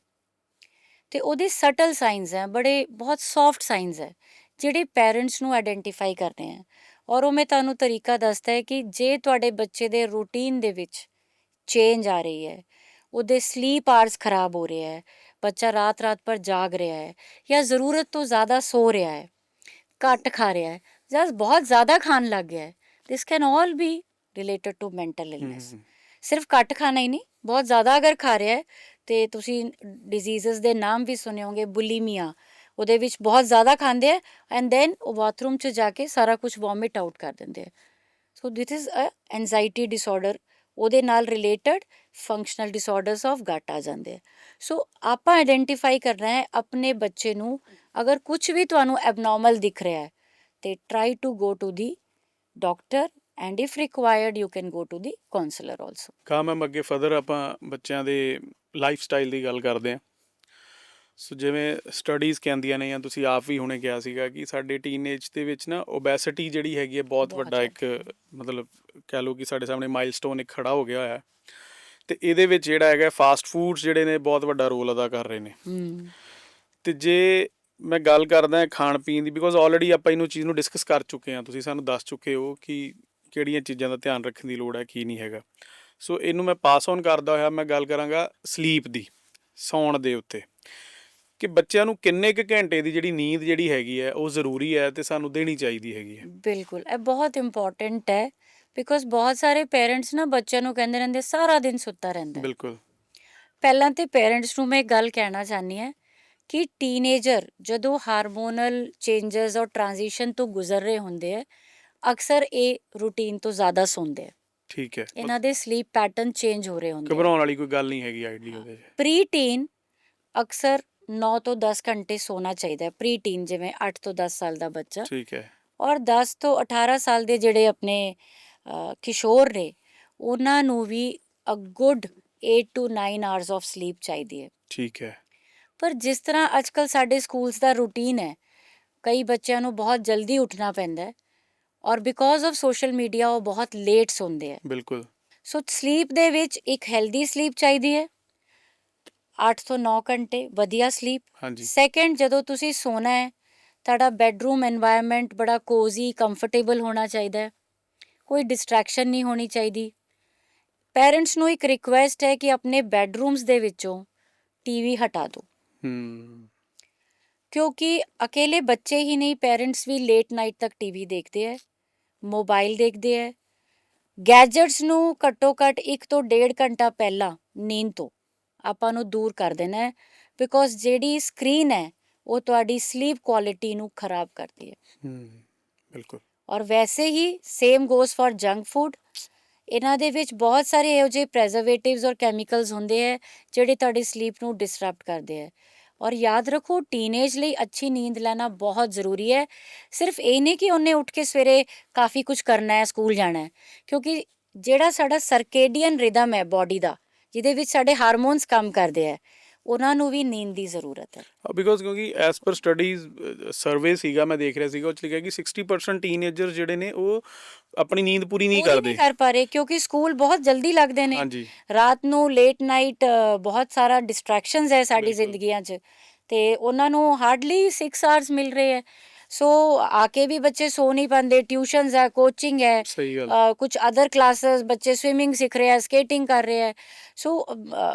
ਤੇ ਉਹਦੇ ਸਟਲ ਸਾਈਨਸ ਹੈ, ਬਹੁਤ ਸੌਫਟ ਸਾਈਨਸ ਹੈ, ਜਿਹੜੇ ਪੈਰੈਂਟਸ ਨੂੰ ਆਇਡੈਂਟੀਫਾਈ ਕਰਨੇ ਆ। ਔਰ ਉਹ ਮੈਂ ਤੁਹਾਨੂੰ ਤਰੀਕਾ ਦੱਸਦਾ ਹੈ ਕਿ ਜੇ ਤੁਹਾਡੇ ਬੱਚੇ ਦੇ ਰੂਟੀਨ ਦੇ ਵਿੱਚ ਚੇਂਜ ਆ ਰਹੀ ਹੈ, ਉਹਦੇ ਸਲੀਪ ਆਵਰਸ ਖਰਾਬ ਹੋ ਰਿਹਾ ਹੈ, ਬੱਚਾ ਰਾਤ ਪਰ ਜਾਗ ਰਿਹਾ ਹੈ, ਜਾਂ ਜ਼ਰੂਰਤ ਤੋਂ ਜ਼ਿਆਦਾ ਸੋ ਰਿਹਾ ਹੈ, ਘੱਟ ਖਾ ਰਿਹਾ ਹੈ, ਜਾਂ ਬਹੁਤ ਜ਼ਿਆਦਾ ਖਾਣ ਲੱਗ ਗਿਆ ਹੈ, this can all be related to mental illness. ਸਿਰਫ ਘੱਟ ਖਾਣਾ ਹੀ ਨਹੀਂ, ਬਹੁਤ ਜ਼ਿਆਦਾ ਅਗਰ ਖਾ ਰਿਹਾ ਹੈ, ਤੇ ਤੁਸੀਂ ਡਿਜ਼ੀਜ਼ਸ ਦੇ ਨਾਮ ਵੀ ਸੁਣੇ ਹੋਣਗੇ, ਬੁਲੀਮੀਆ, ਉਹਦੇ ਵਿੱਚ ਬਹੁਤ ਜ਼ਿਆਦਾ ਖਾਂਦੇ ਆ ਐਂਡ ਦੈਨ ਉਹ ਬਾਥਰੂਮ 'ਚ ਜਾ ਕੇ ਸਾਰਾ ਕੁਝ ਵੋਮਿਟ ਆਊਟ ਕਰ ਦਿੰਦੇ ਆ। So this is a anxiety disorder, ਉਹਦੇ ਨਾਲ related functional disorders of gut ਆ ਜਾਂਦੇ ਆ। ਸੋ ਆਪਾਂ ਆਇਡੈਂਟੀਫਾਈ ਕਰਨਾ ਹੈ ਆਪਣੇ ਬੱਚੇ ਨੂੰ, ਅਗਰ ਕੁਝ ਵੀ ਤੁਹਾਨੂੰ ਐਬਨੋਰਮਲ ਦਿਖ ਰਿਹਾ ਹੈ ਤੇ try to go to the doctor, and if required you can go to the counsellor also. ਕਾ ਮੈਮ ਅੱਗੇ ਫਰਦਰ ਆਪਾਂ ਬੱਚਿਆਂ ਦੇ ਲਾਈਫ ਸਟਾਈਲ ਦੀ ਗੱਲ ਕਰਦੇ ਹਾਂ। ਸੋ ਜਿਵੇਂ ਸਟੱਡੀਜ਼ ਕਹਿੰਦੀਆਂ ਨੇ, ਜਾਂ ਤੁਸੀਂ ਆਪ ਵੀ ਹੁਣੇ ਕਿਹਾ ਸੀਗਾ ਕਿ ਸਾਡੇ ਟੀਨਏਜ ਦੇ ਵਿੱਚ ਨਾ ਓਬੈਸਿਟੀ ਜਿਹੜੀ ਹੈਗੀ ਹੈ ਬਹੁਤ ਵੱਡਾ ਇੱਕ, ਮਤਲਬ ਕਹਿ ਲਓ ਕਿ ਸਾਡੇ ਸਾਹਮਣੇ ਮਾਈਲਸਟੋਨ ਇੱਕ ਖੜਾ ਹੋ ਗਿਆ ਹੋਇਆ, ਤੇ ਇਹਦੇ ਵਿੱਚ ਜਿਹੜਾ ਹੈਗਾ ਫਾਸਟ ਫੂਡਸ ਜਿਹੜੇ ਨੇ ਬਹੁਤ ਵੱਡਾ ਰੋਲ ਅਦਾ ਕਰ ਰਹੇ ਨੇ। ਤੇ ਜੇ ਮੈਂ ਗੱਲ ਕਰਦਾ ਖਾਣ ਪੀਣ ਦੀ, ਬਿਕੋਜ਼ ਆਲਰੇਡੀ ਆਪਾਂ ਇਹਨੂੰ ਚੀਜ਼ ਨੂੰ ਡਿਸਕਸ ਕਰ ਚੁੱਕੇ ਹਾਂ, ਤੁਸੀਂ ਸਾਨੂੰ ਦੱਸ ਚੁੱਕੇ ਹੋ ਕਿ ਕਿਹੜੀਆਂ ਚੀਜ਼ਾਂ ਦਾ ਧਿਆਨ ਰੱਖਣ ਦੀ ਲੋੜ ਹੈ, ਕੀ ਨਹੀਂ ਹੈਗਾ। ਸੋ ਇਹਨੂੰ ਮੈਂ ਪਾਸ ਔਨ ਕਰਦਾ ਹੋਇਆ ਮੈਂ ਗੱਲ ਕਰਾਂਗਾ ਸਲੀਪ ਦੀ, ਸੌਣ ਦੇ ਉੱਤੇ, ਕਿ ਬੱਚਿਆਂ ਨੂੰ ਕਿੰਨੇ ਕੁ ਘੰਟੇ ਦੀ ਜਿਹੜੀ ਨੀਂਦ ਜਿਹੜੀ ਹੈਗੀ ਹੈ ਉਹ ਜ਼ਰੂਰੀ ਹੈ ਤੇ ਸਾਨੂੰ ਦੇਣੀ ਚਾਹੀਦੀ ਹੈਗੀ ਹੈ? ਬਿਲਕੁਲ, ਇਹ ਬਹੁਤ ਇੰਪੋਰਟੈਂਟ ਹੈ, ਬਿਕੋਜ਼ ਬਹੁਤ ਸਾਰੇ ਪੇਰੈਂਟਸ ਨਾ ਬੱਚਿਆਂ ਨੂੰ ਕਹਿੰਦੇ ਰਹਿੰਦੇ ਸਾਰਾ ਦਿਨ ਸੁੱਤਾ ਰਹਿੰਦਾ। ਬਿਲਕੁਲ। ਪਹਿਲਾਂ ਤੇ ਪੇਰੈਂਟਸ ਨੂੰ ਮੈਂ ਇੱਕ ਗੱਲ ਕਹਿਣਾ ਚਾਹੁੰਦੀ ਹਾਂ ਕਿ ਟੀਨੇਜਰ ਜਦੋਂ ਹਾਰਮੋਨਲ ਚੇਂਜਸ ਔਰ ਟ੍ਰਾਂਜੀਸ਼ਨ ਤੋਂ ਗੁਜ਼ਰ ਰਹੇ ਹੁੰਦੇ ਹੈ, ਅਕਸਰ ਇਹ ਰੂਟੀਨ ਤੋਂ ਜ਼ਿਆਦਾ ਸੌਂਦੇ ਆ, ਠੀਕ ਹੈ, ਇਹਨਾਂ ਦੇ ਸਲੀਪ ਪੈਟਰਨ ਚੇਂਜ ਹੋ ਰਹੇ ਹੁੰਦੇ ਆ। ਘਬਰਾਉਣ ਵਾਲੀ ਕੋਈ ਗੱਲ ਨਹੀਂ ਹੈਗੀ ਆਈਡੀ ਉਹਦੇ 'ਚ। ਪ੍ਰੀ ਟੀਨ ਅਕਸਰ 9 ਤੋਂ 10 ਘੰਟੇ ਸੋਣਾ ਚਾਹੀਦਾ ਹੈ। ਪ੍ਰੀ ਟੀਨ ਜਿਵੇਂ 8 ਤੋਂ 10 ਸਾਲ ਦਾ ਬੱਚਾ, ਠੀਕ ਹੈ, ਔਰ 10 ਤੋਂ 18 ਸਾਲ ਦੇ ਜਿਹੜੇ ਆਪਣੇ ਕਿਸ਼ੋਰ ਨੇ, ਉਹਨਾਂ ਨੂੰ ਵੀ a good 8 to 9 hours of sleep ਚਾਹੀਦੀ ਹੈ। ਠੀਕ ਹੈ, ਪਰ ਜਿਸ ਤਰ੍ਹਾਂ ਅੱਜ ਕੱਲ੍ਹ ਸਾਡੇ ਸਕੂਲਸ ਦਾ ਰੂਟੀਨ ਹੈ, ਕਈ ਬੱਚਿਆਂ ਨੂੰ ਬਹੁਤ ਜਲਦੀ ਉੱਠਣਾ ਪੈਂਦਾ ਹੈ, ਔਰ ਬਿਕੋਜ਼ ਆਫ ਸੋਸ਼ਲ ਮੀਡੀਆ ਉਹ ਬਹੁਤ ਲੇਟ ਸੌਂਦੇ ਹੈ। ਬਿਲਕੁਲ, ਸੋ ਸਲੀਪ ਦੇ ਵਿੱਚ ਇੱਕ ਹੈਲਦੀ ਸਲੀਪ ਚਾਹੀਦੀ ਹੈ, 8 ਤੋਂ 9 ਘੰਟੇ ਵਧੀਆ ਸਲੀਪ। ਹਾਂਜੀ, ਸੈਕੰਡ, ਜਦੋਂ ਤੁਸੀਂ ਸੋਣਾ ਹੈ, ਤੁਹਾਡਾ ਬੈਡਰੂਮ ਐਨਵਾਇਰਨਮੈਂਟ ਬੜਾ ਕੋਜ਼ੀ ਕੰਫਰਟੇਬਲ ਹੋਣਾ ਚਾਹੀਦਾ ਹੈ, ਕੋਈ ਡਿਸਟਰੈਕਸ਼ਨ ਨਹੀਂ ਹੋਣੀ ਚਾਹੀਦੀ। ਪੈਰੈਂਟਸ ਨੂੰ ਇੱਕ ਰਿਕੁਐਸਟ ਹੈ ਕਿ ਆਪਣੇ ਬੈਡਰੂਮਸ ਦੇ ਵਿੱਚੋਂ ਟੀਵੀ ਹਟਾ ਦਿਓ, ਕਿਉਂਕਿ ਅਕੇਲੇ ਬੱਚੇ ਹੀ ਨਹੀਂ, ਪੈਰੈਂਟਸ ਵੀ ਲੇਟ ਨਾਈਟ ਤੱਕ ਟੀਵੀ ਦੇਖਦੇ ਹੈ, ਮੋਬਾਈਲ ਦੇਖਦੇ ਹੈ। ਗੈਜਟਸ ਨੂੰ ਘੱਟੋ ਘੱਟ 1 ਤੋਂ 1.5 ਘੰਟਾ ਪਹਿਲਾਂ ਨੀਂਦ ਤੋਂ ਆਪਾਂ ਨੂੰ ਦੂਰ ਕਰ ਦੇਣਾ ਹੈ, ਬਿਕੋਜ਼ ਜਿਹੜੀ ਸਕਰੀਨ ਹੈ ਉਹ ਤੁਹਾਡੀ ਸਲੀਪ ਕੁਆਲਿਟੀ ਨੂੰ ਖਰਾਬ ਕਰਦੀ ਹੈ। ਬਿਲਕੁਲ। ਔਰ ਵੈਸੇ ਹੀ same goes for junk food. ਇਹਨਾਂ ਦੇ ਵਿੱਚ ਬਹੁਤ ਸਾਰੇ ਇਹੋ ਜਿਹੇ ਪ੍ਰੈਜ਼ਰਵੇਟਿਵਸ ਔਰ ਕੈਮੀਕਲਸ ਹੁੰਦੇ ਹੈ ਜਿਹੜੇ ਤੁਹਾਡੀ ਸਲੀਪ ਨੂੰ ਡਿਸਰਪਟ ਕਰਦੇ ਹੈ। ਔਰ ਯਾਦ ਰੱਖੋ, ਟੀਨੇਜ ਲਈ ਅੱਛੀ ਨੀਂਦ ਲੈਣਾ ਬਹੁਤ ਜ਼ਰੂਰੀ ਹੈ। ਸਿਰਫ ਇਹ ਨਹੀਂ ਕਿ ਉਹਨੇ ਉੱਠ ਕੇ ਸਵੇਰੇ ਕਾਫੀ ਕੁਝ ਕਰਨਾ ਹੈ, ਸਕੂਲ ਜਾਣਾ ਹੈ, ਕਿਉਂਕਿ ਜਿਹੜਾ ਸਾਡਾ ਸਰਕੇਡੀਅਨ ਰਿਦਮ ਹੈ ਬਾਡੀ ਦਾ, ਜਿਹਦੇ ਵਿੱਚ ਸਾਡੇ ਹਾਰਮੋਨਸ ਕੰਮ ਕਰਦੇ ਹੈ, ਉਹਨਾਂ ਨੂੰ ਵੀ ਨੀਂਦ ਦੀ ਜ਼ਰੂਰਤ ਹੈ। ਬਿਕੋਜ਼ ਕਿਉਂਕਿ ਐਸ ਪਰ ਸਟੱਡੀਜ਼ ਸਰਵੇ ਸੀਗਾ, ਮੈਂ ਦੇਖ ਰਿਹਾ ਸੀਗਾ, ਉਹ 'ਚ ਲਿਖਿਆ ਕਿ 60% ਟੀਨਏਜਰ ਜਿਹੜੇ ਨੇ ਉਹ ਆਪਣੀ ਨੀਂਦ ਪੂਰੀ ਨਹੀਂ ਕਰਦੇ, ਕਰ ਪਾ ਰਹੇ, ਕਿਉਂਕਿ ਸਕੂਲ ਬਹੁਤ ਜਲਦੀ ਲੱਗਦੇ ਨੇ, ਹਾਂਜੀ, ਰਾਤ ਨੂੰ ਲੇਟ ਨਾਈਟ ਬਹੁਤ ਸਾਰਾ ਡਿਸਟਰੈਕਸ਼ਨਸ ਹੈ ਸਾਡੀ ਬਿਲਕੁਲ। ਜ਼ਿੰਦਗੀਆਂ 'ਚ, ਤੇ ਉਹਨਾਂ ਨੂੰ ਹਾਰਡਲੀ 6 ਆਵਰਸ ਮਿਲ ਰਹੇ ਹੈ। ਸੋ ਆ ਕੇ ਵੀ ਬੱਚੇ ਸੋ ਨਹੀਂ ਪਾਉਂਦੇ, ਟਿਊਸ਼ਨਸ ਹੈ, ਕੋਚਿੰਗ ਹੈ, ਸਹੀ ਗੱਲ, ਕੁਝ ਅਦਰ ਕਲਾਸਿਸ, ਬੱਚੇ ਸਵਿਮਿੰਗ ਸਿੱਖ ਰਹੇ ਹੈ, ਸਕੇਟਿੰਗ ਕਰ ਰਹੇ ਹੈ। So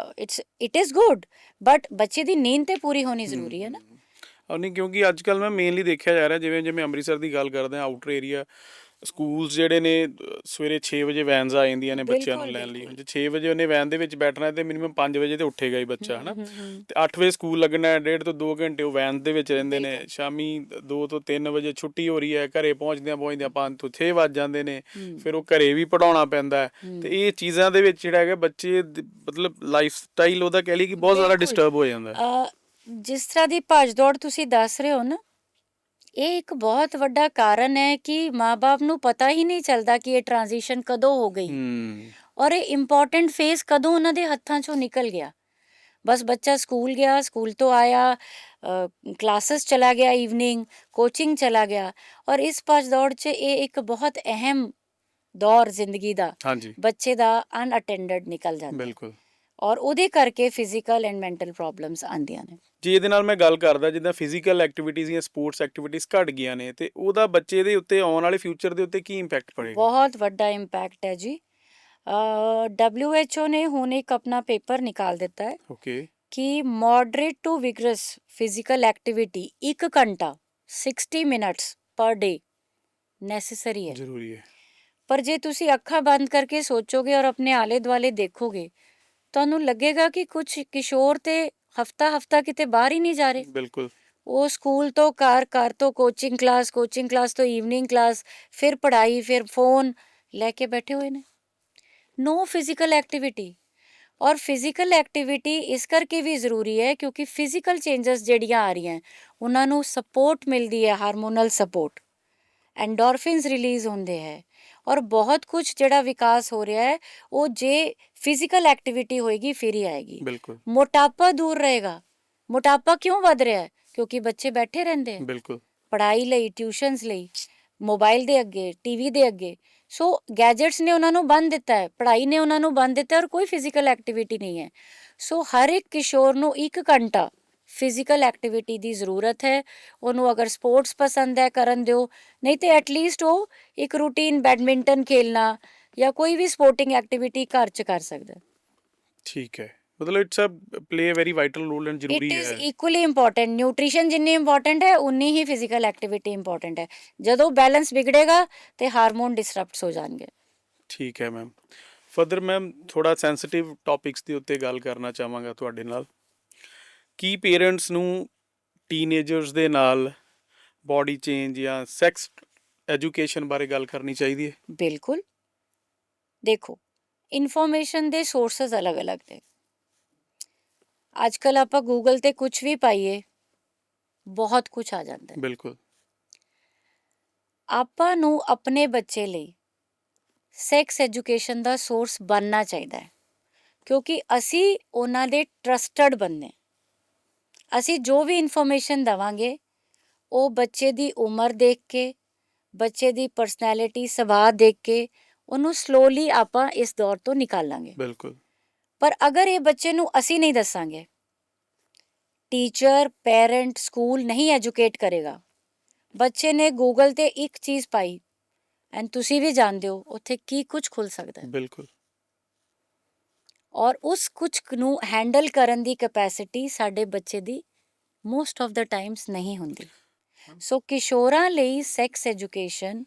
it is good, but ਬੱਚੇ ਦੀ ਨੀਂਦ ਤੇ ਪੂਰੀ ਹੋਣੀ ਜ਼ਰੂਰੀ ਹੈ ਨਾ। ਨਹੀਂ, ਕਿਉਂਕਿ ਅੱਜ ਕੱਲ੍ਹ ਮੈਂ ਮੇਨਲੀ ਦੇਖਿਆ ਜਾ ਰਿਹਾ, ਜਿਵੇਂ ਜਿਵੇਂ ਅੰਮ੍ਰਿਤਸਰ ਦੀ ਗੱਲ ਕਰਦੇ ਹਾਂ, ਆਊਟਰ ਏਰੀਆ ਸਕੂਲਸ ਜਿਹੜੇ ਨੇ, ਸਵੇਰੇ 6 ਵਜੇ ਵੈਨਸ ਆ ਜਾਂਦੀਆਂ ਨੇ ਬੱਚਿਆਂ ਨੂੰ ਲੈਣ ਲਈ। ਜੇ 6 ਵਜੇ ਉਹਨੇ ਵੈਨ ਦੇ ਵਿੱਚ ਬੈਠਣਾ ਤੇ ਮਿਨੀਮਮ 5 ਵਜੇ ਤੇ ਉੱਠੇਗਾ ਹੀ ਬੱਚਾ, ਹੈ ਨਾ। ਤੇ 8 ਵਜੇ ਸਕੂਲ ਲੱਗਣਾ ਹੈ, 1.5 ਤੋਂ 2 ਘੰਟੇ ਉਹ ਵੈਨ ਦੇ ਵਿੱਚ ਰਹਿੰਦੇ ਨੇ। ਸ਼ਾਮੀ 2 ਤੋਂ 3 ਵਜੇ ਛੁੱਟੀ ਹੋ ਰਹੀ ਹੈ, ਘਰੇ ਪਹੁੰਚਦਿਆਂ 5 ਤੋਂ 6 ਵੱਜ ਜਾਂਦੇ ਨੇ, ਫਿਰ ਉਹ ਘਰੇ ਵੀ ਪੜ੍ਹਾਉਣਾ ਪੈਂਦਾ ਹੈ। ਤੇ ਇਹ ਚੀਜ਼ਾਂ ਦੇ ਵਿੱਚ ਜਿਹੜਾ ਹੈਗਾ ਬੱਚੇ ਮਤਲਬ ਲਾਈਫ ਸਟਾਈਲ ਉਹਦਾ ਕਹਿ ਲਈ ਕਿ ਬਹੁਤ ਜ਼ਿਆਦਾ ਡਿਸਟਰਬ ਹੋ ਜਾਂਦਾ। ਜਿਸ ਤਰ੍ਹਾਂ ਦੀ ਭੱਜ ਦੌੜ ਤੁਸੀਂ ਦੱਸ ਰਹੇ ਹੋ ਨਾ, ਇਹ ਇੱਕ ਬਹੁਤ ਵੱਡਾ ਕਾਰਨ ਹੈ ਕਿ ਮਾਂ-ਬਾਪ ਨੂੰ ਪਤਾ ਹੀ ਨਹੀਂ ਚੱਲਦਾ ਕਿ ਇਹ ਟ੍ਰਾਂਜੀਸ਼ਨ ਕਦੋਂ ਹੋ ਗਈ, ਔਰ ਇਹ ਇੰਪੋਰਟੈਂਟ ਫੇਸ ਕਦੋਂ ਉਹਨਾਂ ਦੇ ਹੱਥਾਂ 'ਚੋਂ ਨਿਕਲ ਗਿਆ। ਬਸ ਬੱਚਾ ਸਕੂਲ ਗਿਆ, ਸਕੂਲ ਤੋਂ ਆਇਆ, ਕਲਾਸਿਸ ਚਲਾ ਗਿਆ, ਈਵਨਿੰਗ ਕੋਚਿੰਗ ਚਲਾ ਗਿਆ, ਔਰ ਇਸ ਭੱਜ ਦੌੜ 'ਚ ਇਹ ਇੱਕ ਬਹੁਤ ਅਹਿਮ ਦੌਰ ਜ਼ਿੰਦਗੀ ਦਾ ਬੱਚੇ ਦਾ ਅਨਅਟੈਂਡਡ ਨਿਕਲ ਜਾਂਦਾ। ਬਿਲਕੁਲ। ਔਰ ਉਹਦੇ ਕਰਕੇ ਫਿਜ਼ੀਕਲ ਐਂਡ ਮੈਂਟਲ ਪ੍ਰੋਬਲਮਸ ਆਉਂਦੀਆਂ ਨੇ। ਜੀ, ਇਹਦੇ ਨਾਲ ਮੈਂ ਗੱਲ ਕਰਦਾ, ਜਿੱਦਾਂ ਫਿਜ਼ੀਕਲ ਐਕਟੀਵਿਟੀਜ਼ ਜਾਂ ਸਪੋਰਟਸ ਐਕਟੀਵਿਟੀਜ਼ ਘੱਟ ਗਈਆਂ ਨੇ, ਤੇ ਉਹਦਾ ਬੱਚੇ ਦੇ ਉੱਤੇ ਆਉਣ ਵਾਲੇ ਫਿਊਚਰ ਦੇ ਉੱਤੇ ਕੀ ਇੰਪੈਕਟ ਪੜੇਗਾ? ਬਹੁਤ ਵੱਡਾ ਇੰਪੈਕਟ ਹੈ ਜੀ। WHO ਨੇ ਹੁਣ ਇੱਕ ਆਪਣਾ ਪੇਪਰ ਨਿਕਾਲ ਦਿੱਤਾ ਹੈ, ਓਕੇ, ਕਿ moderate to vigorous physical activity 1 ਘੰਟਾ 60 ਮਿੰਟਸ ਪਰ ਡੇ ਨੈਸੈਸਰੀ ਹੈ, ਜ਼ਰੂਰੀ ਹੈ। ਪਰ ਜੇ ਤੁਸੀਂ ਅੱਖਾਂ ਬੰਦ ਕਰਕੇ ਸੋਚੋਗੇ ਔਰ ਆਪਣੇ ਆਲੇ ਦੁਆਲੇ ਦੇਖੋਗੇ, ਤੁਹਾਨੂੰ ਲੱਗੇਗਾ ਕਿ ਕੁਝ ਕਿਸ਼ੋਰ ਤੇ ਹਫਤਾ ਕਿਤੇ ਬਾਹਰ ਹੀ ਨਹੀਂ ਜਾ ਰਹੇ। ਬਿਲਕੁਲ। ਉਹ ਸਕੂਲ ਤੋਂ ਘਰ, ਘਰ ਤੋਂ ਕੋਚਿੰਗ ਕਲਾਸ ਤੋਂ ਈਵਨਿੰਗ ਕਲਾਸ, ਫਿਰ ਪੜ੍ਹਾਈ, ਫਿਰ ਫੋਨ ਲੈ ਕੇ ਬੈਠੇ ਹੋਏ ਨੇ। ਨੋ ਫਿਜ਼ੀਕਲ ਐਕਟੀਵਿਟੀ। ਔਰ ਫਿਜ਼ੀਕਲ ਐਕਟੀਵਿਟੀ ਇਸ ਕਰਕੇ ਵੀ ਜ਼ਰੂਰੀ ਹੈ ਕਿਉਂਕਿ ਫਿਜ਼ੀਕਲ ਚੇਂਜਸ ਜਿਹੜੀਆਂ ਆ ਰਹੀਆਂ, ਉਹਨਾਂ ਨੂੰ ਸਪੋਰਟ ਮਿਲਦੀ ਹੈ, ਹਾਰਮੋਨਲ ਸਪੋਰਟ, ਐਂਡੋਰਫਿਨਸ ਰਿਲੀਜ਼ ਹੁੰਦੇ ਹੈ, ਔਰ ਬਹੁਤ ਕੁਝ ਜਿਹੜਾ ਵਿਕਾਸ ਹੋ ਰਿਹਾ ਹੈ ਉਹ ਜੇ ਫਿਜ਼ੀਕਲ ਐਕਟੀਵਿਟੀ ਹੋਏਗੀ ਫਿਰ ਹੀ ਆਏਗੀ। ਬਿਲਕੁਲ। ਮੋਟਾਪਾ ਦੂਰ ਰਹੇਗਾ। ਮੋਟਾਪਾ ਕਿਉਂ ਵੱਧ ਰਿਹਾ ਹੈ? ਕਿਉਂਕਿ ਬੱਚੇ ਬੈਠੇ ਰਹਿੰਦੇ ਹੈ, ਬਿਲਕੁਲ, ਪੜ੍ਹਾਈ ਲਈ, ਟਿਊਸ਼ਨਸ ਲਈ, ਮੋਬਾਈਲ ਦੇ ਅੱਗੇ, ਟੀਵੀ ਦੇ ਅੱਗੇ। ਸੋ ਗੈਜਟਸ ਨੇ ਉਹਨਾਂ ਨੂੰ ਬੰਨ੍ਹ ਦਿੱਤਾ ਹੈ, ਪੜ੍ਹਾਈ ਨੇ ਉਹਨਾਂ ਨੂੰ ਬੰਨ੍ਹ ਦਿੱਤਾ, ਔਰ ਕੋਈ ਫਿਜ਼ੀਕਲ ਐਕਟੀਵਿਟੀ ਨਹੀਂ ਹੈ। ਸੋ ਹਰ ਇੱਕ ਕਿਸ਼ੋਰ ਨੂੰ 1 ਘੰਟਾ ਫਿਜ਼ੀਕਲ ਐਕਟੀਵਿਟੀ ਦੀ ਜ਼ਰੂਰਤ ਹੈ। ਉਹਨੂੰ ਅਗਰ ਸਪੋਰਟਸ ਪਸੰਦ ਹੈ ਕਰਨ ਦਿਓ, ਨਹੀਂ ਤੇ ਐਟਲੀਸਟ ਉਹ ਇੱਕ ਰੂਟੀਨ ਬੈਡਮਿੰਟਨ ਖੇਲਣਾ ਜਾਂ ਕੋਈ ਵੀ ਸਪੋਰਟਿੰਗ ਐਕਟੀਵਿਟੀ ਘਰ 'ਚ ਕਰ ਸਕਦਾ। ਠੀਕ ਹੈ, ਮਤਲਬ it's a play a very vital role and ਜ਼ਰੂਰੀ ਹੈ। It is equally important. Nutrition ਜਿੰਨੀ ਇੰਪੋਰਟੈਂਟ ਹੈ, ਉਨੀ ਹੀ ਫਿਜ਼ੀਕਲ ਐਕਟੀਵਿਟੀ ਇੰਪੋਰਟੈਂਟ ਹੈ। ਜਦੋਂ ਬੈਲੈਂਸ ਵਿਗੜੇਗਾ ਤੇ ਹਾਰਮੋਨ ਡਿਸਰਪਟਸ ਹੋ ਜਾਣਗੇ। ਠੀਕ ਹੈ ਮੈਮ। ਫਰਦਰ ਮੈਮ, ਥੋੜ੍ਹਾ ਸੈਂਸਿਟਿਵ ਟੌਪਿਕਸ ਦੇ ਉੱਤੇ ਗੱਲ ਕਰਨਾ ਚਾਹਾਂਗਾ ਤੁਹਾਡੇ ਨਾਲ। ਕੀ ਪੇਰੈਂਟਸ ਨੂੰ ਟੀਨਏਜਰਸ ਦੇ ਨਾਲ ਬੋਡੀ ਚੇਂਜ ਜਾਂ ਸੈਕਸ ਐਜੂਕੇਸ਼ਨ ਬਾਰੇ ਗੱਲ ਕਰਨੀ ਚਾਹੀਦੀ ਹੈ? ਬਿਲਕੁਲ। ਦੇਖੋ, ਇਨਫੋਰਮੇਸ਼ਨ ਦੇ ਸੋਰਸਸ ਅਲੱਗ-ਅਲੱਗ ਨੇ। ਅੱਜ ਕੱਲ੍ਹ ਆਪਾਂ ਗੂਗਲ ਤੇ ਕੁਝ ਵੀ ਪਾਈਏ, ਬਹੁਤ ਕੁਝ ਆ ਜਾਂਦਾ ਹੈ। ਬਿਲਕੁਲ। ਆਪਾਂ ਨੂੰ ਆਪਣੇ ਬੱਚੇ ਲਈ ਸੈਕਸ ਐਜੂਕੇਸ਼ਨ ਦਾ ਸੋਰਸ ਬਣਨਾ ਚਾਹੀਦਾ ਹੈ, ਕਿਉਂਕਿ ਅਸੀਂ ਉਹਨਾਂ ਦੇ ਟਰਸਟਡ ਬੰਦੇ। ਅਸੀਂ ਜੋ ਵੀ ਇਨਫੋਰਮੇਸ਼ਨ ਦੇਵਾਂਗੇ ਉਹ ਬੱਚੇ ਦੀ ਉਮਰ ਦੇਖ ਕੇ, ਬੱਚੇ ਦੀ ਪਰਸਨੈਲਿਟੀ, ਸੁਭਾਅ ਦੇਖ ਕੇ ਉਹਨੂੰ ਸਲੋਲੀ ਆਪਾਂ ਇਸ ਦੌਰ ਤੋਂ ਨਿਕਾਲਾਂਗੇ। ਬਿਲਕੁਲ। ਪਰ ਅਗਰ ਇਹ ਬੱਚੇ ਨੂੰ ਅਸੀਂ ਨਹੀਂ ਦੱਸਾਂਗੇ, ਟੀਚਰ, ਪੈਰੈਂਟ, ਸਕੂਲ ਨਹੀਂ ਐਜੂਕੇਟ ਕਰੇਗਾ, ਬੱਚੇ ਨੇ ਗੂਗਲ ਤੇ ਇੱਕ ਚੀਜ਼ ਪਾਈ ਐਂਡ ਤੁਸੀਂ ਵੀ ਜਾਣਦੇ ਹੋ ਉੱਥੇ ਕੀ ਕੁਝ ਖੁੱਲ ਸਕਦਾ ਹੈ। ਬਿਲਕੁਲ। ਔਰ ਉਸ ਕੁਝ ਨੂੰ ਹੈਂਡਲ ਕਰਨ ਦੀ ਕੈਪੈਸਿਟੀ ਸਾਡੇ ਬੱਚੇ ਦੀ ਮੋਸਟ ਆਫ ਦਾ ਟਾਈਮਸ ਨਹੀਂ ਹੁੰਦੀ। ਸੋ ਕਿਸ਼ੋਰਾਂ ਲਈ sex education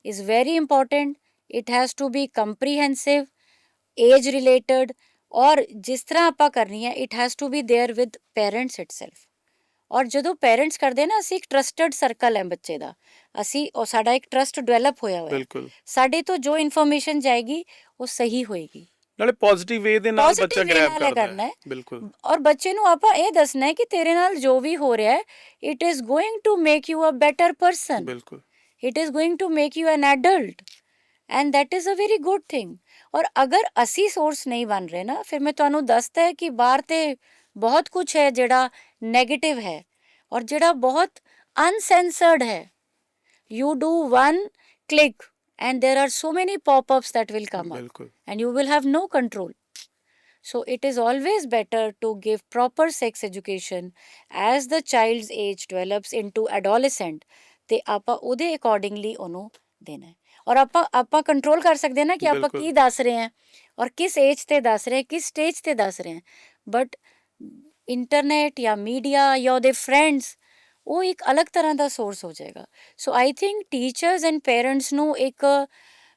is very important. It has to be comprehensive, age related, ਔਰ ਜਿਸ ਤਰ੍ਹਾਂ ਆਪਾਂ ਕਰਨੀ ਹੈ it has to be there with parents itself. ਔਰ ਜਦੋਂ ਪੇਰੈਂਟਸ ਕਰਦੇ ਨਾ, ਅਸੀਂ ਇੱਕ ਟਰਸਟਡ ਸਰਕਲ ਹੈ ਬੱਚੇ ਦਾ, ਅਸੀਂ ਉਹ ਸਾਡਾ ਇੱਕ ਟਰਸਟ ਡਿਵੈਲਪ ਹੋਇਆ ਹੋਇਆ। ਬਿਲਕੁਲ। ਸਾਡੇ ਤੋਂ ਜੋ ਇਨਫੋਰਮੇਸ਼ਨ ਜਾਏਗੀ ਉਹ ਸਹੀ ਹੋਏਗੀ। ਨਾਲੇ ਪੋਜ਼ਿਟਿਵ ਵੇ ਦੇ ਨਾਲ ਬੱਚਾ ਗ੍ਰੈਬ ਕਰਦਾ ਹੈ। ਬਿਲਕੁਲ। ਔਰ ਬੱਚੇ ਨੂੰ ਆਪਾਂ ਇਹ ਦੱਸਣਾ ਹੈ ਕਿ ਤੇਰੇ ਨਾਲ ਜੋ ਵੀ ਹੋ ਰਿਹਾ ਹੈ, it is going to make you a better person, ਬਿਲਕੁਲ। It is going to make you an adult and that is a very good thing. ਔਰ ਅਗਰ ਅਸੀਂ ਸੋਰਸ ਨਹੀਂ ਬਣ ਰਹੇ ਨਾ, ਫਿਰ ਮੈਂ ਤੁਹਾਨੂੰ ਦੱਸਦਾ ਹੈ ਕਿ ਬਾਹਰ ਤੇ ਬਹੁਤ ਕੁਝ ਹੈ ਜਿਹੜਾ ਨੈਗੇਟਿਵ ਹੈ ਔਰ ਜਿਹੜਾ ਬਹੁਤ ਅਨਸੈਂਸਰਡ ਹੈ। You do one click and there are so many pop-ups that will come up ਬਿਲਕੁਲ। and you will have no control. So it is always better to give proper sex education as the child's age develops into adolescent ਤੇ ਆਪਾਂ ਉਹਦੇ accordingly ਉਹਨੂੰ ਦੇਣਾ ਹੈ। ਔਰ ਆਪਾਂ control ਕਰ ਸਕਦੇ ਹਾਂ ਨਾ ਕਿ ਆਪਾਂ ਕੀ ਦੱਸ ਰਹੇ ਹਾਂ ਔਰ ਕਿਸ ਏਜ ਤੇ ਦੱਸ ਰਹੇ ਹਾਂ, ਕਿਸ ਸਟੇਜ ਤੇ ਦੱਸ ਰਹੇ ਹਾਂ। ਬਟ ਇੰਟਰਨੈਟ ਜਾਂ ਮੀਡੀਆ ਜਾਂ ਉਹਦੇ ਫਰੈਂਡਸ, ਉਹ ਇੱਕ ਅਲੱਗ ਤਰ੍ਹਾਂ ਦਾ ਸੋਰਸ ਹੋ ਜਾਏਗਾ। So I think teachers and parents ਨੂੰ ਇੱਕ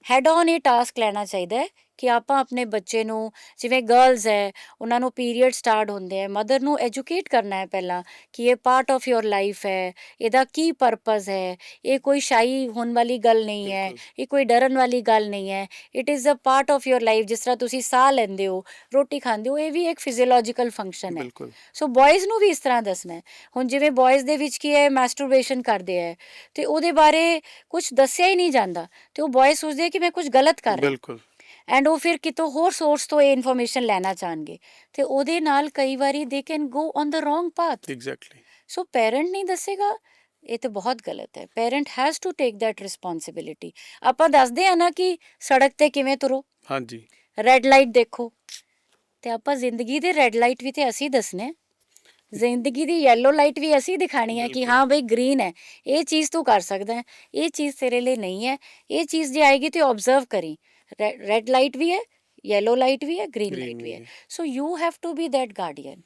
ਹੈਡ ਔਨ ਇਹ ਟਾਸਕ ਲੈਣਾ ਚਾਹੀਦਾ ਹੈ ਕਿ ਆਪਾਂ ਆਪਣੇ ਬੱਚੇ ਨੂੰ, ਜਿਵੇਂ ਗਰਲਸ ਹੈ ਉਹਨਾਂ ਨੂੰ ਪੀਰੀਅਡ ਸਟਾਰਟ ਹੁੰਦੇ ਹੈ, ਮਦਰ ਨੂੰ ਐਜੂਕੇਟ ਕਰਨਾ ਹੈ ਪਹਿਲਾਂ ਕਿ ਇਹ ਪਾਰਟ ਆਫ ਯੋਰ ਲਾਈਫ ਹੈ, ਇਹਦਾ ਕੀ ਪਰਪਸ ਹੈ, ਇਹ ਕੋਈ ਸ਼ਾਈ ਹੋਣ ਵਾਲੀ ਗੱਲ ਨਹੀਂ ਹੈ, ਇਹ ਕੋਈ ਡਰਨ ਵਾਲੀ ਗੱਲ ਨਹੀਂ ਹੈ, it is a part of your life. ਜਿਸ ਤਰ੍ਹਾਂ ਤੁਸੀਂ ਸਾਹ ਲੈਂਦੇ ਹੋ, ਰੋਟੀ ਖਾਂਦੇ ਹੋ, ਇਹ ਵੀ ਇੱਕ ਫਿਜ਼ੀਓਲੋਜੀਕਲ ਫੰਕਸ਼ਨ ਹੈ। ਸੋ ਬॉयਜ਼ ਨੂੰ ਵੀ ਇਸ ਤਰ੍ਹਾਂ ਦੱਸਣਾ ਹੈ। ਹੁਣ ਜਿਵੇਂ ਬॉयਜ਼ ਦੇ ਵਿੱਚ ਕੀ ਹੈ, ਮੈਸਟਰਬੇਸ਼ਨ ਕਰਦੇ ਹੈ ਤੇ ਉਹਦੇ ਬਾਰੇ ਕੁਝ ਦੱਸਿਆ ਹੀ ਨਹੀਂ ਜਾਂਦਾ ਤੇ ਉਹ ਬॉयਜ਼ ਸੋਚਦੇ ਆ ਕਿ ਮੈਂ ਕੁਝ ਗਲਤ ਕਰ ਰਿਹਾ। ਬਿਲਕੁਲ। ਐਂਡ ਉਹ ਫਿਰ ਕਿਤੋਂ ਹੋਰ ਸੋਰਸ ਤੋਂ ਇਹ ਇਨਫੋਰਮੇਸ਼ਨ ਲੈਣਾ ਚਾਹਣਗੇ ਤੇ ਉਹਦੇ ਨਾਲ ਕਈ ਵਾਰੀ they can go on the wrong path. Exactly. So parent ਨਹੀਂ ਦੱਸੇਗਾ, ਇਹ ਤਾਂ ਬਹੁਤ ਗਲਤ ਹੈ। Parent has to take that responsibility. ਆਪਾਂ ਦੱਸਦੇ ਆ ਨਾ ਕਿ ਸੜਕ ਤੇ ਕਿਵੇਂ ਤੁਰੋ, ਹਾਂਜੀ, ਰੈੱਡ ਲਾਈਟ ਦੇਖੋ, ਤੇ ਆਪਾਂ ਜ਼ਿੰਦਗੀ ਦੇ ਰੈੱਡ ਲਾਈਟ ਵੀ ਤੇ ਅਸੀਂ ਦੱਸਣੇ, ਜ਼ਿੰਦਗੀ ਦੀ ਯੈਲੋ ਲਾਈਟ ਵੀ ਅਸੀਂ ਦਿਖਾਣੀ ਹੈ ਕਿ ਹਾਂ ਬਈ ਗ੍ਰੀਨ ਹੈ, ਇਹ ਚੀਜ਼ ਤੂੰ ਕਰ ਸਕਦਾ ਹੈ, ਇਹ ਚੀਜ਼ ਤੇਰੇ ਲਈ ਨਹੀਂ ਹੈ, ਇਹ ਚੀਜ਼ ਜੇ ਆਏਗੀ ਤੇ ਓਬਜ਼ਰਵ ਕਰੀ। ਰੈੱਡ ਲਾਈਟ ਵੀ ਹੈ, ਯੈਲੋ ਲਾਈਟ ਵੀ ਹੈ, ਗ੍ਰੀਨ ਲਾਈਟ ਵੀ ਹੈ। So you have to be that guardian.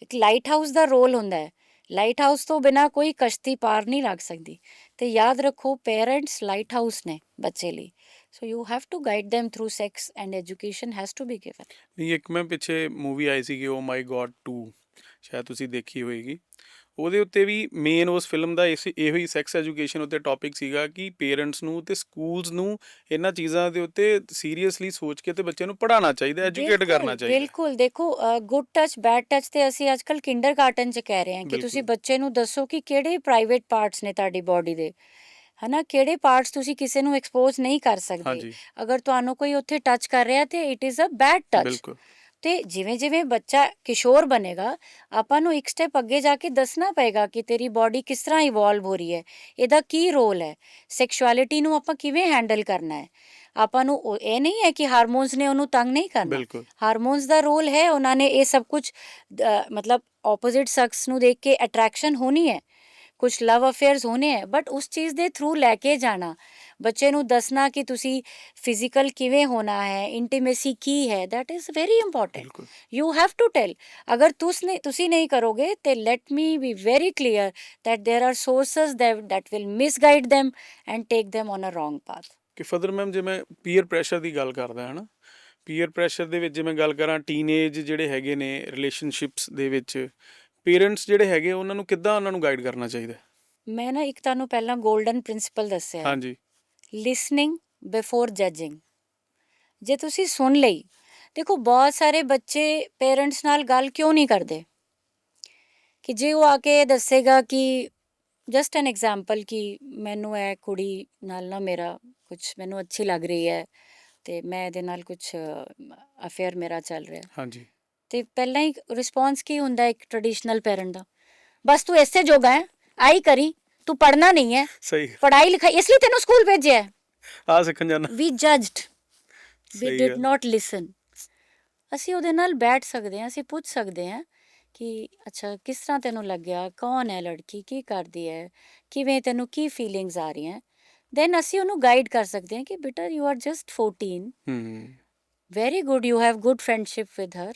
ਇੱਕ ਲਾਈਟ ਹਾਊਸ ਦਾ ਰੋਲ ਹੁੰਦਾ ਹੈ, ਲਾਈਟ ਹਾਊਸ ਤੋਂ ਬਿਨਾਂ ਕੋਈ ਕਸ਼ਤੀ ਪਾਰ ਨਹੀਂ ਲੱਗ ਸਕਦੀ। ਤੇ ਯਾਦ ਰੱਖੋ, ਪੇਰੈਂਟਸ ਲਾਈਟ ਹਾਊਸ ਨੇ ਬੱਚੇ ਲਈ। So you have to guide them through sex and education has to be given. ਨਹੀਂ, ਇੱਕ ਮੈਂ ਪਿੱਛੇ ਮੂਵੀ ਆਈ ਸੀਗੀ ਓ ਮਾਈ ਗॉड 2, ਸ਼ਾਇਦ ਤੁਸੀਂ ਦੇਖੀ ਹੋਏਗੀ। ਉਹਦੇ ਉੱਤੇ ਵੀ ਮੇਨ ਉਸ ਫਿਲਮ ਦਾ ਇਹੋ ਹੀ ਸੈਕਸ ਐਜੂਕੇਸ਼ਨ ਉੱਤੇ ਟੌਪਿਕ ਸੀਗਾ ਕਿ ਪੇਰੈਂਟਸ ਨੂੰ ਤੇ ਸਕੂਲਸ ਨੂੰ ਇਹਨਾਂ ਚੀਜ਼ਾਂ ਦੇ ਉੱਤੇ ਸੀਰੀਅਸਲੀ ਸੋਚ ਕੇ ਤੇ ਬੱਚੇ ਨੂੰ ਪੜ੍ਹਾਉਣਾ ਚਾਹੀਦਾ, ਐਜੂਕੇਟ ਕਰਨਾ ਚਾਹੀਦਾ। ਬਿਲਕੁਲ। ਦੇਖੋ, ਗੁੱਡ ਟੱਚ, ਬੈਡ ਟੱਚ ਤੇ ਅਸੀਂ ਅੱਜ ਕੱਲ੍ਹ ਕਿੰਡਰਗਾਰਟਨ 'ਚ ਕਹਿ ਰਹੇ ਹਾਂ ਕਿ ਤੁਸੀਂ ਬੱਚੇ ਨੂੰ ਦੱਸੋ ਕਿ ਕਿਹੜੇ ਪ੍ਰਾਈਵੇਟ ਪਾਰਟਸ ਨੇ ਤੁਹਾਡੀ ਬੋਡੀ ਦੇ, ਹੈ ਨਾ, ਕਿਹੜੇ ਪਾਰਟਸ ਤੁਸੀਂ ਕਿਸੇ ਨੂੰ ਐਕਸਪੋਜ਼ ਨਹੀਂ ਕਰ ਸਕਦੇ। ਅਗਰ ਤੁਹਾਨੂੰ ਕੋਈ ਉੱਥੇ ਟੱਚ ਕਰ ਰਿਹਾ ਤੇ it is a bad touch. ਤੇ ਜਿਵੇਂ ਜਿਵੇਂ ਬੱਚਾ ਕਿਸ਼ੋਰ ਬਣੇਗਾ, ਆਪਾਂ ਨੂੰ ਇੱਕ ਸਟੈਪ ਅੱਗੇ ਜਾ ਕੇ ਦੱਸਣਾ ਪਏਗਾ ਕਿ ਤੇਰੀ ਬਾਡੀ ਕਿਸ ਤਰ੍ਹਾਂ ਇਵੋਲਵ ਹੋ ਰਹੀ ਹੈ, ਇਹਦਾ ਕੀ ਰੋਲ ਹੈ, ਸੈਕਸ਼ੁਅਲਿਟੀ ਨੂੰ ਆਪਾਂ ਕਿਵੇਂ ਹੈਂਡਲ ਕਰਨਾ ਹੈ। ਆਪਾਂ ਨੂੰ ਇਹ ਨਹੀਂ ਹੈ ਕਿ ਹਾਰਮੋਨਸ ਨੇ ਉਹਨੂੰ ਤੰਗ ਨਹੀਂ ਕਰਨਾ। ਹਾਰਮੋਨਸ ਦਾ ਰੋਲ ਹੈ, ਉਹਨਾਂ ਨੇ ਇਹ ਸਭ ਕੁਝ ਮਤਲਬ ਆਪੋਜ਼ਿਟ ਸੈਕਸ ਨੂੰ ਦੇਖ ਕੇ ਅਟਰੈਕਸ਼ਨ ਹੋਣੀ ਹੈ, ਕੁਝ ਲਵ ਅਫੇਅਰਸ ਹੋਣੇ ਹੈ, ਬਟ ਉਸ ਚੀਜ਼ ਦੇ ਥਰੂ ਲੈ ਕੇ ਜਾਣਾ, ਬੱਚੇ ਨੂੰ ਦੱਸਣਾ ਕਿ ਤੁਸੀਂ ਫਿਜ਼ੀਕਲ ਕਿਵੇਂ ਹੋਣਾ ਹੈ, ਇੰਟੀਮੇਸੀ ਕੀ ਹੈ, that is very important. You have to tell. ਅਗਰ ਤੁਸੀਂ ਨਹੀਂ ਕਰੋਗੇ ਤੇ let me be very clear that there are sources that will misguide them and take them on a wrong path. ਕਿ ਫਦਰ ਮੈਮ, ਜੇ ਮੈਂ ਪੀਅਰ ਪ੍ਰੈਸ਼ਰ ਦੀ ਗੱਲ ਕਰਦਾ ਹੈ ਨਾ, ਪੀਅਰ ਪ੍ਰੈਸ਼ਰ ਦੇ ਵਿੱਚ ਜੇ ਮੈਂ ਗੱਲ ਕਰਾਂ, ਟੀਨਏਜ ਜਿਹੜੇ ਹੈਗੇ ਨੇ ਰਿਲੇਸ਼ਨਸ਼ਿਪਸ ਦੇ ਵਿੱਚ ਪੇਰੈਂਟਸ ਜਿਹੜੇ ਹੈਗੇ ਉਹਨਾਂ ਨੂੰ ਕਿੱਦਾਂ ਉਹਨਾਂ ਨੂੰ ਗਾਈਡ ਕਰਨਾ ਚਾਹੀਦਾ? ਮੈਂ ਨਾ ਇੱਕ ਤੁਹਾਨੂੰ ਪਹਿਲਾਂ ਗੋਲਡਨ ਪ੍ਰਿੰਸੀਪਲ ਦੱਸਿਆ, ਹਾਂਜੀ, ਲਿਸਨਿੰਗ ਬਿਫੋਰ ਜੱਜਿੰਗ। ਜੇ ਤੁਸੀਂ ਸੁਣ ਲਈ, ਦੇਖੋ ਬਹੁਤ ਸਾਰੇ ਬੱਚੇ ਪੇਰੈਂਟਸ ਨਾਲ ਗੱਲ ਕਿਉਂ ਨਹੀਂ ਕਰਦੇ ਕਿ ਜੇ ਉਹ ਆ ਕੇ ਦੱਸੇਗਾ ਕਿ ਜਸਟ ਐਨ ਐਗਜ਼ਾਮਪਲ ਕਿ ਮੈਨੂੰ ਇਹ ਕੁੜੀ ਨਾਲ ਨਾ ਮੇਰਾ ਕੁਛ ਮੈਨੂੰ ਅੱਛੀ ਲੱਗ ਰਹੀ ਹੈ ਤੇ ਮੈਂ ਇਹਦੇ ਨਾਲ ਕੁਛ ਅਫੇਅਰ ਮੇਰਾ ਚੱਲ ਰਿਹਾ, ਹਾਂਜੀ ਤੇ ਪਹਿਲਾਂ ਹੀ ਰਿਸਪੌਂਸ ਕੀ ਹੁੰਦਾ ਇੱਕ ਟ੍ਰੈਡੀਸ਼ਨਲ ਪੈਰੈਂਟ ਦਾ, ਬਸ ਤੂੰ ਇਸੇ ਜੋਗਾ ਹੈ, ਆਈ ਕਰੀ, ਤੂੰ ਪੜ੍ਹਨਾ ਨਹੀਂ ਹੈ, ਸਹੀ ਪੜ੍ਹਾਈ ਲਿਖਾਈ ਇਸ ਲਈ ਤੈਨੂੰ ਸਕੂਲ ਭੇਜਿਆ ਹੈ। ਆ ਸਿੱਖਣ ਜਾਣਾ ਵੀ ਜੱਜਡ, ਵੀ ਸਹੀ ਡਿਡ ਗੱਲ। ਨਾਟ ਲਿਸਨ। ਅਸੀਂ ਉਹਦੇ ਨਾਲ ਬੈਠ ਸਕਦੇ ਹਾਂ, ਅਸੀਂ ਪੁੱਛ ਸਕਦੇ ਹਾਂ ਕਿ ਅੱਛਾ ਕਿਸ ਤਰ੍ਹਾਂ ਤੈਨੂੰ ਲੱਗਿਆ, ਕੌਣ ਹੈ ਲੜਕੀ, ਕੀ ਕਰਦੀ ਹੈ, ਕਿਵੇਂ ਤੈਨੂੰ ਕੀ ਫੀਲਿੰਗਸ ਆ ਰਹੀਆਂ, ਦੈਨ ਅਸੀਂ ਉਹਨੂੰ ਗਾਈਡ ਕਰ ਸਕਦੇ ਹਾਂ ਕਿ ਬੇਟਾ ਯੂ ਆਰ ਜਸਟ 14, ਹੂੰ very good, you have good friendship with her,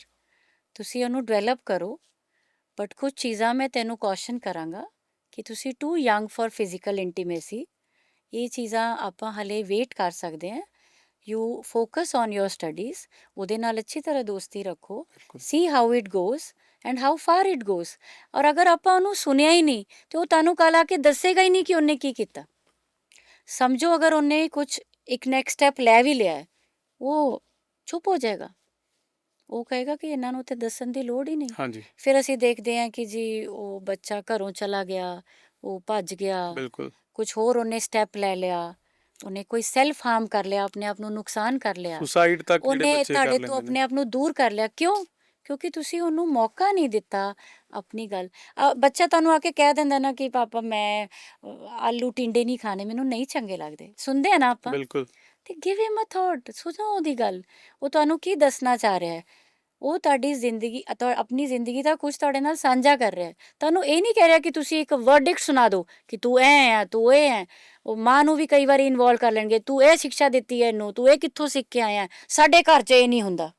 ਤੁਸੀਂ ਉਹਨੂੰ ਡਿਵੈਲਪ ਕਰੋ, ਬਟ ਕੁਝ ਚੀਜ਼ਾਂ ਮੈਂ ਤੈਨੂੰ ਕੌਸ਼ਨ ਕਰਾਂਗਾ ਕਿ ਤੁਸੀਂ too young for physical intimacy, ਇਹ ਚੀਜ਼ਾਂ ਆਪਾਂ ਹਲੇ ਵੇਟ ਕਰ ਸਕਦੇ ਹਾਂ। You focus on your studies, ਉਹਦੇ ਨਾਲ ਅੱਛੀ ਤਰ੍ਹਾਂ ਦੋਸਤੀ ਰੱਖੋ, see how it goes and how far it goes. ਔਰ ਅਗਰ ਆਪਾਂ ਉਹਨੂੰ ਸੁਣਿਆ ਹੀ ਨਹੀਂ ਤੇ ਉਹ ਤੁਹਾਨੂੰ ਕੱਲ੍ਹ ਆ ਕੇ ਦੱਸੇਗਾ ਹੀ ਨਹੀਂ ਕਿ ਉਹਨੇ ਕੀ ਕੀਤਾ। ਸਮਝੋ ਅਗਰ ਉਹਨੇ ਕੁਝ ਇੱਕ ਨੈਕਸਟ ਸਟੈਪ ਲੈ ਵੀ ਲਿਆ ਹੈ, ਉਹ ਚੁੱਪ ਹੋ ਜਾਏਗਾ, ਉਹ ਕਹੇਗਾ ਕਿ ਇਹਨਾਂ ਨੂੰ ਤੇ ਦੱਸਣ ਦੀ ਲੋੜ ਹੀ ਨਹੀਂ। ਹਾਂਜੀ ਫਿਰ ਅਸੀਂ ਦੇਖਦੇ ਹਾਂ ਕਿ ਜੀ ਉਹ ਬੱਚਾ ਘਰੋਂ ਚਲਾ ਗਿਆ, ਉਹ ਭੱਜ ਗਿਆ, ਬਿਲਕੁਲ ਕੁਝ ਹੋਰ ਉਹਨੇ ਸਟੈਪ ਲੈ ਲਿਆ, ਉਹਨੇ ਕੋਈ ਸੈਲਫ ਹਾਰਮ ਕਰ ਲਿਆ, ਆਪਣੇ ਆਪ ਨੂੰ ਨੁਕਸਾਨ ਕਰ ਲਿਆ, ਸੁਸਾਈਡ ਤੱਕ ਜਿਹੜੇ ਉਹਨੇ ਬੱਚੇ ਕਰ ਤੁਹਾਡੇ ਤੋਂ ਲੈਂਦੇ ਨੇ। ਆਪਣੇ ਆਪ ਨੂੰ ਦੂਰ ਕਰ ਲਿਆ। ਕਿਉਂ? ਕਿਉਂਕਿ ਤੁਸੀਂ ਉਹਨੂੰ ਮੌਕਾ ਨਹੀਂ ਦਿੱਤਾ ਆਪਣੀ ਗੱਲ। ਬੱਚਾ ਤੁਹਾਨੂੰ ਆ ਕੇ ਕਹਿ ਦਿੰਦਾ ਨਾ ਕਿ ਪਾਪਾ ਮੈਂ ਆਲੂ ਟਿੰਡੇ ਨਹੀਂ ਖਾਣੇ, ਮੈਨੂੰ ਨਹੀਂ ਚੰਗੇ ਲੱਗਦੇ, ਸੁਣਦੇ ਆ ਨਾ ਆਪਾਂ, ਬਿਲਕੁਲ ਤੇ ਗਿਵ ਹਿਮ ਅ ਥਾਟ, ਸੁਣੋ ਉਹਦੀ ਗੱਲ, ਉਹ ਤੁਹਾਨੂੰ ਕੀ ਦੱਸਣਾ ਚਾਹ ਰਿਹਾ ਹੈ, ਉਹ ਤੁਹਾਡੀ ਜ਼ਿੰਦਗੀ ਆਪਣੀ ਜ਼ਿੰਦਗੀ ਦਾ ਕੁਝ ਤੁਹਾਡੇ ਨਾਲ ਸਾਂਝਾ ਕਰ ਰਿਹਾ ਹੈ। ਤੁਹਾਨੂੰ ਇਹ ਨਹੀਂ ਕਹਿ ਰਿਹਾ ਕਿ ਤੁਸੀਂ ਇੱਕ ਵਰਡਿਕਟ ਸੁਣਾ ਦਿਓ ਕਿ ਤੂੰ ਐ ਹੈ, ਤੂੰ ਇਹ ਹੈ। ਉਹ ਮਾਂ ਨੂੰ ਵੀ ਕਈ ਵਾਰੀ ਇਨਵੋਲਵ ਕਰ ਲੈਣਗੇ, ਤੂੰ ਇਹ ਸਿੱਖਿਆ ਦਿੱਤੀ ਹੈ ਇਹਨੂੰ, ਤੂੰ ਇਹ ਕਿੱਥੋਂ ਸਿੱਖ ਕੇ ਆਇਆ, ਸਾਡੇ ਘਰ 'ਚ ਇਹ ਨਹੀਂ ਹੁੰਦਾ।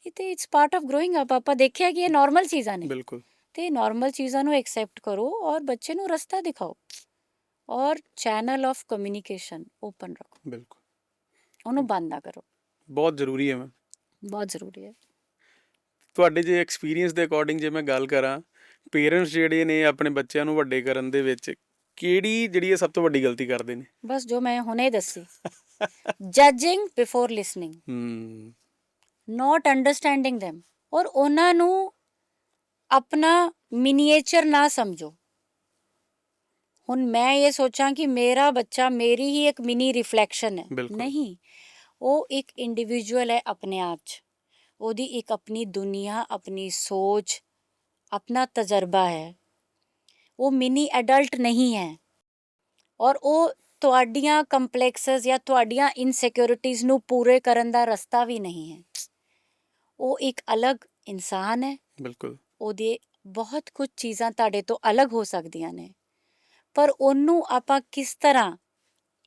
ਇਹ ਤੇ it's part of growing up. ਆਪਾਂ ਦੇਖਿਆ ਕਿ ਇਹ ਨਾਰਮਲ ਚੀਜ਼ਾਂ ਨੇ, ਬਿਲਕੁਲ ਤੇ ਨਾਰਮਲ ਚੀਜ਼ਾਂ ਨੂੰ ਐਕਸੈਪਟ ਕਰੋ ਔਰ ਬੱਚੇ ਨੂੰ ਰਸਤਾ ਦਿਖਾਓ, ਔਰ ਚੈਨਲ ਆਫ ਕਮਿਊਨੀਕੇਸ਼ਨ ਓਪਨ ਰੱਖੋ, ਬਿਲਕੁਲ ਉਹਨੂੰ ਬੰਦ ਨਾ ਕਰੋ, ਬਹੁਤ ਜ਼ਰੂਰੀ ਹੈ ਮੈਮ। ਬਹੁਤ ਜ਼ਰੂਰੀ ਹੈ। ਤੁਹਾਡੇ ਜੇ ਐਕਸਪੀਰੀਅੰਸ ਦੇ ਅਕੋਰਡਿੰਗ ਜੇ ਮੈਂ ਗੱਲ ਕਰਾਂ, ਪੇਰੈਂਟਸ ਜਿਹੜੇ ਨੇ ਆਪਣੇ ਬੱਚਿਆਂ ਨੂੰ ਵੱਡੇ ਕਰਨ ਦੇ ਵਿੱਚ ਕਿਹੜੀ ਜਿਹੜੀ ਹੈ ਸਭ ਤੋਂ ਵੱਡੀ ਗਲਤੀ ਕਰਦੇ ਨੇ? ਬਸ ਜੋ ਮੈਂ ਹੁਣੇ ਦੱਸੀ, ਜੱਜਿੰਗ ਬਿਫੋਰ ਲਿਸਨਿੰਗ, ਹੂੰ ਨਾਟ ਅੰਡਰਸਟੈਂਡਿੰਗ them, ਔਰ ਉਹਨਾਂ ਨੂੰ ਆਪਣਾ ਮਿਨੀਏਚਰ ਨਾ ਸਮਝੋ। ਹੁਣ ਮੈਂ ਇਹ ਸੋਚਾਂ ਕਿ ਮੇਰਾ ਬੱਚਾ ਮੇਰੀ ਹੀ ਇੱਕ ਮਿਨੀ ਰਿਫਲੈਕਸ਼ਨ ਹੈ, ਬਿਲਕੁਲ। ਨਹੀਂ, ਉਹ ਇੱਕ ਇੰਡੀਵਿਜੂਅਲ ਹੈ ਆਪਣੇ ਆਪ 'ਚ, ਉਹਦੀ ਇੱਕ ਆਪਣੀ ਦੁਨੀਆ, ਆਪਣੀ ਸੋਚ, ਆਪਣਾ ਤਜਰਬਾ ਹੈ, ਉਹ ਮਿਨੀ ਐਡਲਟ ਨਹੀਂ ਹੈ। ਔਰ ਉਹ ਤੁਹਾਡੀਆਂ ਕੰਪਲੈਕਸਸ ਜਾਂ ਤੁਹਾਡੀਆਂ ਇਨਸਿਕਿਉਰਿਟੀਜ਼ ਨੂੰ ਪੂਰੇ ਕਰਨ ਦਾ ਰਸਤਾ ਵੀ ਨਹੀਂ ਹੈ। ਉਹ ਇੱਕ ਅਲੱਗ ਇਨਸਾਨ ਹੈ, ਬਿਲਕੁਲ ਉਹਦੇ ਬਹੁਤ ਕੁਝ ਚੀਜ਼ਾਂ ਤੁਹਾਡੇ ਤੋਂ ਅਲੱਗ ਹੋ ਸਕਦੀਆਂ ਨੇ, ਪਰ ਉਹਨੂੰ ਆਪਾਂ ਕਿਸ ਤਰ੍ਹਾਂ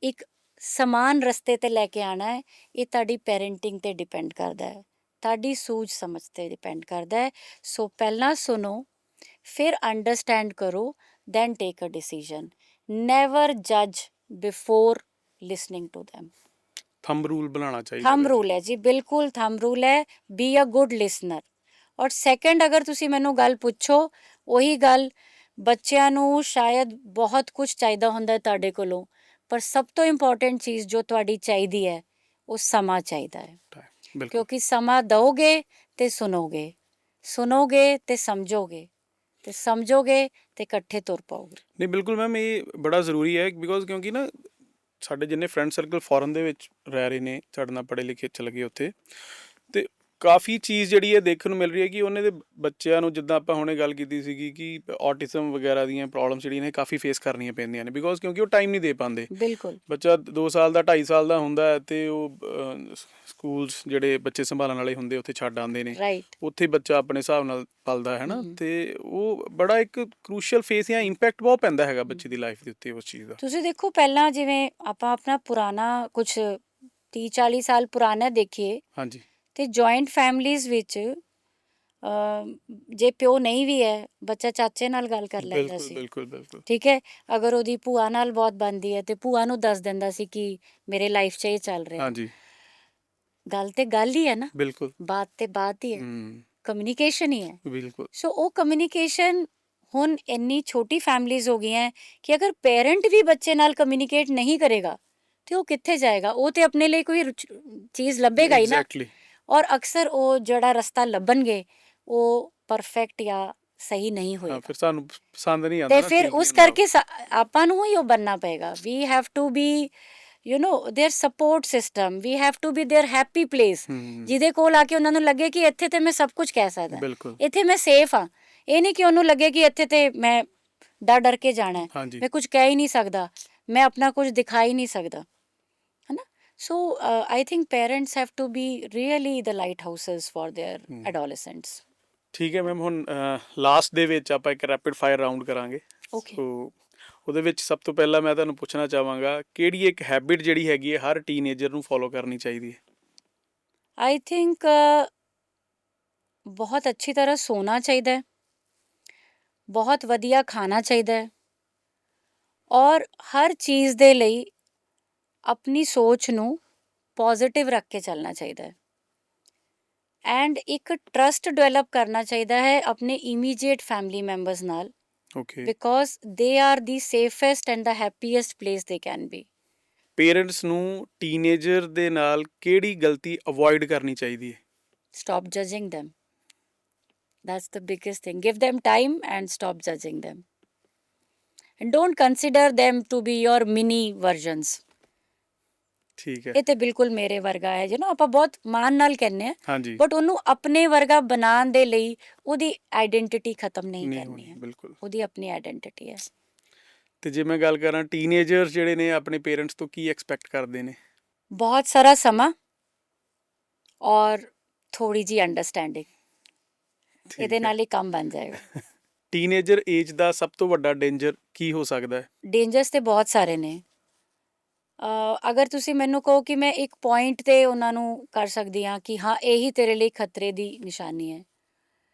ਇੱਕ ਸਮਾਨ ਰਸਤੇ ਤੇ ਲੈ ਕੇ ਆਉਣਾ ਹੈ, ਇਹ ਤੁਹਾਡੀ ਪੈਰੈਂਟਿੰਗ ਤੇ ਡਿਪੈਂਡ ਕਰਦਾ ਹੈ, ਤੁਹਾਡੀ ਸੂਝ ਸਮਝ ਤੇ ਡਿਪੈਂਡ ਕਰਦਾ ਹੈ। ਸੋ ਪਹਿਲਾਂ ਸੁਣੋ, ਫਿਰ ਅੰਡਰਸਟੈਂਡ ਕਰੋ, then take a decision. Never ਜੱਜ before listening to them। Thumb rule ਬਣਾਉਣਾ ਚਾਹੀਦਾ ਥੰਬ ਵੈਸੇ। ਰੂਲ ਹੈ ਜੀ, ਬਿਲਕੁਲ ਥੰਬ ਰੂਲ ਹੈ, ਬੀ ਅ ਗੁੱਡ ਲਿਸਨਰ। ਔਰ ਸੈਕੰਡ, ਅਗਰ ਤੁਸੀਂ ਮੈਨੂੰ ਗੱਲ ਪੁੱਛੋ, ਉਹੀ ਗੱਲ, ਬੱਚਿਆਂ ਨੂੰ ਸ਼ਾਇਦ ਬਹੁਤ ਕੁਝ ਚਾਹੀਦਾ ਹੁੰਦਾ ਹੈ ਤੁਹਾਡੇ ਕੋਲੋਂ, ਪਰ ਸਭ ਤੋਂ ਇੰਪੋਰਟੈਂਟ ਚੀਜ਼ ਜੋ ਤੁਹਾਡੀ ਚਾਹੀਦੀ ਹੈ, ਉਹ ਸਮਾਂ ਚਾਹੀਦਾ ਹੈ। ਬਿਲਕੁਲ ਕਿਉਂਕਿ ਸਮਾਂ ਦਓਗੇ ਤੇ ਸੁਣੋਗੇ, ਸੁਣੋਗੇ ਤੇ ਸਮਝੋਗੇ, ਤੇ ਸਮਝੋਗੇ ਤੇ ਇਕੱਠੇ ਤੁਰ ਪਾਓਗੇ। ਨਹੀਂ ਬਿਲਕੁਲ ਮੈਮ, ਇਹ ਬੜਾ ਜ਼ਰੂਰੀ ਹੈ ਬਿਕੋਜ਼ ਕਿਉਂਕਿ ਨਾ ਸਾਡੇ ਜਿੰਨੇ ਫਰੈਂਡ ਸਰਕਲ ਫੋਰਨ ਦੇ ਵਿੱਚ ਰਹਿ ਰਹੇ ਨੇ, ਸਾਡੇ ਨਾਲ ਪੜ੍ਹੇ ਲਿਖੇ ਚਲੇ ਗਏ ਉੱਥੇ, ਤੇ ਕਾਫੀ ਚੀਜ਼ ਜਿਹੜੀ ਹੈ ਦੇਖਣ ਨੂੰ ਮਿਲ ਰਹੀ ਹੈ ਕਿ ਉਹਨਾਂ ਦੇ ਬੱਚਿਆਂ ਨੂੰ, ਜਿੱਦਾਂ ਆਪਾਂ ਹੁਣੇ ਗੱਲ ਕੀਤੀ ਸੀਗੀ ਕਿ ਆਟਿਜ਼ਮ ਵਗੈਰਾ ਦੀਆਂ ਪ੍ਰੋਬਲਮਸ ਜਿਹੜੀਆਂ ਨੇ ਕਾਫੀ ਫੇਸ ਕਰਨੀਆਂ ਪੈਂਦੀਆਂ ਨੇ, ਬਿਕੋਜ਼ ਕਿਉਂਕਿ ਉਹ ਟਾਈਮ ਨਹੀਂ ਦੇ ਪਾਉਂਦੇ। ਬਿਲਕੁਲ ਬੱਚਾ 2 ਸਾਲ ਦਾ 2.5 ਸਾਲ ਦਾ ਹੁੰਦਾ ਹੈ ਤੇ ਉਹ ਸਕੂਲਸ ਜਿਹੜੇ ਬੱਚੇ ਸੰਭਾਲਣ ਵਾਲੇ ਹੁੰਦੇ ਉੱਥੇ ਛੱਡ ਆਉਂਦੇ ਨੇ, ਰਾਈਟ। ਉੱਥੇ ਬੱਚਾ ਆਪਣੇ ਹਿਸਾਬ ਨਾਲ ਪਲਦਾ ਹੈ ਨਾ, ਤੇ ਉਹ ਬੜਾ ਇੱਕ ਕਰੂਸ਼ੀਅਲ ਫੇਸ ਜਾਂ ਇੰਪੈਕਟ ਬਹੁਤ ਪੈਂਦਾ ਹੈਗਾ ਬੱਚੇ ਦੀ ਲਾਈਫ ਦੇ ਉੱਤੇ ਉਸ ਚੀਜ਼ ਦਾ। ਤੁਸੀਂ ਦੇਖੋ, ਪਹਿਲਾਂ ਜਿਵੇਂ ਆਪਾਂ ਆਪਣਾ ਪੁਰਾਣਾ ਕੁਝ 30-40 ਸਾਲ ਪੁਰਾਣਾ ਦੇਖੀਏ, ਹਾਂਜੀ ਤੇ ਜੁਆਇੰਟ ਫੈਮਲੀਜ਼ ਵਿੱਚ ਜੇ ਪਿਓ ਨਹੀਂ ਵੀ ਹੈ, ਬੱਚਾ ਚਾਚੇ ਨਾਲ ਗੱਲ ਕਰ ਲੈਂਦਾ ਬਿਲਕੁਲ ਸੀ, ਬਿਲਕੁਲ ਬਿਲਕੁਲ ਠੀਕ ਹੈ। ਅਗਰ ਉਹਦੀ ਭੂਆ ਨਾਲ ਬਹੁਤ ਬਣਦੀ ਹੈ ਤੇ ਭੂਆ ਨੂੰ ਦੱਸ ਦਿੰਦਾ ਸੀ ਕਿ ਮੇਰੇ ਲਾਈਫ 'ਚ ਇਹ ਚੱਲ ਰਿਹਾ। ਹਾਂਜੀ ਗੱਲ ਤੇ ਗੱਲ ਹੀ ਹੈ ਨਾ, ਬਿਲਕੁਲ ਬਾਤ ਤੇ ਬਾਤ ਹੀ ਹੈ, ਕਮਿਊਨੀਕੇਸ਼ਨ ਹੀ ਹੈ। ਬਿਲਕੁਲ ਸੋ ਉਹ ਕਮਿਊਨੀਕੇਸ਼ਨ, ਹੁਣ ਇੰਨੀ ਛੋਟੀ ਫੈਮਲੀਜ਼ ਹੋ ਗਈਆਂ ਕਿ ਅਗਰ ਪੇਰੈਂਟ ਵੀ ਬੱਚੇ ਨਾਲ ਕਮਿਊਨੀਕੇਟ ਨਹੀਂ ਕਰੇਗਾ ਤੇ ਉਹ ਕਿੱਥੇ ਜਾਏਗਾ? ਉਹ ਤੇ ਆਪਣੇ ਲਈ ਕੋਈ ਚੀਜ਼ ਲੱਭੇਗਾ ਹੀ ਨਾ। ਐਗਜ਼ੈਕਟਲੀ। ਔਰ ਅਕਸਰ ਉਹ ਜਿਹੜਾ ਰਸਤਾ ਲੱਭਣਗੇ ਉਹ ਪਰਫੈਕਟ ਜਾਂ ਸਹੀ ਨਹੀਂ ਹਾਂ, ਹੋਏਗਾ। ਫਿਰ ਸਾਨੂੰ ਪਸੰਦ ਨਹੀਂ ਆਉਂਦਾ ਤੇ ਨਾ, ਫਿਰ ਠੀਕ ਨਹੀਂ ਉਸ ਹੁੰਦਾ। ਕਰਕੇ ਆਪਾਂ ਨੂੰ ਹੀ ਉਹ ਬਣਨਾ ਪਏਗਾ। We have to be there support system, we have to be there happy place, ਜਿਹਦੇ ਕੋਲ ਆ ਕੇ ਉਹਨਾਂ ਨੂੰ ਲੱਗੇ ਕਿ ਇੱਥੇ ਤੇ ਮੈਂ ਸਭ ਕੁਝ ਕਹਿ ਸਕਦਾ, ਬਿਲਕੁਲ। ਇੱਥੇ ਮੈਂ ਸੇਫ ਹਾਂ। ਇਹ ਨਹੀਂ ਕਿ ਉਹਨੂੰ ਲੱਗੇ ਕਿ ਇੱਥੇ ਤੇ ਮੈਂ ਡਰ ਡਰ ਕੇ ਜਾਣਾ ਹੈ, ਹਾਂਜੀ। ਮੈਂ ਕੁਝ ਕਹਿ ਹੀ ਨਹੀਂ ਸਕਦਾ, ਮੈਂ ਆਪਣਾ ਕੁਝ ਦਿਖਾ ਹੀ ਨਹੀਂ ਸਕਦਾ, ਹੈ ਨਾ। So I think parents have to be really the lighthouses for their adolescents. ਠੀਕ ਹੈ ਮੈਮ, ਹੁਣ ਲਾਸਟ ਦੇ ਵਿੱਚ ਆਪਾਂ ਇੱਕ ਰੈਪਿਡ ਫਾਇਰ ਰਾਊਂਡ ਕਰਾਂਗੇ। ਓਕੇ। ਸੋ ਉਹਦੇ ਵਿੱਚ ਸਭ ਤੋਂ ਪਹਿਲਾਂ ਮੈਂ ਤੁਹਾਨੂੰ ਪੁੱਛਣਾ ਚਾਹਾਂਗਾ, ਕਿਹੜੀ ਇੱਕ ਹੈਬਿਟ ਜਿਹੜੀ ਹੈਗੀ ਹੈ ਹਰ ਟੀਨੇਜਰ ਨੂੰ ਫੋਲੋ ਕਰਨੀ ਚਾਹੀਦੀ ਹੈ? ਆਈ ਥਿੰਕ ਬਹੁਤ ਅੱਛੀ ਤਰ੍ਹਾਂ ਸੋਣਾ ਚਾਹੀਦਾ ਹੈ, ਬਹੁਤ ਵਧੀਆ ਖਾਣਾ ਚਾਹੀਦਾ ਹੈ, ਔਰ ਹਰ ਚੀਜ਼ ਦੇ ਲਈ ਆਪਣੀ ਸੋਚ ਨੂੰ ਪੋਜ਼ਿਟਿਵ ਰੱਖ ਕੇ ਚੱਲਣਾ ਚਾਹੀਦਾ ਹੈ। ਐਂਡ ਇੱਕ ਟਰਸਟ ਡਿਵੈਲਪ ਕਰਨਾ ਚਾਹੀਦਾ ਹੈ ਆਪਣੇ ਇਮੀਡੀਏਟ ਫੈਮਿਲੀ ਮੈਂਬਰਸ ਨਾਲ, okay. Because they are the safest and the happiest place they can be. Parents ਨੂੰ ਟੀਨੇਜਰ ਦੇ ਨਾਲ ਕਿਹੜੀ ਗਲਤੀ ਅਵੋਇਡ ਕਰਨੀ ਚਾਹੀਦੀ ਹੈ? Stop judging them. That's the biggest thing. Give them time and stop judging them. And don't consider them to be your mini versions. ਠੀਕ ਹੈ। ਇਹ ਤੇ ਬਿਲਕੁਲ ਮੇਰੇ ਵਰਗਾ ਹੈ, ਆਪਾਂ ਬਹੁਤ ਮਾਣ ਨਾਲ ਕਹਿੰਦੇ ਆ, ਹਾਂਜੀ। ਬਟ ਉਹਨੂੰ ਆਪਣੇ ਵਰਗਾ ਬਣਾਉਣ ਦੇ ਲਈ ਉਹਦੀ ਆਈਡੈਂਟੀਟੀ ਖਤਮ ਨਹੀਂ ਨਹੀਂ ਕਰਨੀ ਹੋਣੀ, ਹੈ। ਬਿਲਕੁਲ। ਉਹਦੀ ਆਪਣੀ ਆਈਡੈਂਟੀਟੀ ਹੈ। ਤੇ ਜੇ ਮੈਂ ਗੱਲ ਕਰਾਂ, ਟੀਨੇਜਰ ਜਿਹੜੇ ਨੇ ਆਪਣੇ ਪੇਰੈਂਟਸ ਤੋਂ ਕੀ ਐਕਸਪੈਕਟ ਕਰਦੇ ਨੇ? ਬਹੁਤ ਸਾਰਾ ਸਮਾਂ ਔਰ ਥੋੜੀ ਜੀ ਅੰਡਰਸਟੈਂਡਿੰਗ, ਇਹਦੇ ਨਾਲ ਹੀ ਕੰਮ ਬਣ ਜਾਏਗਾ। ਟੀਨੇਜਰ ਏਜ ਦਾ ਸਭ ਤੋਂ ਵੱਡਾ ਡੇਂਜਰ ਕੀ ਹੋ ਸਕਦਾ ਹੈ? ਡੇਂਜਰਸ ਤੇ ਬਹੁਤ ਸਾਰੇ ਨੇ। ਅਗਰ ਤੁਸੀਂ ਮੈਨੂੰ ਕਹੋ ਕਿ ਮੈਂ ਇੱਕ ਪੁਆਇੰਟ ਤੇ ਉਹਨਾਂ ਨੂੰ ਕਰ ਸਕਦੀ ਹਾਂ ਕਿ ਹਾਂ ਇਹੀ ਤੇਰੇ ਲਈ ਖਤਰੇ ਦੀ ਨਿਸ਼ਾਨੀ ਹੈ,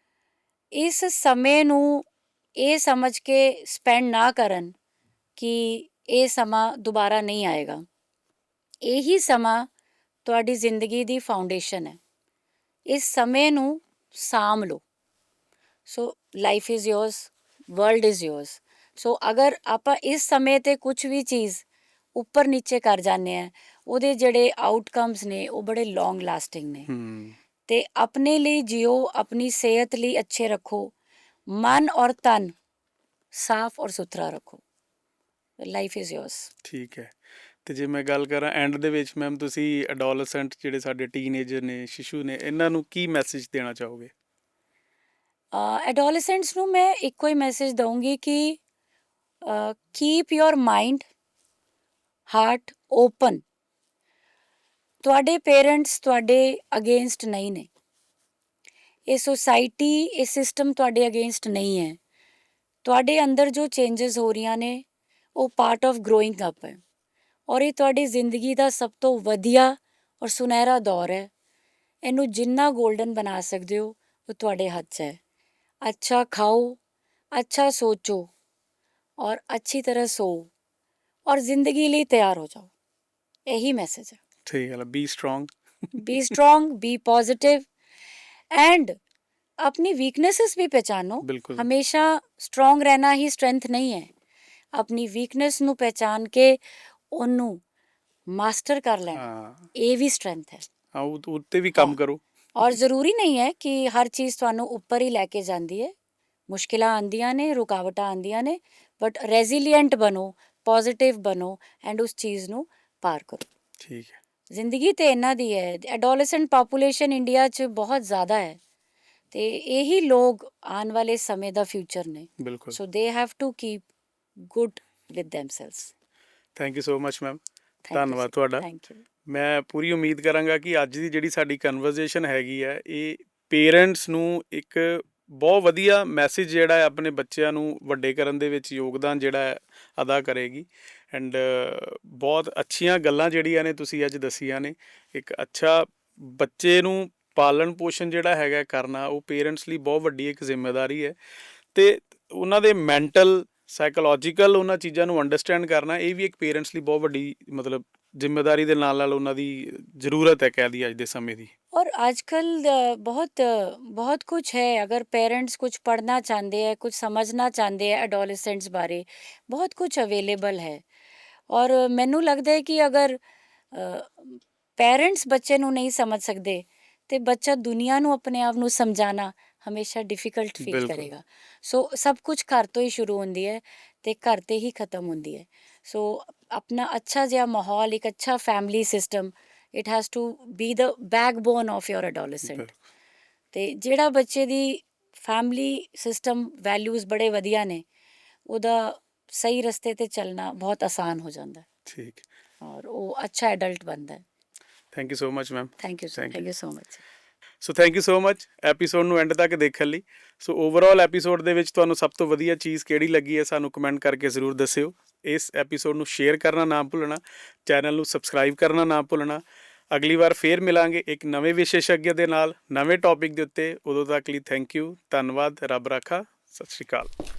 ਇਸ ਸਮੇਂ ਨੂੰ ਇਹ ਸਮਝ ਕੇ ਸਪੈਂਡ ਨਾ ਕਰਨ ਕਿ ਇਹ ਸਮਾਂ ਦੁਬਾਰਾ ਨਹੀਂ ਆਏਗਾ। ਇਹੀ ਸਮਾਂ ਤੁਹਾਡੀ ਜ਼ਿੰਦਗੀ ਦੀ ਫਾਊਂਡੇਸ਼ਨ ਹੈ। ਇਸ ਸਮੇਂ ਨੂੰ ਸਾਂਭ ਲਓ। So life is yours, world is yours. So ਅਗਰ ਆਪਾਂ ਇਸ ਸਮੇਂ 'ਤੇ ਕੁਝ ਵੀ ਚੀਜ਼ ਉੱਪਰ ਨੀਚੇ ਕਰ ਜਾਂਦੇ ਆ, ਉਹਦੇ ਜਿਹੜੇ ਆਊਟਕਮਸ ਨੇ ਉਹ ਬੜੇ ਲੌਂਗ ਲਾਸਟਿੰਗ ਨੇ। ਤੇ ਆਪਣੇ ਲਈ ਜਿਓ, ਆਪਣੀ ਸਿਹਤ ਲਈ ਅੱਛੇ ਰੱਖੋ, ਮਨ ਔਰ ਤਨ ਸਾਫ਼ ਔਰ ਸੁਥਰਾ ਰੱਖੋ। Life is yours. ਠੀਕ ਹੈ। ਤੇ ਜੇ ਮੈਂ ਗੱਲ ਕਰਾਂ ਐਂਡ ਦੇ ਵਿੱਚ, ਮੈਮ ਤੁਸੀਂ ਐਡੋਲੈਸੈਂਟ ਜਿਹੜੇ ਸਾਡੇ ਟੀਨੇਜਰ ਨੇ, ਸ਼ਿਸ਼ੂ ਨੇ, ਇਹਨਾਂ ਨੂੰ ਕੀ ਮੈਸੇਜ ਦੇਣਾ ਚਾਹੋਗੇ? ਐਡੋਲੈਸੈਂਟਸ ਨੂੰ ਮੈਂ ਇੱਕੋ ਹੀ ਮੈਸੇਜ ਦਊਂਗੀ ਕਿ keep your mind, heart open. ਤੁਹਾਡੇ ਪੇਰੈਂਟਸ ਤੁਹਾਡੇ ਅਗੇਂਸਟ ਨਹੀਂ ਨੇ, ਇਹ ਸੋਸਾਇਟੀ, ਇਹ ਸਿਸਟਮ ਤੁਹਾਡੇ ਅਗੇਂਸਟ ਨਹੀਂ ਹੈ। ਤੁਹਾਡੇ ਅੰਦਰ ਜੋ ਚੇਂਜਸ ਹੋ ਰਹੀਆਂ ਨੇ ਉਹ ਪਾਰਟ ਆਫ ਗਰੋਇੰਗ ਅਪ ਹੈ, ਔਰ ਇਹ ਤੁਹਾਡੀ ਜ਼ਿੰਦਗੀ ਦਾ ਸਭ ਤੋਂ ਵਧੀਆ ਔਰ ਸੁਨਹਿਰਾ ਦੌਰ ਹੈ। ਇਹਨੂੰ ਜਿੰਨਾ ਗੋਲਡਨ ਬਣਾ ਸਕਦੇ ਹੋ ਉਹ ਤੁਹਾਡੇ ਹੱਥ 'ਚ ਹੈ। ਅੱਛਾ ਖਾਓ, ਅੱਛਾ ਸੋਚੋ, ਔਰ ਅੱਛੀ ਤਰ੍ਹਾਂ ਸੋ, ਔਰ ਜ਼ਿੰਦਗੀ ਲਈ ਤਿਆਰ ਹੋ ਜਾਓ। ਇਹੀ ਮੈਸੇਜ ਹੈ। ਠੀਕ ਹੈ। B strong. B strong, B positive, and अपनी वीकनेसेस भी पहचानो। बिल्कुल। हमेशा स्ट्रॉन्ग रहना ही स्ट्रेंथ नहीं है। अपनी वीकनेस ਨੂੰ ਪਹਿਚਾਨ ਕੇ ਉਹਨੂੰ ਮਾਸਟਰ ਕਰ ਲੈਣਾ, ਇਹ ਵੀ ਸਟਰੈਂਥ ਹੈ। ਹਾਂ, ਉੱਤੇ ਵੀ ਕੰਮ ਕਰੋ। ਔਰ ਜ਼ਰੂਰੀ ਨਹੀਂ ਹੈ ਕਿ ਹਰ ਚੀਜ਼ ਤੁਹਾਨੂੰ ਉੱਪਰ ਹੀ ਲੈ ਕੇ ਜਾਂਦੀ ਹੈ। ਮੁਸ਼ਕਿਲਾਂ ਆਉਂਦੀਆਂ ਨੇ, ਰੁਕਾਵਟਾਂ ਆਉਂਦੀਆਂ ਨੇ, ਬਟ ਰੈਜ਼ੀਲੀਐਂਟ ਬਣੋ, ਪੋਜ਼ਿਟਿਵ ਬਣੋ, ਐਂਡ ਉਸ ਚੀਜ਼ ਨੂੰ ਪਾਰ ਕਰੋ। ਠੀਕ ਹੈ। ਜ਼ਿੰਦਗੀ ਤੇ ਇਹਨਾਂ ਦੀ ਹੈ। ਐਡੋਲੈਸੈਂਟ ਪਾਪੂਲੇਸ਼ਨ ਇੰਡੀਆ 'ਚ ਬਹੁਤ ਜ਼ਿਆਦਾ ਹੈ, ਤੇ ਇਹੀ ਲੋਕ ਆਉਣ ਵਾਲੇ ਸਮੇਂ ਦਾ ਫਿਊਚਰ ਨੇ। ਬਿਲਕੁਲ। So they have to keep good with themselves. Thank you so much ma'am. ਧੰਨਵਾਦ ਤੁਹਾਡਾ। Thank you. ਮੈਂ ਪੂਰੀ ਉਮੀਦ ਕਰਾਂਗਾ ਕਿ ਅੱਜ ਦੀ ਜਿਹੜੀ ਸਾਡੀ ਕਨਵਰਜ਼ੇਸ਼ਨ ਹੈਗੀ ਹੈ, ਇਹ ਪੇਰੈਂਟਸ ਨੂੰ ਇੱਕ ਬਹੁਤ ਵਧੀਆ ਮੈਸੇਜ ਜਿਹੜਾ ਹੈ ਆਪਣੇ ਬੱਚਿਆਂ ਨੂੰ ਵੱਡੇ ਕਰਨ ਦੇ ਵਿੱਚ ਯੋਗਦਾਨ ਜਿਹੜਾ ਹੈ ਅਦਾ ਕਰੇਗੀ। ਐਂਡ ਬਹੁਤ ਅੱਛੀਆਂ ਗੱਲਾਂ ਜਿਹੜੀਆਂ ਨੇ ਤੁਸੀਂ ਅੱਜ ਦੱਸੀਆਂ ਨੇ। ਇੱਕ ਅੱਛਾ ਬੱਚੇ ਨੂੰ ਪਾਲਣ ਪੋਸ਼ਣ ਜਿਹੜਾ ਹੈਗਾ ਕਰਨਾ, ਉਹ ਪੇਰੈਂਟਸ ਲਈ ਬਹੁਤ ਵੱਡੀ ਇੱਕ ਜ਼ਿੰਮੇਵਾਰੀ ਹੈ। ਅਤੇ ਉਹਨਾਂ ਦੇ ਮੈਂਟਲ, ਸਾਈਕੋਲੋਜੀਕਲ ਉਹਨਾਂ ਚੀਜ਼ਾਂ ਨੂੰ ਅੰਡਰਸਟੈਂਡ ਕਰਨਾ, ਇਹ ਵੀ ਇੱਕ ਪੇਰੈਂਟਸ ਲਈ ਬਹੁਤ ਵੱਡੀ ਮਤਲਬ ਜ਼ਿੰਮੇਵਾਰੀ ਦੇ ਨਾਲ ਨਾਲ ਉਹਨਾਂ ਦੀ ਜ਼ਰੂਰਤ ਹੈ, ਕਹਿ ਦਈਏ ਅੱਜ ਦੇ ਸਮੇਂ ਦੀ। और आजकल बहुत बहुत कुछ है। अगर पेरेंट्स कुछ पढ़ना चाहते हैं, कुछ समझना चाहते हैं एडोलसेंट्स बारे, बहुत कुछ अवेलेबल है। ਔਰ ਮੈਨੂੰ ਲੱਗਦਾ ਹੈ ਕਿ ਅਗਰ ਪੈਰੈਂਟਸ ਬੱਚੇ ਨੂੰ ਨਹੀਂ ਸਮਝ ਸਕਦੇ ਤੇ ਬੱਚਾ ਦੁਨੀਆ ਨੂੰ ਆਪਣੇ ਆਪ ਨੂੰ ਸਮਝਾਣਾ ਹਮੇਸ਼ਾ ਡਿਫਿਕਲਟ ਫੀਲ ਬਿਲਕੁਲ। ਕਰੇਗਾ। ਸੋ ਸਭ ਕੁਝ ਘਰ ਤੋਂ ਹੀ ਸ਼ੁਰੂ ਹੁੰਦੀ ਹੈ ਤੇ ਘਰ ਤੇ ਹੀ ਖਤਮ ਹੁੰਦੀ ਹੈ। ਸੋ ਆਪਣਾ ਅੱਛਾ ਜਿਹਾ ਮਾਹੌਲ, ਇੱਕ ਅੱਛਾ family system, it has to be the backbone of your adolescent. ਤੇ ਜਿਹੜਾ ਬੱਚੇ ਦੀ ਫੈਮਿਲੀ ਸਿਸਟਮ ਵੈਲਿਊਜ਼ ਬੜੇ ਵਧੀਆ ਨੇ, ਉਹਦਾ ਸਹੀ ਰਸਤੇ ਤੇ ਚੱਲਣਾ ਬਹੁਤ ਆਸਾਨ ਹੋ ਜਾਂਦਾ ਹੈ ਠੀਕ। ਔਰ ਉਹ ਅੱਛਾ ਐਡਲਟ ਬਣਦਾ ਹੈ। Thank you so much ma'am. Thank you Thank thank you so much. So thank you so much episode ਨੂੰ ਐਂਡ ਤੱਕ ਦੇਖਣ ਲਈ। ਸੋ ਓਵਰਆਲ ਐਪੀਸੋਡ ਦੇ ਵਿੱਚ ਤੁਹਾਨੂੰ ਸਭ ਤੋਂ ਵਧੀਆ ਚੀਜ਼ ਕਿਹੜੀ ਲੱਗੀ ਹੈ, ਸਾਨੂੰ ਕਮੈਂਟ ਕਰਕੇ ਜ਼ਰੂਰ ਦੱਸਿਓ। ਇਸ ਐਪੀਸੋਡ ਨੂੰ ਸ਼ੇਅਰ ਕਰਨਾ ਨਾ ਭੁੱਲਣਾ, ਚੈਨਲ ਨੂੰ ਸਬਸਕ੍ਰਾਈਬ ਕਰਨਾ ਨਾ ਭੁੱਲਣਾ। ਅਗਲੀ ਵਾਰ ਫੇਰ ਮਿਲਾਂਗੇ ਇੱਕ ਨਵੇਂ ਵਿਸ਼ੇਸ਼ੱਗ ਦੇ ਨਾਲ, ਨਵੇਂ ਟੌਪਿਕ ਦੇ ਉੱਤੇ। ਉਦੋਂ ਤੱਕ ਲਈ ਥੈਂਕ ਯੂ, ਧੰਨਵਾਦ, ਰੱਬ ਰਾਖਾ, ਸਤਿ ਸ਼੍ਰੀ ਅਕਾਲ।